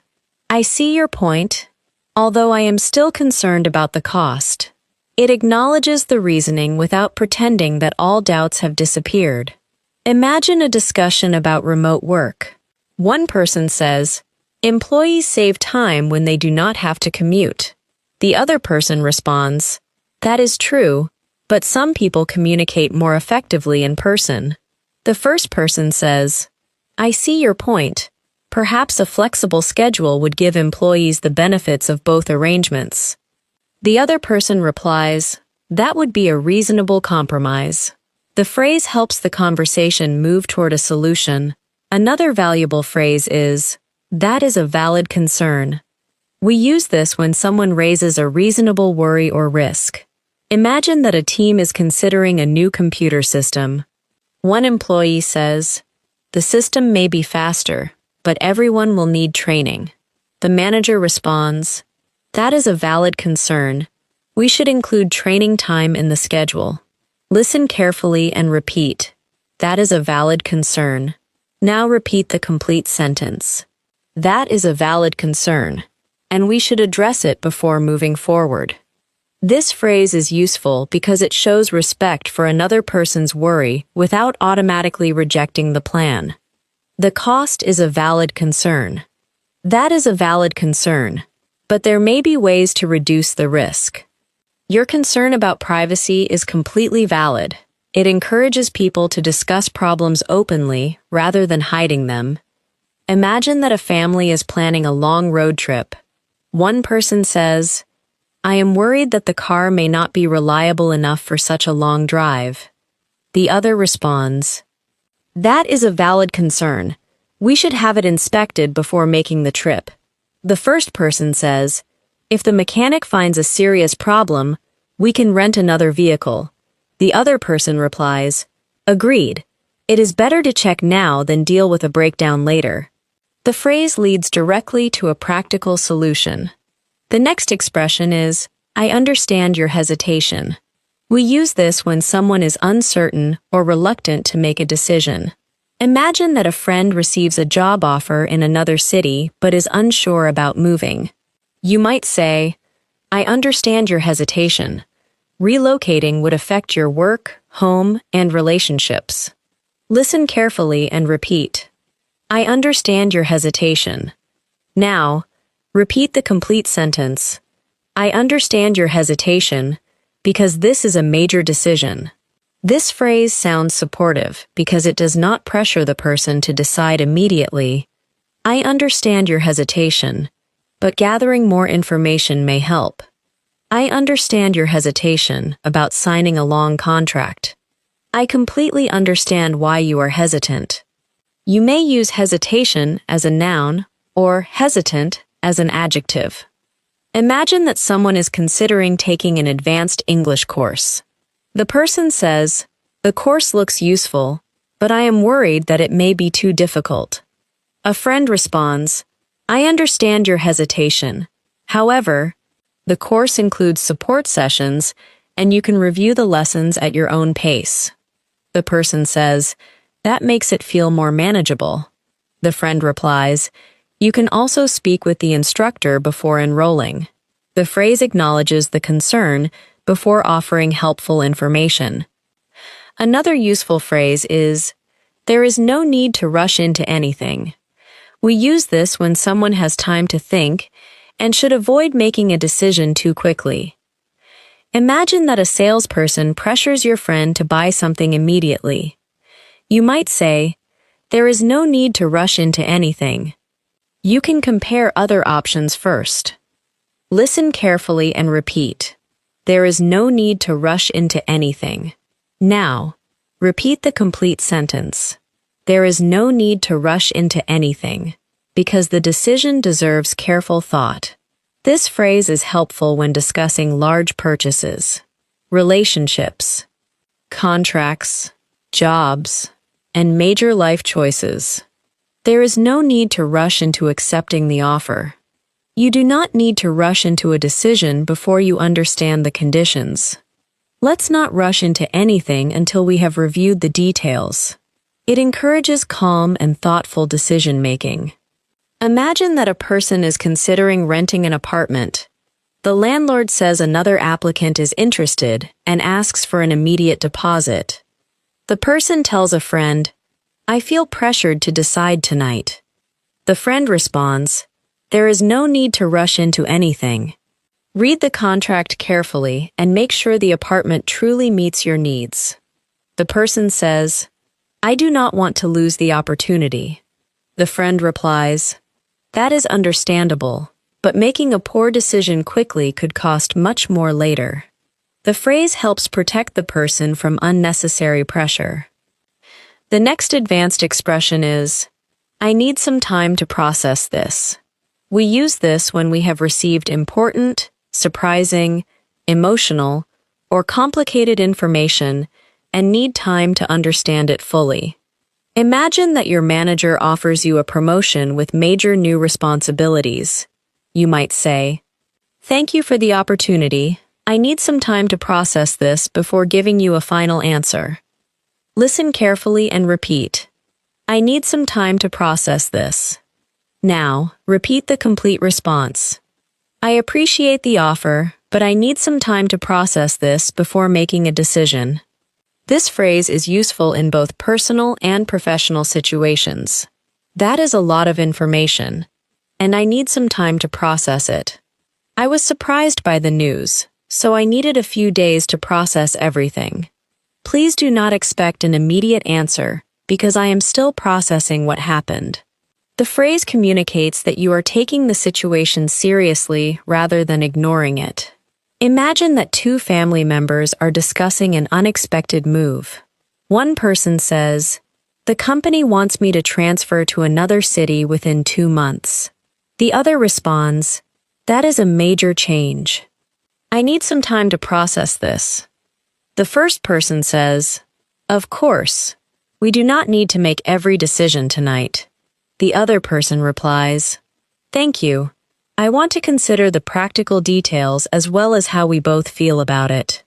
I see your point, although I am still concerned about the cost. It acknowledges the reasoning without pretending that all doubts have disappeared. Imagine a discussion about remote work. One person says, employees save time when they do not have to commute. The other person responds, that is true, but some people communicate more effectively in person. The first person says, I see your point. Perhaps a flexible schedule would give employees the benefits of both arrangements. The other person replies, that would be a reasonable compromise. The phrase helps the conversation move toward a solution. Another valuable phrase is, that is a valid concern. We use this when someone raises a reasonable worry or risk. Imagine that a team is considering a new computer system. One employee says, the system may be faster, but everyone will need training. The manager responds, that is a valid concern. We should include training time in the schedule. Listen carefully and repeat. That is a valid concern. Now repeat the complete sentence. That is a valid concern, and we should address it before moving forward. This phrase is useful because it shows respect for another person's worry without automatically rejecting the plan. The cost is a valid concern. That is a valid concern, but there may be ways to reduce the risk. Your concern about privacy is completely valid. It encourages people to discuss problems openly rather than hiding them. Imagine that a family is planning a long road trip. One person says, I am worried that the car may not be reliable enough for such a long drive. The other responds, that is a valid concern. We should have it inspected before making the trip. The first person says, if the mechanic finds a serious problem, we can rent another vehicle. The other person replies, agreed. It is better to check now than deal with a breakdown later. The phrase leads directly to a practical solution. The next expression is, I understand your hesitation. We use this when someone is uncertain or reluctant to make a decision. Imagine that a friend receives a job offer in another city but is unsure about moving. You might say, "I understand your hesitation. Relocating would affect your work, home, and relationships." Listen carefully and repeat. I understand your hesitation. Now, repeat the complete sentence. I understand your hesitation because this is a major decision. This phrase sounds supportive because it does not pressure the person to decide immediately. I understand your hesitation, but gathering more information may help. I understand your hesitation about signing a long contract. I completely understand why you are hesitant. You may use hesitation as a noun or hesitant as an adjective. Imagine that someone is considering taking an advanced English course. The person says, "The course looks useful, but I am worried that it may be too difficult." A friend responds, "I understand your hesitation. However, the course includes support sessions, and you can review the lessons at your own pace." The person says, "That makes it feel more manageable." The friend replies, "You can also speak with the instructor before enrolling." The phrase acknowledges the concern before offering helpful information. Another useful phrase is, "There is no need to rush into anything." We use this when someone has time to think and should avoid making a decision too quickly. Imagine that a salesperson pressures your friend to buy something immediately. You might say, "There is no need to rush into anything. You can compare other options first." Listen carefully and repeat. There is no need to rush into anything. Now, repeat the complete sentence. There is no need to rush into anything, because the decision deserves careful thought. This phrase is helpful when discussing large purchases, relationships, contracts, jobs, and major life choices. There is no need to rush into accepting the offer. You do not need to rush into a decision before you understand the conditions. Let's not rush into anything until we have reviewed the details. It encourages calm and thoughtful decision-making. Imagine that a person is considering renting an apartment. The landlord says another applicant is interested and asks for an immediate deposit. The person tells a friend, "I feel pressured to decide tonight." The friend responds, "There is no need to rush into anything." Read the contract carefully and make sure the apartment truly meets your needs. The person says, "I do not want to lose the opportunity." The friend replies, "That is understandable, but making a poor decision quickly could cost much more later." The phrase helps protect the person from unnecessary pressure. The next advanced expression is, "I need some time to process this." We use this when we have received important, surprising, emotional, or complicated information and need time to understand it fully. Imagine that your manager offers you a promotion with major new responsibilities. You might say, "Thank you for the opportunity. I need some time to process this before giving you a final answer." Listen carefully and repeat. I need some time to process this. Now, repeat the complete response. I appreciate the offer, but I need some time to process this before making a decision. This phrase is useful in both personal and professional situations. That is a lot of information, and I need some time to process it. I was surprised by the news, so I needed a few days to process everything. Please do not expect an immediate answer, because I am still processing what happened. The phrase communicates that you are taking the situation seriously rather than ignoring it. Imagine that two family members are discussing an unexpected move. One person says, "The company wants me to transfer to another city within 2 months." The other responds, "That is a major change. I need some time to process this." The first person says, "Of course, we do not need to make every decision tonight." The other person replies, "Thank you. I want to consider the practical details as well as how we both feel about it."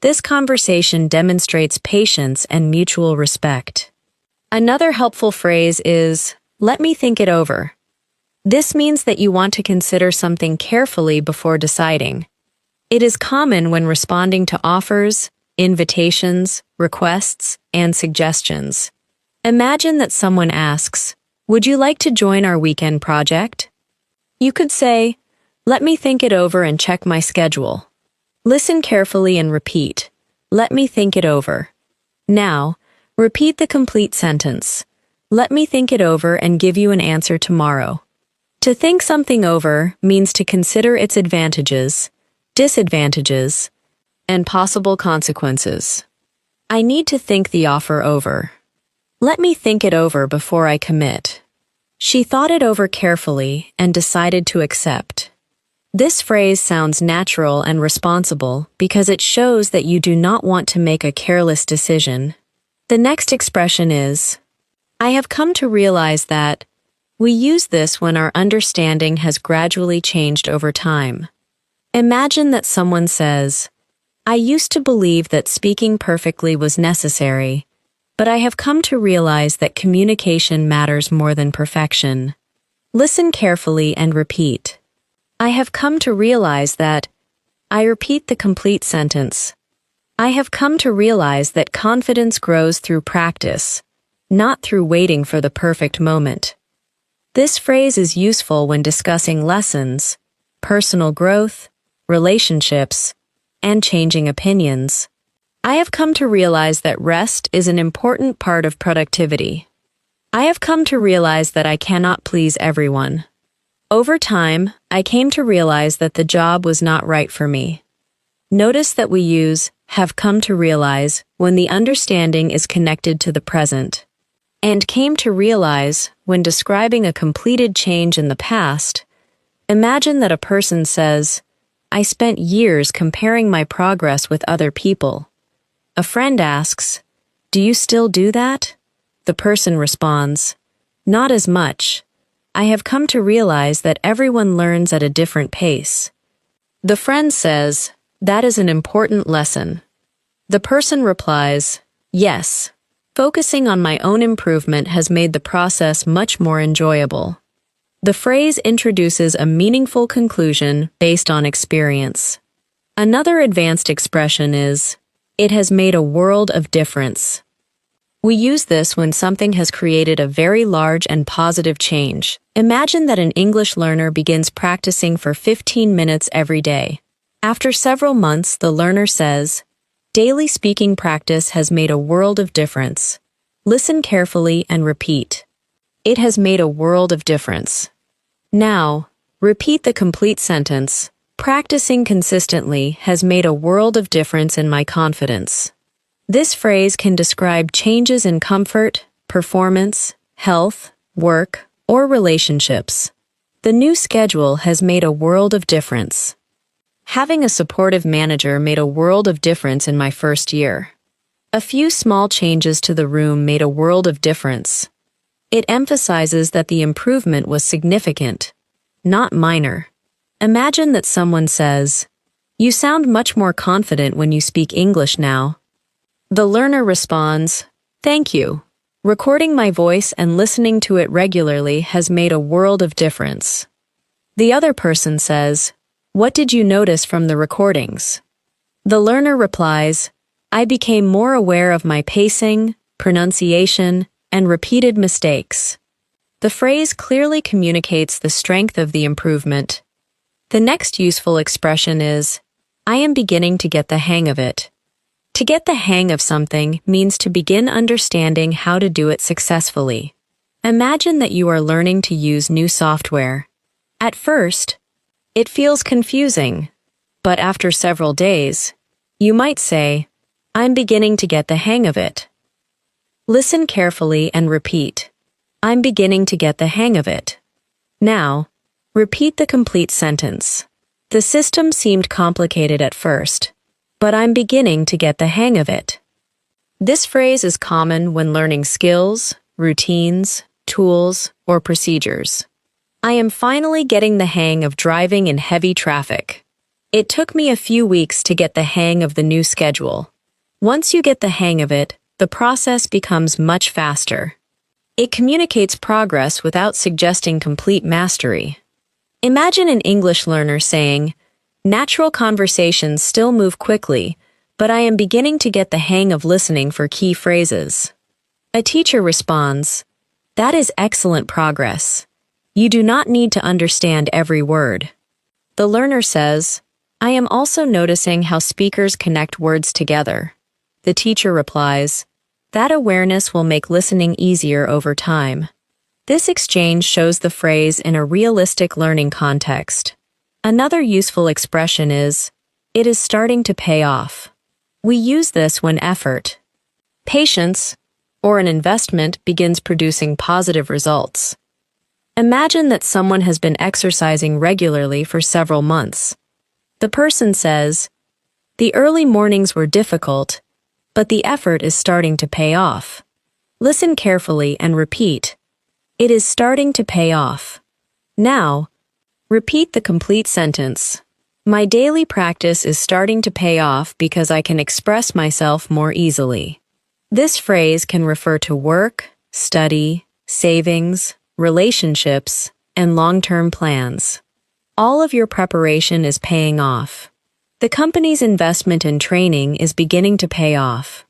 This conversation demonstrates patience and mutual respect. Another helpful phrase is, "Let me think it over." This means that you want to consider something carefully before deciding. It is common when responding to offers, invitations, requests, and suggestions. Imagine that someone asks, "Would you like to join our weekend project?" You could say, "Let me think it over and check my schedule." Listen carefully and repeat, "Let me think it over." Now, repeat the complete sentence. "Let me think it over and give you an answer tomorrow." To think something over means to consider its advantages, disadvantages, and possible consequences. I need to think the offer over. Let me think it over before I commit. She thought it over carefully and decided to accept. This phrase sounds natural and responsible because it shows that you do not want to make a careless decision. The next expression is, "I have come to realize that." We use this when our understanding has gradually changed over time. Imagine that someone says, "I used to believe that speaking perfectly was necessary, but I have come to realize that communication matters more than perfection." Listen carefully and repeat. I have come to realize that. I repeat the complete sentence. I have come to realize that confidence grows through practice, not through waiting for the perfect moment. This phrase is useful when discussing lessons, personal growth, relationships, and changing opinions. I have come to realize that rest is an important part of productivity. I have come to realize that I cannot please everyone. Over time, I came to realize that the job was not right for me. Notice that we use have come to realize when the understanding is connected to the present, and came to realize when describing a completed change in the past. Imagine that a person says, "I spent years comparing my progress with other people." A friend asks, "Do you still do that?" The person responds, "Not as much. I have come to realize that everyone learns at a different pace." The friend says, "That is an important lesson." The person replies, "Yes. Focusing on my own improvement has made the process much more enjoyable." The phrase introduces a meaningful conclusion based on experience. Another advanced expression is, "It has made a world of difference." We use this when something has created a very large and positive change. Imagine that an English learner begins practicing for 15 minutes every day. After several months, the learner says, "Daily speaking practice has made a world of difference." Listen carefully and repeat. It has made a world of difference. Now, repeat the complete sentence. Practicing consistently has made a world of difference in my confidence. This phrase can describe changes in comfort, performance, health, work, or relationships. The new schedule has made a world of difference. Having a supportive manager made a world of difference in my first year. A few small changes to the room made a world of difference. It emphasizes that the improvement was significant, not minor. Imagine that someone says, "You sound much more confident when you speak English now." The learner responds, "Thank you. Recording my voice and listening to it regularly has made a world of difference." The other person says, "What did you notice from the recordings?" The learner replies, "I became more aware of my pacing, pronunciation, and repeated mistakes." The phrase clearly communicates the strength of the improvement. The next useful expression is, "I am beginning to get the hang of it." To get the hang of something means to begin understanding how to do it successfully. Imagine that you are learning to use new software. At first, it feels confusing, but after several days, you might say, "I'm beginning to get the hang of it." Listen carefully and repeat, "I'm beginning to get the hang of it." Now, repeat the complete sentence. The system seemed complicated at first, but I'm beginning to get the hang of it. This phrase is common when learning skills, routines, tools, or procedures. I am finally getting the hang of driving in heavy traffic. It took me a few weeks to get the hang of the new schedule. Once you get the hang of it, the process becomes much faster. It communicates progress without suggesting complete mastery. Imagine an English learner saying, "Natural conversations still move quickly, but I am beginning to get the hang of listening for key phrases." A teacher responds, "That is excellent progress. You do not need to understand every word." The learner says, "I am also noticing how speakers connect words together." The teacher replies, "That awareness will make listening easier over time." This exchange shows the phrase in a realistic learning context. Another useful expression is, "It is starting to pay off." We use this when effort, patience, or an investment begins producing positive results. Imagine that someone has been exercising regularly for several months. The person says, "The early mornings were difficult, but the effort is starting to pay off." Listen carefully and repeat, "It is starting to pay off." Now, repeat the complete sentence. My daily practice is starting to pay off because I can express myself more easily. This phrase can refer to work, study, savings, relationships, and long-term plans. All of your preparation is paying off. The company's investment in training is beginning to pay off.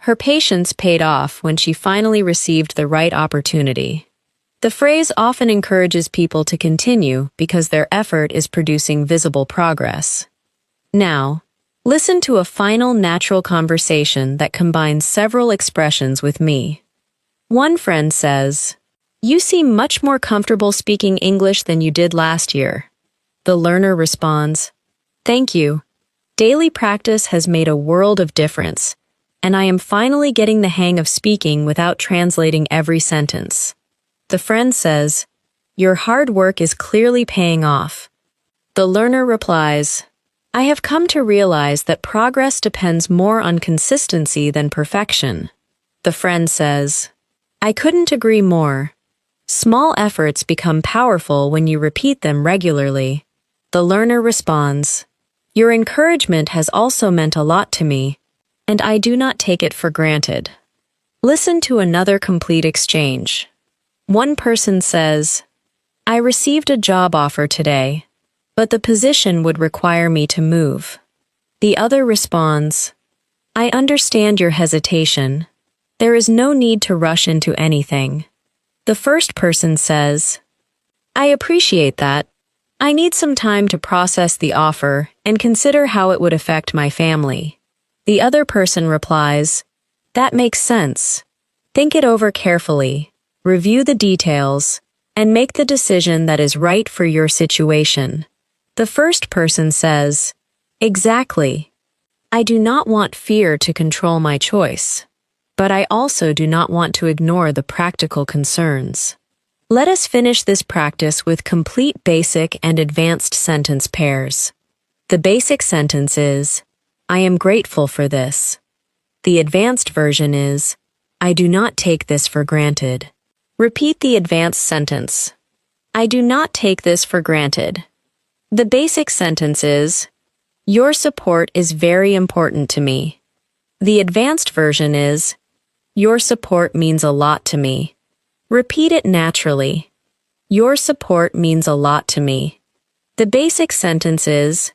Her patience paid off when she finally received the right opportunity. The phrase often encourages people to continue because their effort is producing visible progress. Now, listen to a final natural conversation that combines several expressions with me. One friend says, "You seem much more comfortable speaking English than you did last year." The learner responds, "Thank you. Daily practice has made a world of difference, and I am finally getting the hang of speaking without translating every sentence." The friend says, "Your hard work is clearly paying off." The learner replies, "I have come to realize that progress depends more on consistency than perfection." The friend says, "I couldn't agree more. Small efforts become powerful when you repeat them regularly." The learner responds, "Your encouragement has also meant a lot to me, and I do not take it for granted." Listen to another complete exchange. One person says, "I received a job offer today, but the position would require me to move." The other responds, "I understand your hesitation. There is no need to rush into anything." The first person says, "I appreciate that. I need some time to process the offer and consider how it would affect my family." The other person replies, "That makes sense. Think it over carefully, review the details, and make the decision that is right for your situation." The first person says, "Exactly. I do not want fear to control my choice, but I also do not want to ignore the practical concerns." Let us finish this practice with complete basic and advanced sentence pairs. The basic sentence is, "I am grateful for this." The advanced version is, "I do not take this for granted." Repeat the advanced sentence. "I do not take this for granted." The basic sentence is, "Your support is very important to me." The advanced version is, "Your support means a lot to me." Repeat it naturally. "Your support means a lot to me." The basic sentence is,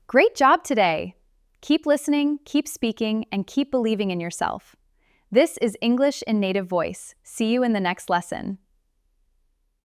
Great job today! Keep listening, keep speaking, and keep believing in yourself. This is English in Native Voice. See you in the next lesson.